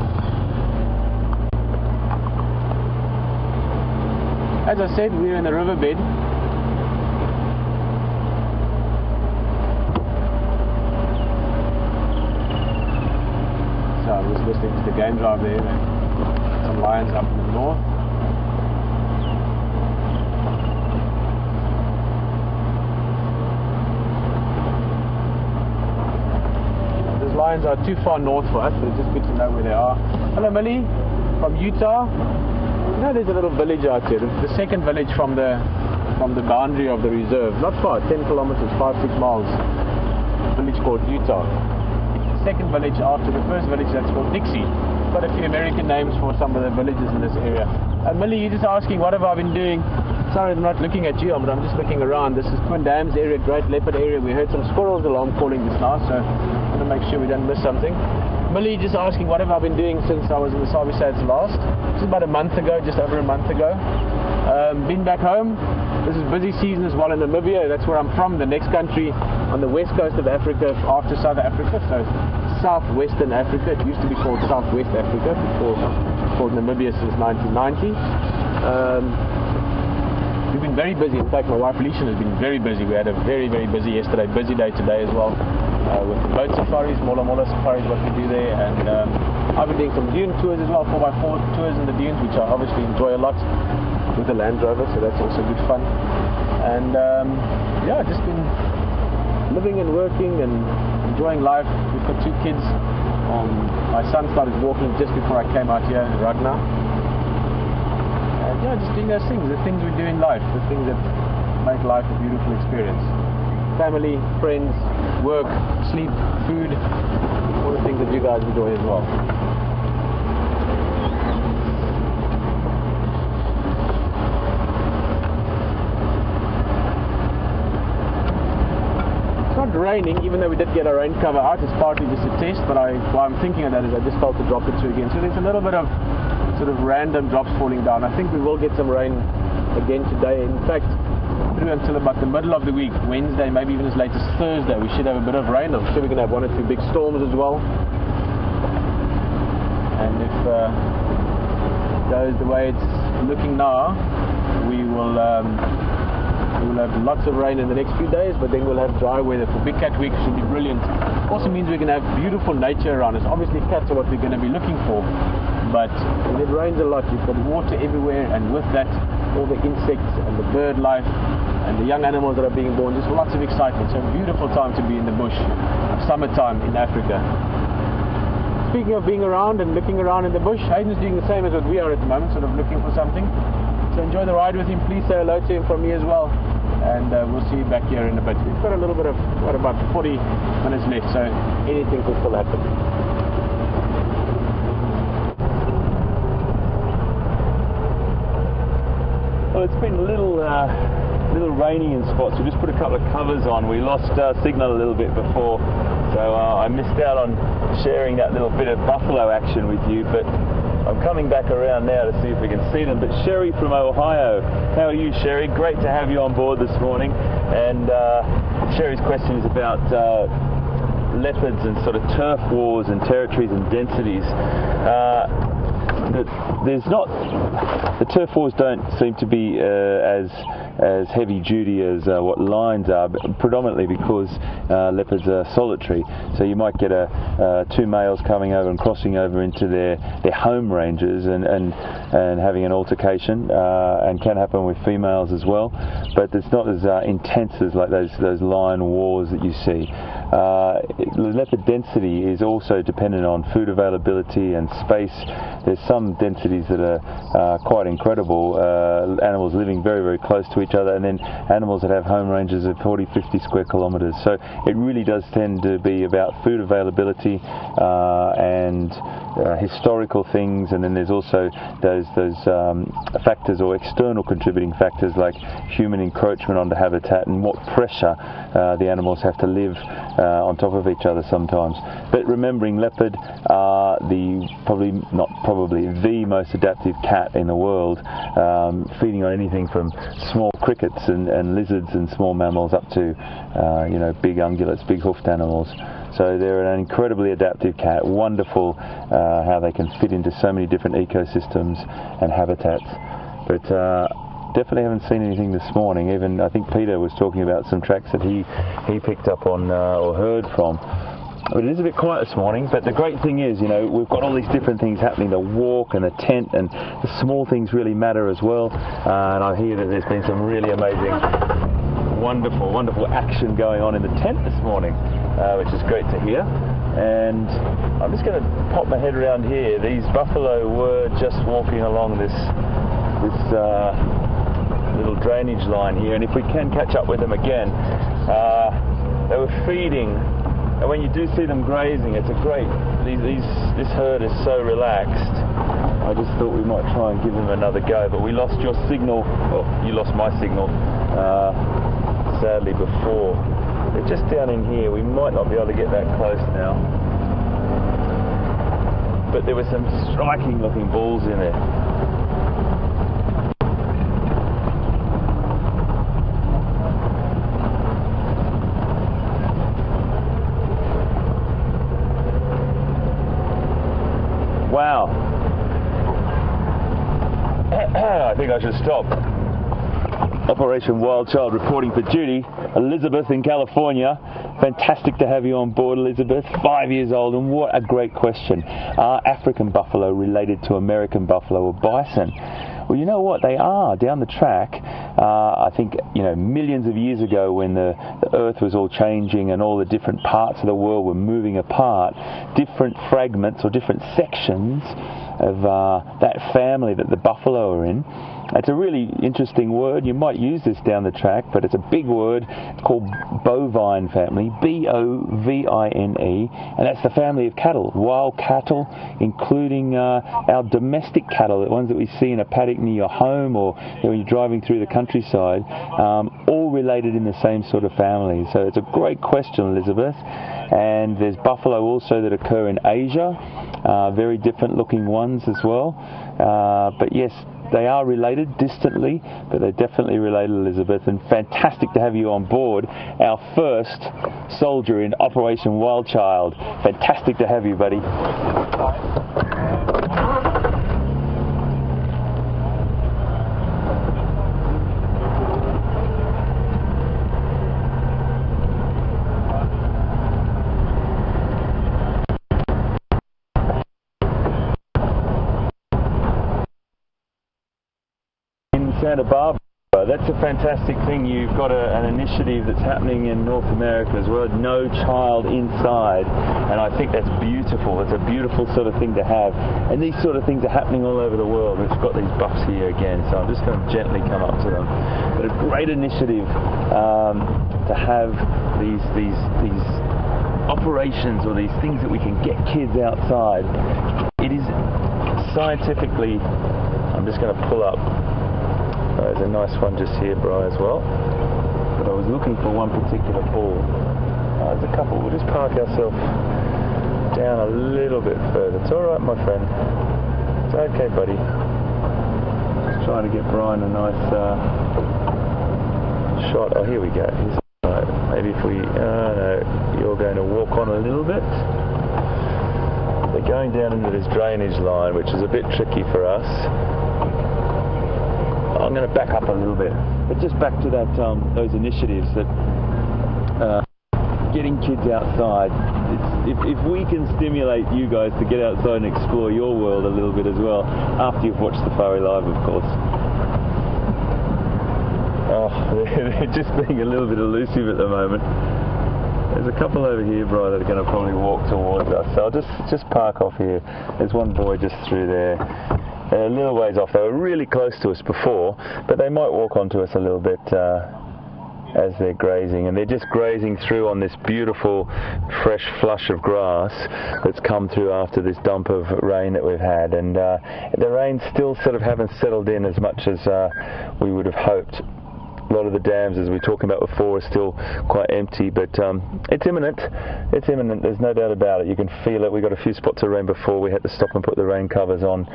As I said, we're in the riverbed. So I'm just listening to the game drive there. Some lions up in the north. These lions are too far north for us, but it's just good to know where they are. Hello Millie, from Utah. You know, there's a little village out here, the second village from the boundary of the reserve. Not far, 10 kilometers, 5-6 miles. A village called Utah. Second village after the first village, that's called Dixie. Quite a few American names for some of the villages in this area. Millie, you're just asking what have I been doing. Sorry, I'm not looking at you, but I'm just looking around. This is Twin Dams area, Great Leopard area. We heard some squirrels alarm calling just now, so I want to make sure we don't miss something. Millie just asking what have I been doing since I was in the Sabi Sands last. This is about a month ago, just over a month ago. Been back home. This is busy season as well in Namibia. That's where I'm from, the next country on the west coast of Africa after South Africa, so southwestern Africa. It used to be called Southwest Africa before called Namibia since 1990. We've been very busy. In fact, my wife Alicia has been very busy. We had a very, very busy yesterday, busy day today as well, with the boat safaris, Mola safaris, what we do there, and I've been doing some dune tours as well, 4x4 tours in the dunes, which I obviously enjoy a lot with the Land Rover, so that's also good fun. And yeah, just been living and working and enjoying life. We've got 2 kids. My son started walking just before I came out here in Ragnar. And yeah, just doing those things, the things we do in life, the things that make life a beautiful experience. Family, friends, work, sleep, food, all the things that you guys enjoy as well. Raining, even though we did get our rain cover out. It's partly just a test, but why I'm thinking of that is I just felt the drop or two again. So there's a little bit of sort of random drops falling down. I think we will get some rain again today. In fact, through until about the middle of the week, Wednesday, maybe even as late as Thursday, we should have a bit of rain. I'm sure we're going to have 1 or 2 big storms as well. And if it goes the way it's looking now, we will have lots of rain in the next few days, but then we'll have dry weather. For Big Cat Week, it should be brilliant. Also means we're going to have beautiful nature around us. Obviously cats are what we're going to be looking for, but when it rains a lot, you've got water everywhere, and with that all the insects and the bird life and the young animals that are being born, just lots of excitement. So a beautiful time to be in the bush, summertime in Africa. Speaking of being around and looking around in the bush, Hayden's doing the same as what we are at the moment, sort of looking for something. So enjoy the ride with him. Please say hello to him from me as well, and we'll see you back here in a bit. We've got a little bit of, what, about 40 minutes left, so anything could still happen. Well, it's been a little rainy in spots. We just put a couple of covers on. We lost signal a little bit before, so I missed out on sharing that little bit of buffalo action with you, but I'm coming back around now to see if we can see them. But Sherry from Ohio, how are you, Sherry? Great to have you on board this morning. And Sherry's question is about leopards and sort of turf wars and territories and densities. There's not, the turf wars don't seem to be as heavy duty as what lions are, but predominantly because leopards are solitary. So you might get two males coming over and crossing over into their home ranges and having an altercation, and can happen with females as well. But it's not as intense as like those lion wars that you see. Leopard density is also dependent on food availability and space. There's some densities that are quite incredible, animals living very, very close to each other, and then animals that have home ranges of 40-50 square kilometres. So it really does tend to be about food availability and historical things, and then there's also those factors or external contributing factors like human encroachment onto habitat and what pressure the animals have to live on top of each other sometimes. But remembering leopard are the most adaptive cat in the world, feeding on anything from small crickets and lizards and small mammals up to big ungulates, big hoofed animals. So they're an incredibly adaptive cat. Wonderful how they can fit into so many different ecosystems and habitats. But definitely haven't seen anything this morning. Even I think Peter was talking about some tracks that he picked up on or heard from. But it is a bit quiet this morning, but the great thing is, we've got all these different things happening, the walk and the tent, and the small things really matter as well. And I hear that there's been some really amazing, wonderful, wonderful action going on in the tent this morning, which is great to hear. And I'm just going to pop my head around here. These buffalo were just walking along this little drainage line here, and if we can catch up with them again, they were feeding. And when you do see them grazing, it's a great, this herd is so relaxed. I just thought we might try and give them another go, but we lost your signal, well, you lost my signal, sadly before. They're just down in here. We might not be able to get that close now. But there were some striking looking bulls in there. Wow. I think I should stop. Operation Wild Child reporting for duty. Elizabeth in California. Fantastic to have you on board, Elizabeth. 5 years old, and what a great question. Are African buffalo related to American buffalo or bison? Well, you know what? They are down the track. I think, millions of years ago when the earth was all changing and all the different parts of the world were moving apart, different fragments or different sections of that family that the buffalo are in. It's a really interesting word. You might use this down the track, but it's a big word. It's called bovine family, B-O-V-I-N-E, and that's the family of cattle, wild cattle, including our domestic cattle, the ones that we see in a paddock near your home or when you're driving through the countryside, all related in the same sort of family. So it's a great question, Elizabeth. And there's buffalo also that occur in Asia, very different looking ones as well. But yes, they are related distantly, but they're definitely related, Elizabeth, and fantastic to have you on board, our first soldier in Operation Wild Child. Fantastic to have you, buddy. Santa Barbara, That's a fantastic thing. You've got an initiative that's happening in North America as well, No Child Inside, and I think that's beautiful. It's a beautiful sort of thing to have, and these sort of things are happening all over the world. We've got these buffs here again, so I'm just going to gently come up to them. But a great initiative to have these operations, or these things that we can get kids outside. It is scientifically, I'm just going to pull up. There's a nice one just here, Bri, as well. But I was looking for one particular ball. There's a couple. We'll just park ourselves down a little bit further. It's all right, my friend. It's okay, buddy. Just trying to get Brian a nice shot. Oh, here we go. Right. Maybe if we... no, you're going to walk on a little bit. They're going down into this drainage line, which is a bit tricky for us. I'm going to back up a little bit, but just back to that those initiatives that getting kids outside. If we can stimulate you guys to get outside and explore your world a little bit as well, after you've watched Safari Live, of course. Oh, they're just being a little bit elusive at the moment. There's a couple over here, Bri, that are going to probably walk towards us. So I'll just park off here. There's one boy just through there. They're a little ways off. They were really close to us before, but they might walk onto us a little bit as they're grazing. And they're just grazing through on this beautiful fresh flush of grass that's come through after this dump of rain that we've had. And the rain still sort of haven't settled in as much as we would have hoped. A lot of the dams, as we were talking about before, are still quite empty, but it's imminent. It's imminent, there's no doubt about it. You can feel it. We got a few spots of rain before. We had to stop and put the rain covers on.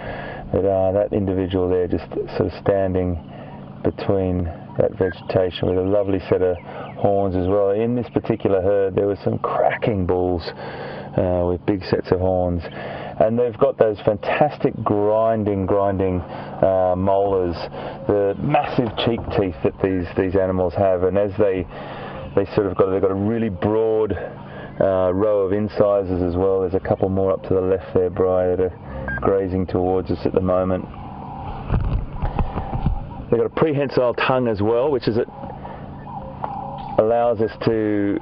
But that individual there just sort of standing between that vegetation with a lovely set of horns as well. In this particular herd, there were some cracking bulls with big sets of horns. And they've got those fantastic grinding molars, the massive cheek teeth that these animals have, and as they've got a really broad row of incisors as well. There's a couple more up to the left there, Bri, that are grazing towards us at the moment. They've got a prehensile tongue as well, which allows us to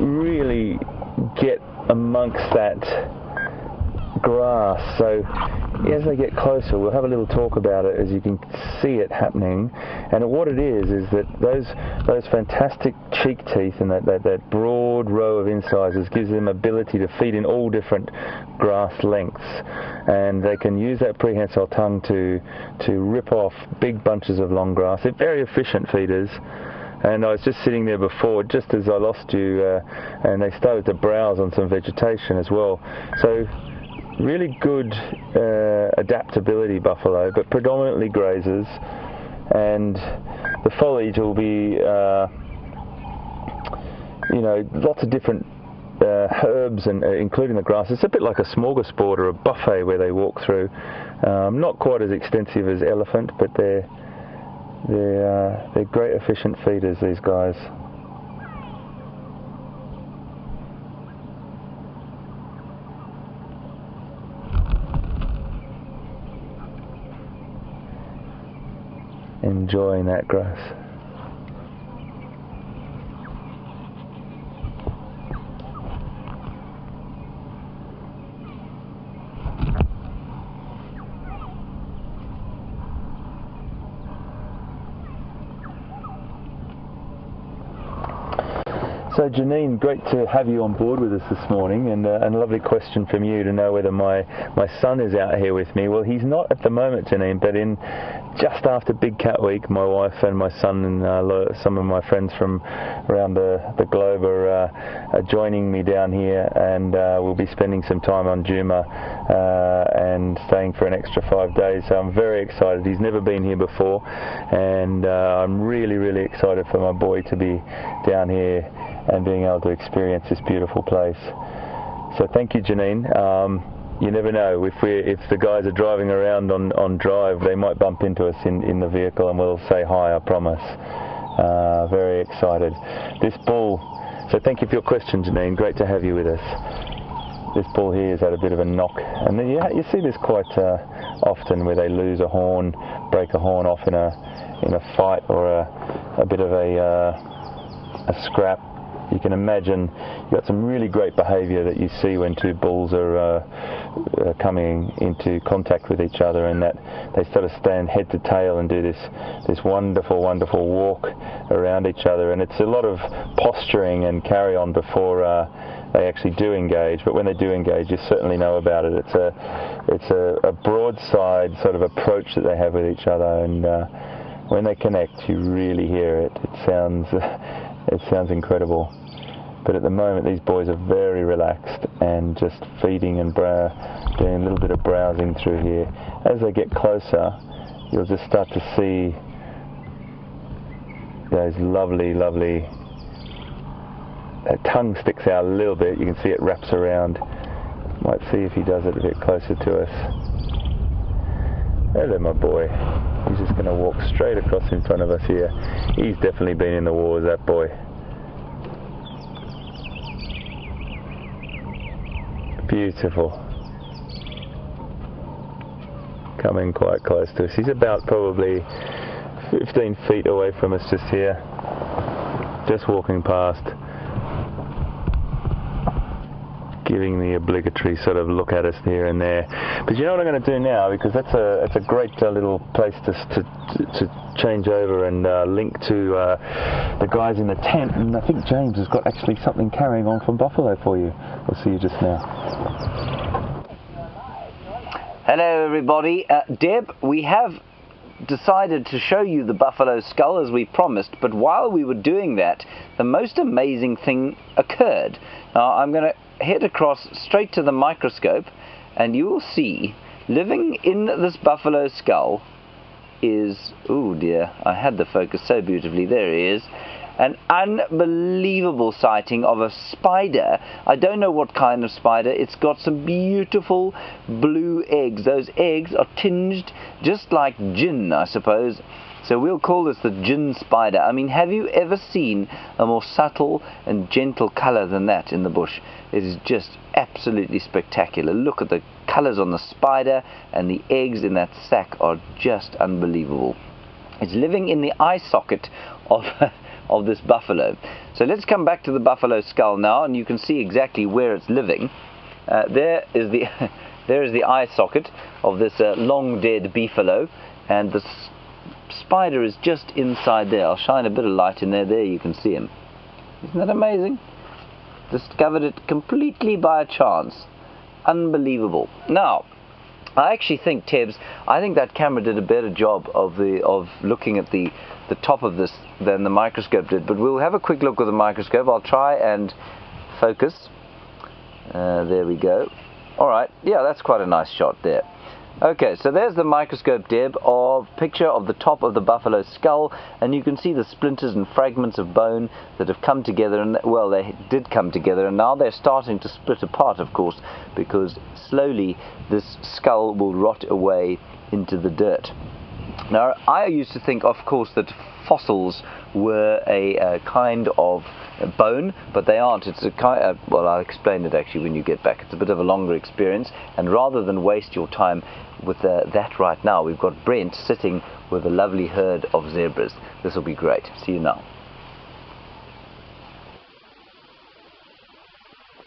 really get amongst that grass. So as they get closer, we'll have a little talk about it as you can see it happening. And what it is that those fantastic cheek teeth and that broad row of incisors gives them ability to feed in all different grass lengths, and they can use that prehensile tongue to rip off big bunches of long grass. They're very efficient feeders. And I was just sitting there before, just as I lost you, and they started to browse on some vegetation as well. So really good adaptability buffalo, but predominantly grazers. And the foliage will be, lots of different herbs, and including the grass. It's a bit like a smorgasbord or a buffet where they walk through. Not quite as extensive as elephant, but they're great efficient feeders, these guys. Enjoying that grass. So Janine, great to have you on board with us this morning, and a lovely question from you to know whether my son is out here with me. Well, he's not at the moment, Janine, but in just after Big Cat Week, my wife and my son and some of my friends from around the globe are joining me down here, and we'll be spending some time on Djuma and staying for an extra 5 days. So I'm very excited. He's never been here before, and I'm really excited for my boy to be down here and being able to experience this beautiful place. So thank you, Janine. You never know, if the guys are driving around on drive, they might bump into us in the vehicle, and we'll say hi, I promise. Very excited. This bull, so thank you for your question, Janine, great to have you with us. this bull here has had a bit of a knock, and then you see this quite often, where they lose a horn, break a horn off in a fight, or a bit of a scrap. You can imagine you've got some really great behaviour that you see when two bulls are coming into contact with each other, and that they sort of stand head to tail and do this wonderful walk around each other. And it's a lot of posturing and carry on before they actually do engage. But when they do engage, you certainly know about it. It's a broadside sort of approach that they have with each other, and when they connect, you really hear it. It sounds incredible. But at the moment, these boys are very relaxed and just feeding and doing a little bit of browsing through here. As they get closer, you'll just start to see those lovely, that tongue sticks out a little bit. You can see it wraps around. Might see if he does it a bit closer to us. Hello, my boy. He's just going to walk straight across in front of us here. He's definitely been in the wars, that boy. Beautiful. Coming quite close to us. He's about probably 15 feet away from us just here. Just walking past. Giving the obligatory sort of look at us here and there. But you know what I'm going to do now, because that's a great little place to change over and link to the guys in the tent. And I think James has got actually something carrying on from Buffalo for you. We'll see you just now. Hello everybody. Deb, we have decided to show you the buffalo skull as we promised, but while we were doing that, the most amazing thing occurred. Now I'm going to head across straight to the microscope, and you will see, living in this buffalo skull is, oh dear, I had the focus so beautifully, there he is, an unbelievable sighting of a spider. I don't know what kind of spider. It's got some beautiful blue eggs. Those eggs are tinged just like gin, I suppose. So we'll call this the gin spider. I mean, have you ever seen a more subtle and gentle colour than that in the bush? It is just absolutely spectacular. Look at the colours on the spider, and the eggs in that sack are just unbelievable. It's living in the eye socket of this buffalo. So let's come back to the buffalo skull now, and you can see exactly where it's living. There is the eye socket of this long dead beefalo, and the spider is just inside there. I'll shine a bit of light in there. There you can see him. Isn't that amazing? Discovered it completely by chance. Unbelievable. Now, I actually think, Tebs, I think that camera did a better job of looking at the top of this than the microscope did. But we'll have a quick look with the microscope. I'll try and focus. There we go. Alright, yeah, that's quite a nice shot there. Okay, so there's the microscope, Deb, picture of the top of the buffalo skull, and you can see the splinters and fragments of bone that have come together, and well, they did come together, and now they're starting to split apart, of course, because slowly this skull will rot away into the dirt. Now, I used to think, of course, that fossils were a kind of bone, but they aren't. It's a kind well, I'll explain it actually when you get back. It's a bit of a longer experience, and rather than waste your time with that right now, we've got Brent sitting with a lovely herd of zebras. This will be great. See you now.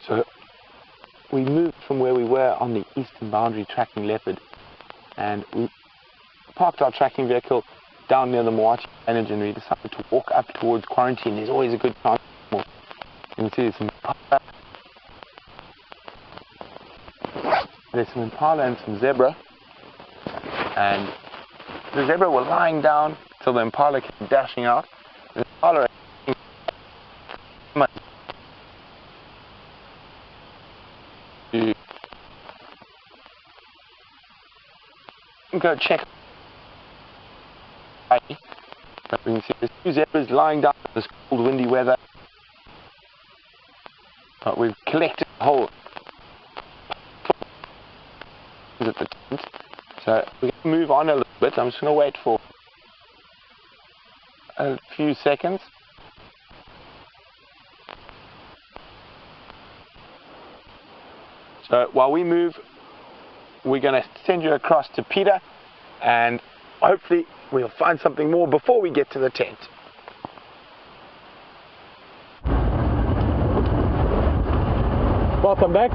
So we moved from where we were on the eastern boundary tracking leopard, and we parked our tracking vehicle down near the Moati drainage, and we decided to walk up towards quarantine. There's always a good chance. You can see there's some impala and some zebra, and the zebra were lying down till the impala came dashing out. The impala go check. But we can see there's two zebras lying down in this cold, windy weather. But we've collected the whole at the tent. So we're going to move on a little bit. I'm just going to wait for a few seconds. So while we move, we're going to send you across to Pieter, and hopefully we'll find something more before we get to the tent. Welcome back.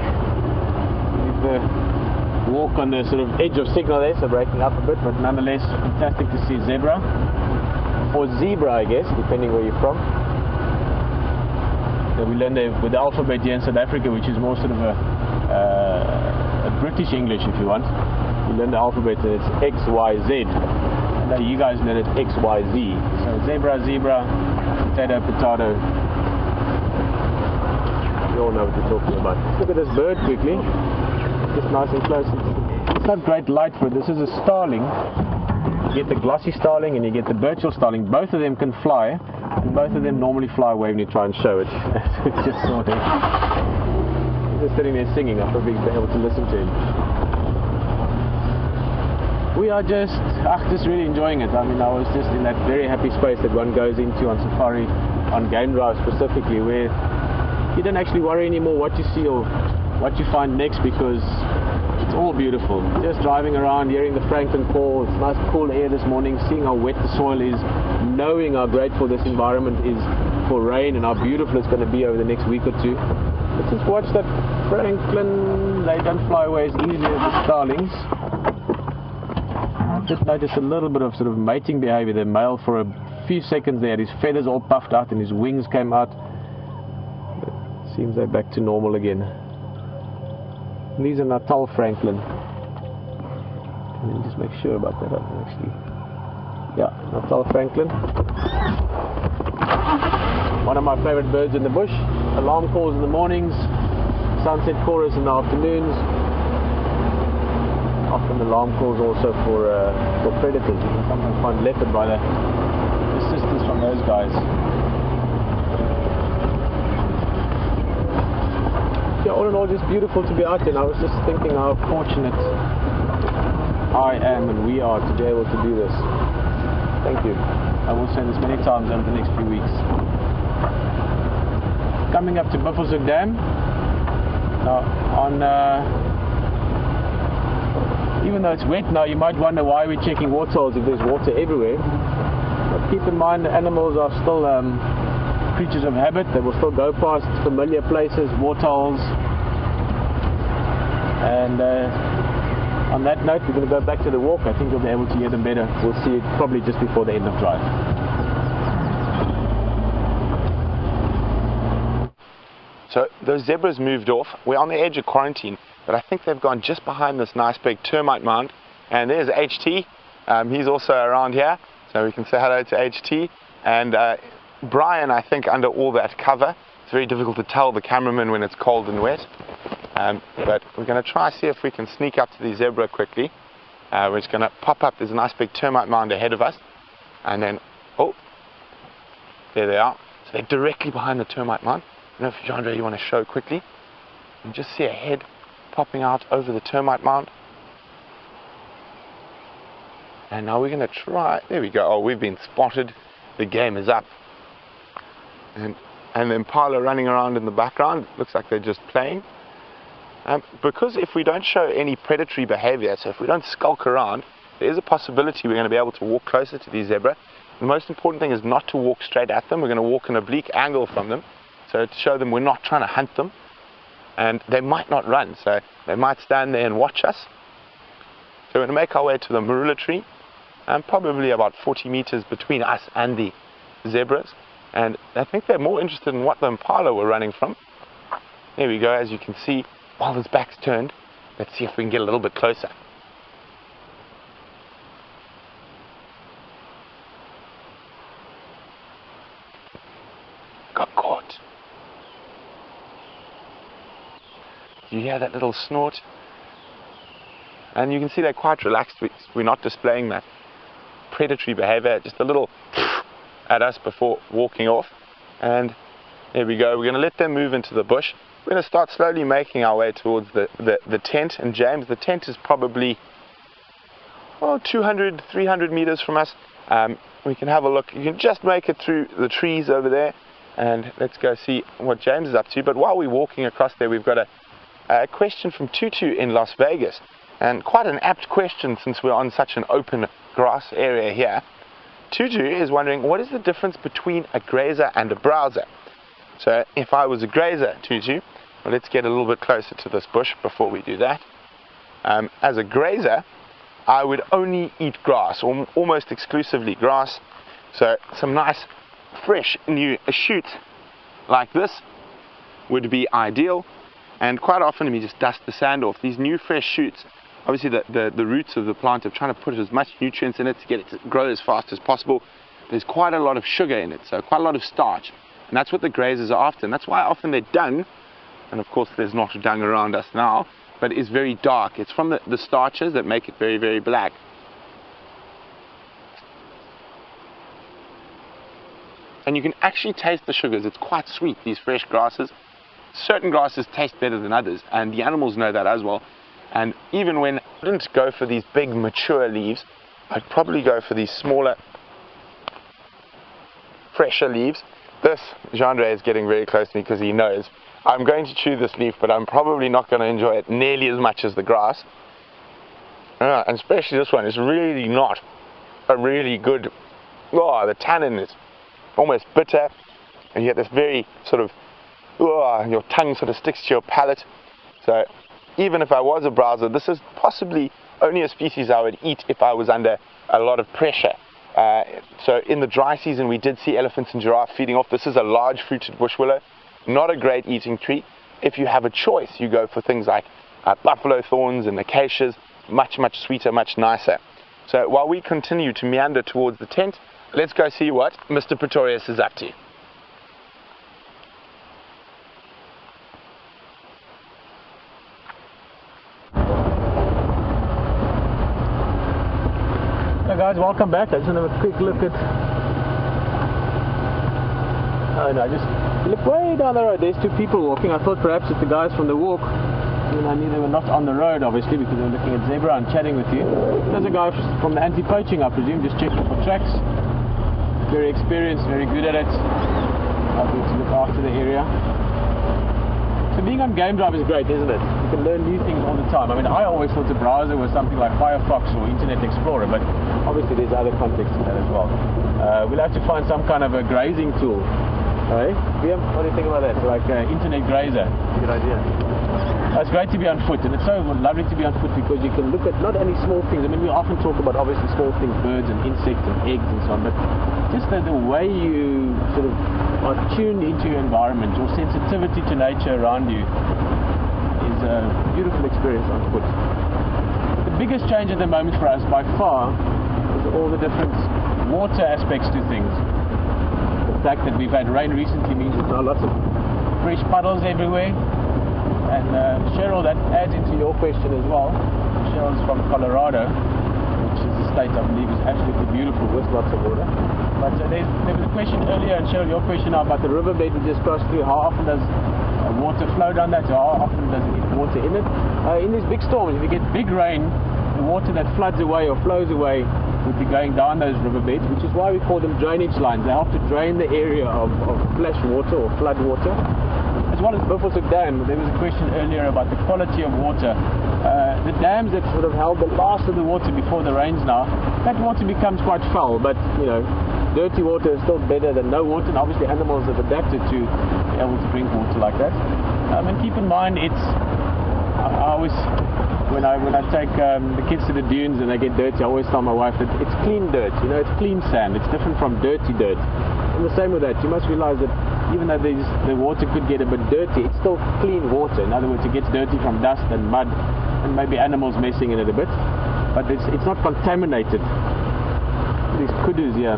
We've walk on the sort of edge of signal there, so breaking up a bit, but nonetheless fantastic to see zebra, or zebra I guess, depending where you're from. So we learned with the alphabet here in South Africa, which is more sort of a British English if you want. We learned the alphabet and it's X, Y, Z. And now you guys learn it X, Y, Z. So zebra, zebra, potato, potato. You all know what we're talking about. Let's look at this bird quickly. Just nice and close. It's not great light for it. This is a starling. You get the glossy starling and you get the birchall starling. Both of them can fly, and both of them normally fly away when you try and show it. It's just sort of. He's just sitting there singing. I'll probably be able to listen to him. We are just really enjoying it. I mean, I was just in that very happy space that one goes into on safari, on game drive specifically, where you don't actually worry anymore what you see or what you find next, because it's all beautiful. Just driving around, hearing the Franklin call, it's nice cool air this morning, seeing how wet the soil is, knowing how grateful this environment is for rain and how beautiful it's going to be over the next week or two. Let's just watch that Franklin. They don't fly away as easily as the starlings. I just noticed a little bit of sort of mating behavior. The male for a few seconds there, his feathers all puffed out and his wings came out. It seems they're back to normal again. These are Natal Franklin. Let me just make sure about that actually. Yeah, Natal Franklin. One of my favorite birds in the bush. Alarm calls in the mornings, sunset chorus in the afternoons. Often alarm calls also for predators. You can sometimes find leopard by the assistance from those guys. Yeah, all in all, just beautiful to be out there. And I was just thinking how fortunate I am and we are to be able to do this. Thank you. I will say this many times over the next few weeks. Coming up to Buffelshoek Dam. Now, even though it's wet now, you might wonder why we're checking waterholes if there's water everywhere. But keep in mind, the animals are still creatures of habit. They will still go past familiar places, waterholes. And on that note, we're going to go back to the walk. I think you'll be able to hear them better. We'll see it probably just before the end of drive. So those zebras moved off. We're on the edge of quarantine, but I think they've gone just behind this nice big termite mound. And there's HT. He's also around here, so we can say hello to HT. And Brian, I think, under all that cover. It's very difficult to tell the cameraman when it's cold and wet. But we're going to try see if we can sneak up to the zebra quickly. We're just going to pop up. There's a nice big termite mound ahead of us. And then, oh, there they are. So they're directly behind the termite mound. I don't know if, Jandre, you want to show quickly. You can just see a head popping out over the termite mound. And now we're going to try. There we go. Oh, we've been spotted. The game is up. And the impala running around in the background. Looks like they're just playing. Because if we don't show any predatory behavior, so if we don't skulk around, there is a possibility we're going to be able to walk closer to these zebra. The most important thing is not to walk straight at them. We're going to walk an oblique angle from them, so to show them we're not trying to hunt them. And they might not run, so they might stand there and watch us. So we're going to make our way to the marula tree, and probably about 40 meters between us and the zebras. And I think they're more interested in what the impala were running from. There we go, as you can see, while his back's turned. Let's see if we can get a little bit closer. Got caught. You hear that little snort? And you can see they're quite relaxed. We're not displaying that predatory behavior, just a little at us before walking off. And there we go. We're going to let them move into the bush. We're going to start slowly making our way towards the tent. And James, the tent is probably 200, 300 meters from us. We can have a look. You can just make it through the trees over there. And let's go see what James is up to. But while we're walking across there, we've got a question from Tutu in Las Vegas, and quite an apt question since we're on such an open grass area here. Tutu is wondering, what is the difference between a grazer and a browser? So if I was a grazer, Tutu, well, let's get a little bit closer to this bush before we do that. As a grazer, I would only eat grass, or almost exclusively grass. So some nice fresh new shoots like this would be ideal, and quite often, let me just dust the sand off, these new fresh shoots, obviously the roots of the plant are trying to put as much nutrients in it to get it to grow as fast as possible. There's quite a lot of sugar in it, so quite a lot of starch, and that's what the grazers are after, and that's why often they're dung, and of course there's not dung around us now, but it's very dark. It's from the starches that make it very, very black. And you can actually taste the sugars. It's quite sweet, these fresh grasses. Certain grasses taste better than others, and the animals know that as well. And even when I didn't go for these big mature leaves, I'd probably go for these smaller, fresher leaves. This, Jean-Andre is getting very close to me because he knows I'm going to chew this leaf, but I'm probably not going to enjoy it nearly as much as the grass. And especially this one is really not a really good, the tannin is almost bitter, and you get this very sort of, your tongue sort of sticks to your palate. So even if I was a browser, this is possibly only a species I would eat if I was under a lot of pressure. So in the dry season we did see elephants and giraffe feeding off. This is a large fruited bush willow, not a great eating tree. If you have a choice, you go for things like buffalo thorns and acacias, much, much sweeter, much nicer. So while we continue to meander towards the tent, let's go see what Mr. Pretorius is up to. Hey guys, welcome back. I just want to have a quick look at... Oh no, just look way down the road. There's two people walking. I thought perhaps it's the guys from the walk. And I knew they were not on the road, obviously, because they were looking at zebra and chatting with you. There's a guy from the anti-poaching, I presume, just checking for tracks. Very experienced, very good at it. I'll be to look after the area. So being on Game Drive is great, isn't it? You can learn new things all the time. I mean, I always thought the browser was something like Firefox or Internet Explorer, but obviously there's other contexts to that as well. We'll have to find some kind of a grazing tool. Hey? What do you think about that? Like internet grazer. Good idea. It's great to be on foot, and it's so lovely to be on foot because you can look at not only small things. I mean, we often talk about obviously small things, birds and insects and eggs and so on, but just the way you sort of are tuned into your environment, your sensitivity to nature around you is a beautiful experience on foot. The biggest change at the moment for us by far is all the different water aspects to things. The fact that we've had rain recently means there's now lots of fresh puddles everywhere. And Cheryl, that adds into your question as well. Cheryl's from Colorado, which is a state I believe is absolutely beautiful with lots of water. But there was a question earlier, and Cheryl, your question now about the riverbed we just crossed through. How often does water flow down that? So how often does it get water in it? In these big storms, if you get big rain, the water that floods away or flows away would be going down those riverbeds, which is why we call them drainage lines. They help to drain the area of flash water or flood water. As well as Buffelshoek Dam, there was a question earlier about the quality of water. The dams that sort of held the last of the water before the rains now, that water becomes quite foul, but you know, dirty water is still better than no water, and obviously animals have adapted to be able to drink water like that. And keep in mind, I always, when I take the kids to the dunes and they get dirty, I always tell my wife that it's clean dirt, you know, it's clean sand, it's different from dirty dirt. And the same with that, you must realize that even though the water could get a bit dirty, it's still clean water. In other words, it gets dirty from dust and mud and maybe animals messing in it a bit, but it's not contaminated. These kudus here.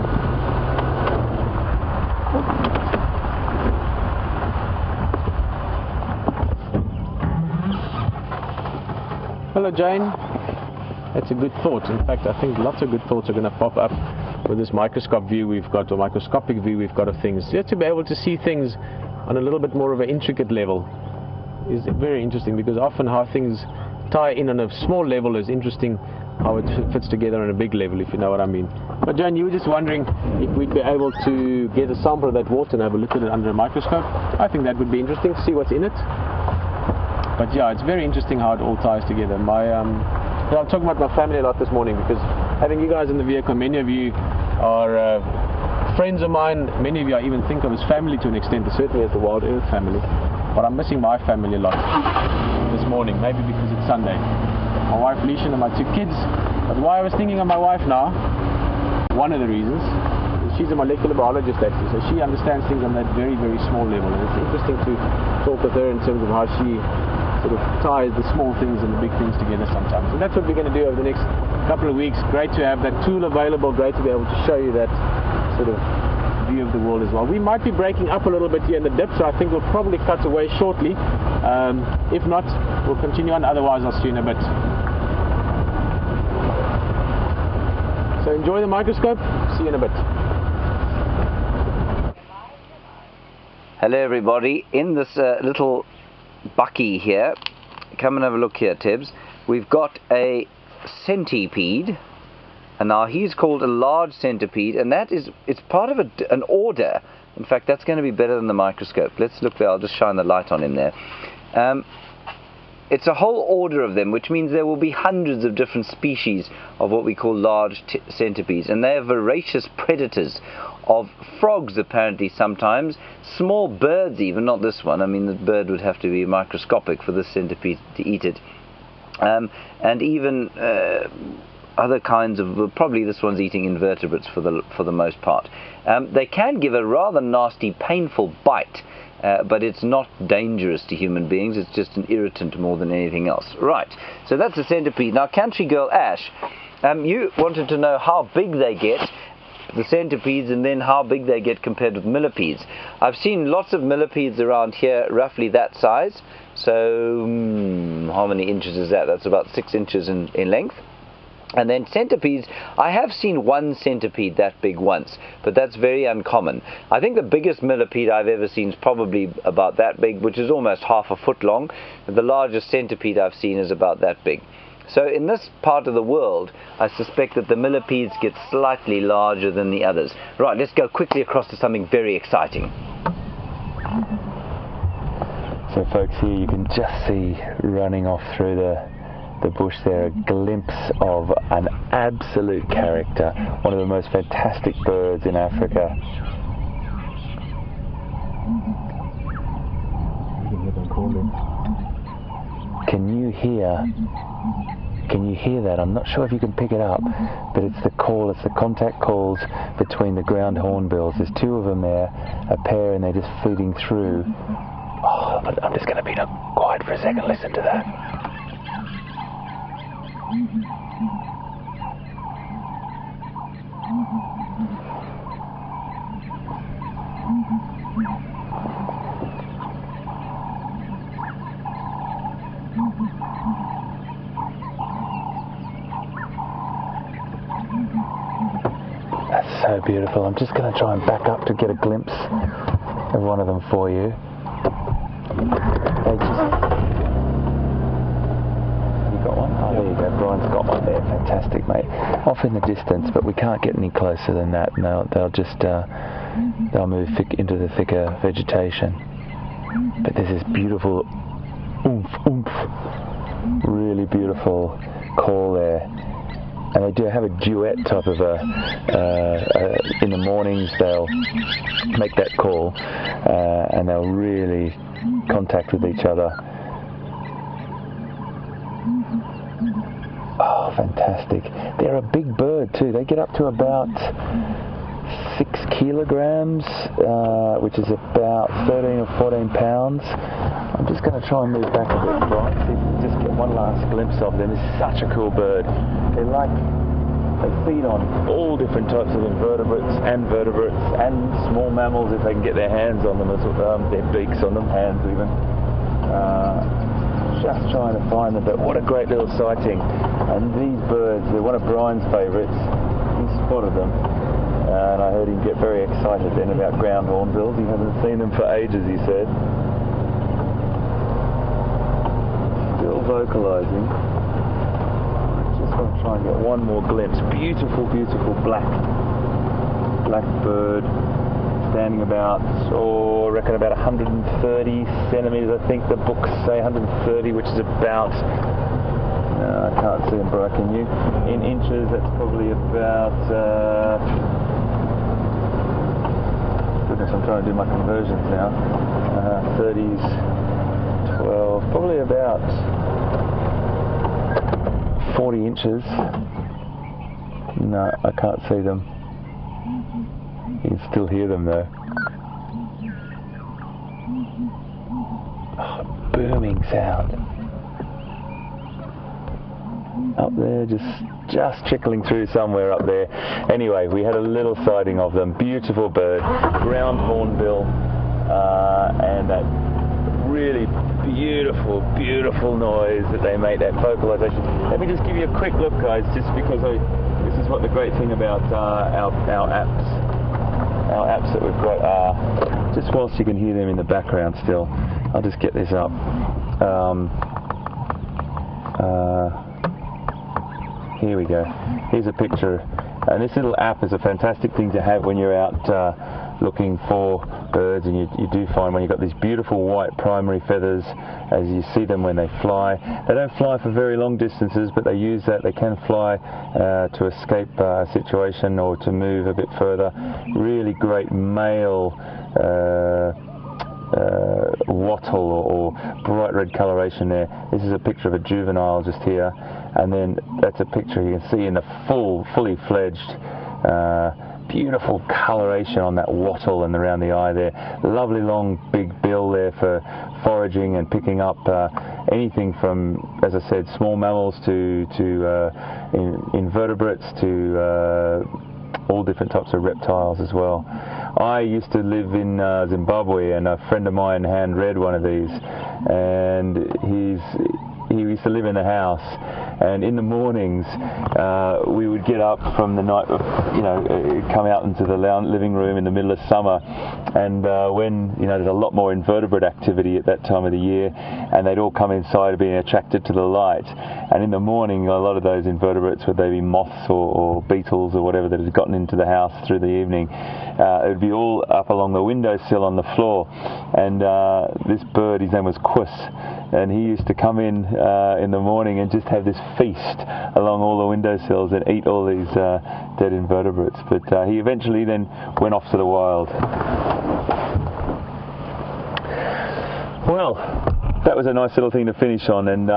Hello Jane. That's a good thought. In fact, I think lots of good thoughts are going to pop up with this microscopic view we've got of things. Just to be able to see things on a little bit more of an intricate level is very interesting, because often how things tie in on a small level is interesting how it fits together on a big level, if you know what I mean. But Jane, you were just wondering if we'd be able to get a sample of that water and have a look at it under a microscope. I think that would be interesting to see what's in it. But yeah, it's very interesting how it all ties together. I'm talking about my family a lot this morning because having you guys in the vehicle, many of you are friends of mine, many of you I even think of as family to an extent, certainly as the WildEarth family. But I'm missing my family a lot this morning, maybe because it's Sunday. My wife Leisha and my 2 kids. But why I was thinking of my wife now, one of the reasons, is she's a molecular biologist actually, so she understands things on that very, very small level. And it's interesting to talk with her in terms of how she sort of ties the small things and the big things together sometimes. And that's what we're going to do over the next couple of weeks. Great to have that tool available, great to be able to show you that sort of view of the world as well. We might be breaking up a little bit here in the dip, so I think we'll probably cut away shortly. If not, we'll continue on, otherwise I'll see you in a bit. So enjoy the microscope, see you in a bit. Hello everybody, in this little bucky here, come and have a look here Tibbs, we've got a centipede, and now he's called a large centipede, and it's part of an order. In fact, that's going to be better than the microscope. Let's look there, I'll just shine the light on him there. It's a whole order of them, which means there will be hundreds of different species of what we call large centipedes, and they are voracious predators of frogs apparently sometimes, small birds even, not this one. I mean, the bird would have to be microscopic for this centipede to eat it, and even other kinds of, probably this one's eating invertebrates for the most part. They can give a rather nasty, painful bite, but it's not dangerous to human beings. It's just an irritant more than anything else. Right, so that's a centipede. Now, country girl Ash, you wanted to know how big they get, the centipedes, and then how big they get compared with millipedes. I've seen lots of millipedes around here, roughly that size. So, how many inches is that? That's about 6 inches in length. And then centipedes, I have seen one centipede that big once, but that's very uncommon. I think the biggest millipede I've ever seen is probably about that big, which is almost half a foot long. And the largest centipede I've seen is about that big. So in this part of the world, I suspect that the millipedes get slightly larger than the others. Right, let's go quickly across to something very exciting. So folks, here you can just see running off through the bush there a glimpse of an absolute character, one of the most fantastic birds in Africa. Can you hear that? I'm not sure if you can pick it up, but it's the call, it's the contact calls between the ground hornbills. There's 2 of them there, a pair, and they're just feeding through. Oh, but I'm just going to be quiet for a second, listen to that. That's so beautiful. I'm just going to try and back up to get a glimpse of one of them for you. You got one? Oh, there you go. Brian's got one there. Fantastic, mate. Off in the distance, but we can't get any closer than that. No, they'll just they'll move into the thicker vegetation. But there's this beautiful oomph, oomph, really beautiful call there. And they do have a duet type of in the mornings they'll make that call, and they'll really contact with each other. Oh, fantastic. They're a big bird too. They get up to about 6 kilograms, which is about 13 or 14 pounds. I'm just going to try and move back a bit, right? See if we can just get one last glimpse of them. It's such a cool bird. They feed on all different types of invertebrates and vertebrates and small mammals if they can get their hands on them, their beaks on them, hands even. Just trying to find them, but what a great little sighting. And these birds, they're one of Brian's favourites. He spotted them, and I heard him get very excited then about ground hornbills. He hasn't seen them for ages, he said. Still vocalising. Just want to try and get one more glimpse. Beautiful, beautiful black bird. standing about, I reckon about 130 centimetres. I think the books say 130, which is about, I can't see them, but can you? In inches, that's probably about, goodness, I'm trying to do my conversions now. 30s, 12, probably about 40 inches. No, I can't see them. You can still hear them though. Oh, booming sound. Up there, just trickling through somewhere up there. Anyway, we had a little sighting of them. Beautiful bird, ground hornbill, and that really beautiful noise that they make, that vocalization. Let me just give you a quick look, guys, just because this is what the great thing about our apps that we've got are. Just whilst you can hear them in the background still, I'll just get this up. Here we go. Here's a picture, and this little app is a fantastic thing to have when you're out looking for birds, and you do find when you've got these beautiful white primary feathers as you see them when they fly. They don't fly for very long distances, but they use that. They can fly to escape a situation or to move a bit further. Really great male wattle or bright red coloration there. This is a picture of a juvenile just here, and then that's a picture you can see in the fully fledged beautiful coloration on that wattle and around the eye there. Lovely long big bill there for foraging and picking up anything from, as I said, small mammals to invertebrates to all different types of reptiles as well. I used to live in Zimbabwe, and a friend of mine hand-read one of these, and he used to live in the house, and in the mornings we would get up from the night, come out into the living room in the middle of summer, and when there's a lot more invertebrate activity at that time of the year, and they'd all come inside being attracted to the light, and in the morning a lot of those invertebrates, whether they be moths or beetles or whatever that had gotten into the house through the evening, it would be all up along the windowsill on the floor, and this bird, his name was Quis, and he used to come in the morning and just have this feast along all the windowsills and eat all these dead invertebrates. But he eventually then went off to the wild. Well, that was a nice little thing to finish on, and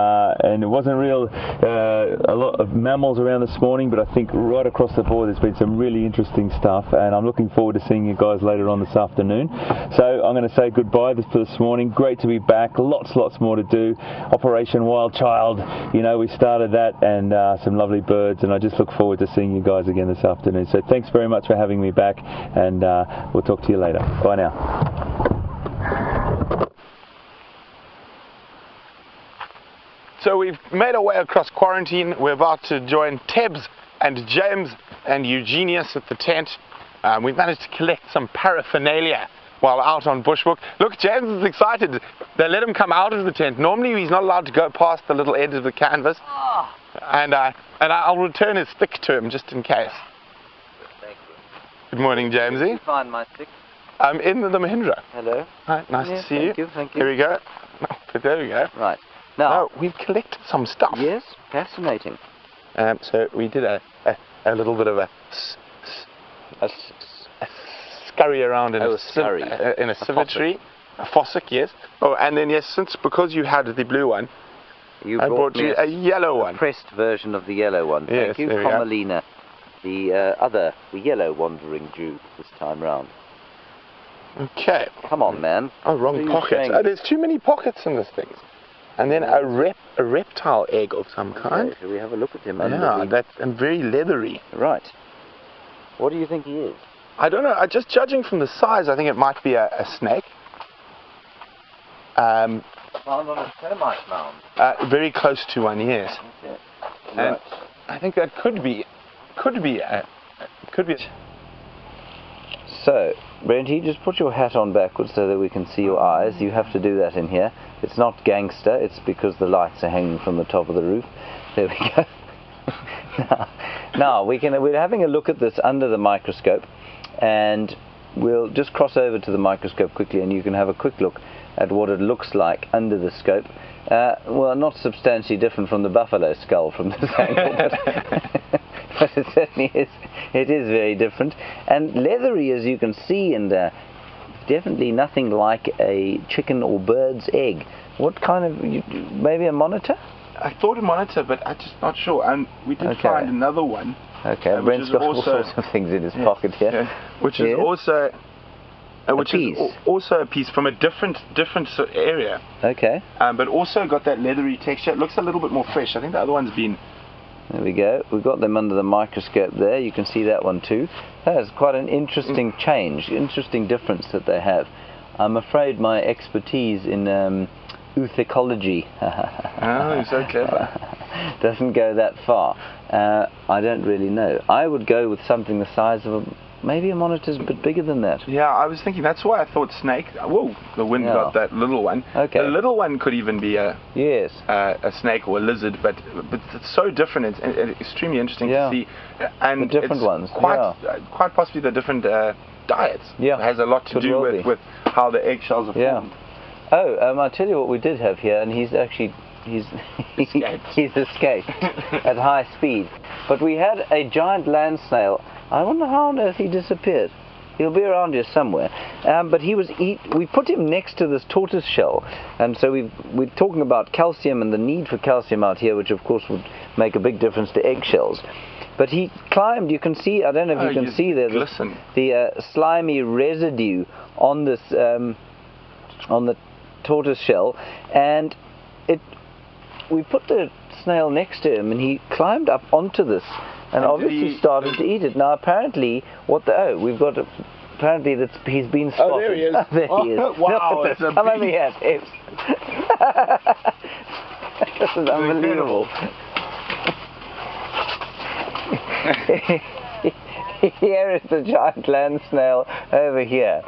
it wasn't a lot of mammals around this morning, but I think right across the board there's been some really interesting stuff, and I'm looking forward to seeing you guys later on this afternoon. So I'm going to say goodbye for this morning. Great to be back. Lots more to do. Operation Wild Child, we started that, and some lovely birds, and I just look forward to seeing you guys again this afternoon. So thanks very much for having me back, and we'll talk to you later. Bye now. So we've made our way across quarantine. We're about to join Tebs and James and Eugenius at the tent. We've managed to collect some paraphernalia while out on bushwalk. Look, James is excited. They let him come out of the tent. Normally he's not allowed to go past the little edge of the canvas. Oh. And I'll return his stick to him just in case. Thank you. Good morning, Jamesy. Where did you find my stick? I'm in the Mahindra. Hello. Hi, nice to see you. Thank you. Here we go. There we go. Right. Now, we've collected some stuff. Yes, fascinating. So we did a little bit of a scurry around in a civetry. A fossick, yes. Oh, and then yes, because you had the blue one, I brought you a yellow one. Pressed version of the yellow one. Yes, Thank you, Commelina. The yellow wandering Jew this time round. Okay. Come on, man. Oh, wrong pocket. There's too many pockets in this thing. And then a reptile egg of some kind. Okay, shall we have a look at him? Yeah, that's very leathery. Right. What do you think he is? I don't know. Just judging from the size, I think it might be a snake. Found on a termite mound. Very close to one, yes. Okay. And Right. I think that could be. So, Brenty, just put your hat on backwards so that we can see your eyes. You have to do that in here. It's not gangster, it's because the lights are hanging from the top of the roof. There we go. Now we're having a look at this under the microscope, and we'll just cross over to the microscope quickly, and you can have a quick look at what it looks like under the scope. Well, not substantially different from the buffalo skull from this angle, but it certainly is. It is very different and leathery, as you can see, and definitely nothing like a chicken or bird's egg. What kind of? Maybe a monitor? I thought a monitor, but I'm just not sure. And we did find another one. Okay, Brent's got all sorts of things in his pocket here. Yeah, which is also also a piece from a different area. Okay. But also got that leathery texture. It looks a little bit more fresh. I think the other one's been... There we go. We've got them under the microscope there. You can see that one too. That is quite an interesting change, interesting difference that they have. I'm afraid my expertise in ethology oh, you're so clever. doesn't go that far. I don't really know. I would go with something the size of maybe a monitor's a bit bigger than that. Yeah, I was thinking, that's why I thought snake. Whoa, the wind got that little one. Okay. The little one could even be a snake or a lizard, but it's so different. It's extremely interesting to see. And the different ones. Quite possibly the different diets. Yeah. It has a lot to do with how the eggshells are formed. Oh, I'll tell you what we did have here, and he's actually he's escaped at high speed. But we had a giant land snail. I wonder how on earth he disappeared. He'll be around here somewhere. But we put him next to this tortoise shell, and so we're talking about calcium and the need for calcium out here, which of course would make a big difference to eggshells. But he climbed. You can see. I don't know if you can see there the slimy residue on this on the tortoise shell, and we put the snail next to him, and he climbed up onto this, and obviously started to eat it. Now apparently, apparently he's been spotted. Oh, there he is. There he is. Wow, it's a come over here, Tips. This is unbelievable. Here is the giant land snail over here.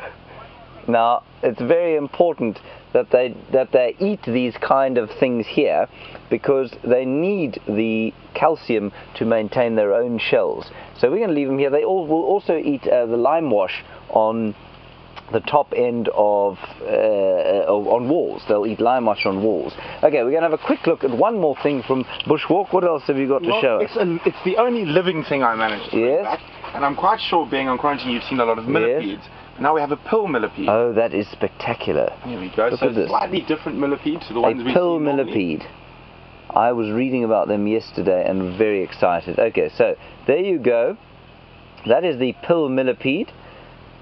Now, it's very important that they eat these kind of things here, because they need the calcium to maintain their own shells. So we're going to leave them here. They will also eat the lime wash on the top end of on walls. They'll eat lime wash on walls. Okay, we're going to have a quick look at one more thing from Bushwalk. What else have you got to show us? It's the only living thing I managed to bring back, and I'm quite sure, being on quarantine, you've seen a lot of millipedes. Now we have a pill millipede. Oh, that is spectacular. Here we go. Look so at this. Slightly different millipede to the ones we see. A pill millipede. I was reading about them yesterday and very excited. Okay, so there you go. That is the pill millipede.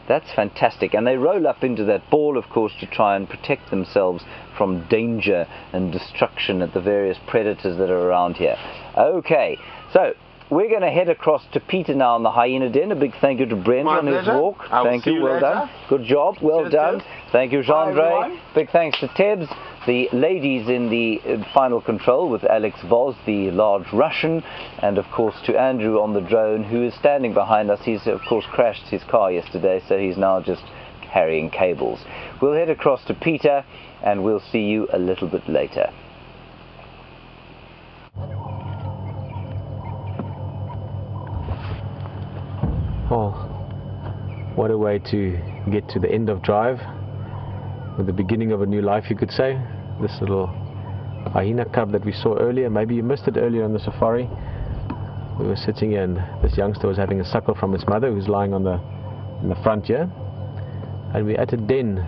That's fantastic. And they roll up into that ball, of course, to try and protect themselves from danger and destruction at the various predators that are around here. Okay, so we're going to head across to Pieter now in the hyena den. A big thank you to Brent on his walk. Thank you, well done. Good job, well done. Thank you, Jean-Andre. Big thanks to Tebs, the ladies in the final control with Alex Voz, the large Russian, and of course to Andrew on the drone, who is standing behind us. He's of course crashed his car yesterday, so he's now just carrying cables. We'll head across to Pieter, and we'll see you a little bit later. Oh, what a way to get to the end of drive, with the beginning of a new life, you could say. This little hyena cub that we saw earlier, maybe you missed it earlier on the safari. We were sitting here and this youngster was having a suckle from his mother, who's lying in the front here, and we're at a den,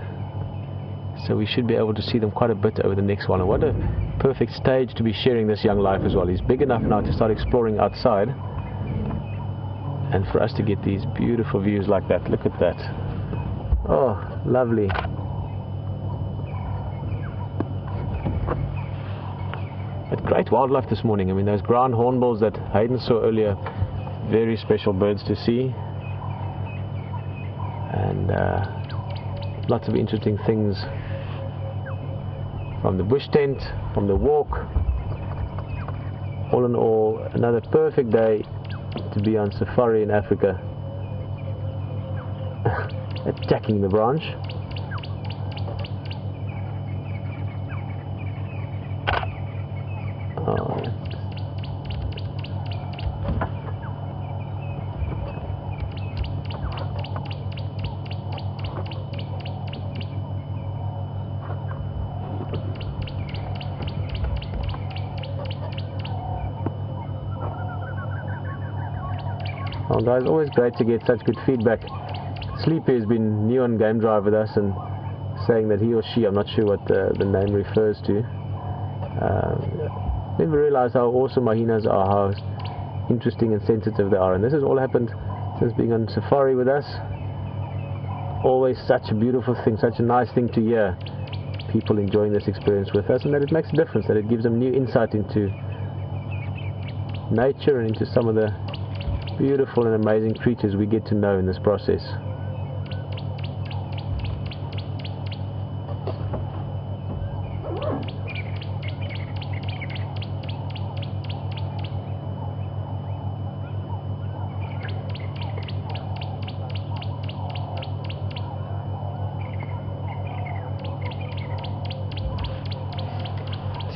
so we should be able to see them quite a bit over the next one. And what a perfect stage to be sharing this young life as well. He's big enough now to start exploring outside, and for us to get these beautiful views like that. Look at that. Oh, lovely. But great wildlife this morning. I mean, those ground hornbills that Hayden saw earlier, very special birds to see. And lots of interesting things from the bush tent, from the walk. All in all, another perfect day to be on safari in Africa. Attacking the branch. Oh. Oh guys, always great to get such good feedback. Sleepy has been new on Game Drive with us and saying that he or she, I'm not sure what the name refers to, never realized how awesome hyenas are, how interesting and sensitive they are, and this has all happened since being on safari with us. Always such a beautiful thing, such a nice thing to hear people enjoying this experience with us, and that it makes a difference, that it gives them new insight into nature and into some of the beautiful and amazing creatures we get to know in this process.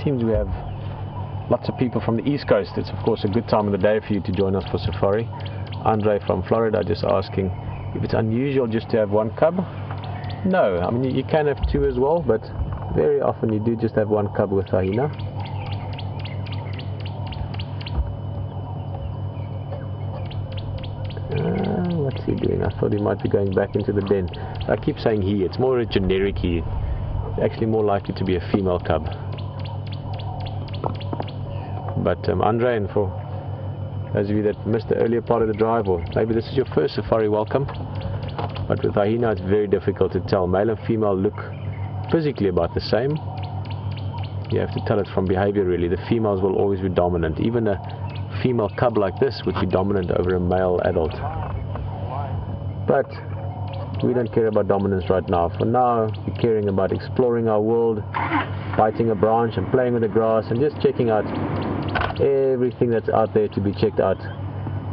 Seems we have lots of people from the East Coast. It's of course a good time of the day for you to join us for safari. Andre from Florida just asking if it's unusual just to have one cub. No, I mean you can have two as well, but very often you do just have one cub with hyena. What's he doing? I thought he might be going back into the den. I keep saying he, it's more a generic he. It's actually more likely to be a female cub. But Andre, and for those of you that missed the earlier part of the drive, or maybe this is your first safari, welcome. But with hyena it's very difficult to tell. Male and female look physically about the same. You have to tell it from behavior really. The females will always be dominant. Even a female cub like this would be dominant over a male adult. But we don't care about dominance right now. For now, we're caring about exploring our world, biting a branch and playing with the grass and just checking out everything that's out there to be checked out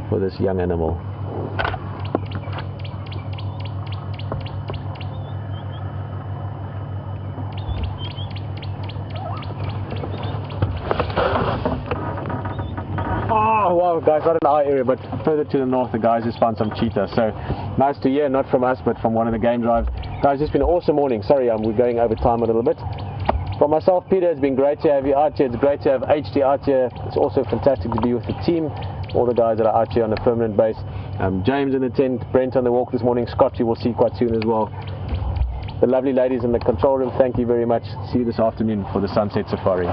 for this young animal. Oh wow guys, not in our area but further to the north the guys just found some cheetah, so nice to hear, not from us but from one of the game drives. Guys, it's been an awesome morning. Sorry we're going over time a little bit. For myself, Peter, it's been great to have you out here. It's great to have HT out here. It's also fantastic to be with the team, all the guys that are out here on a permanent base. James in the tent, Brent on the walk this morning, Scott you will see quite soon as well. The lovely ladies in the control room, thank you very much. See you this afternoon for the Sunset Safari.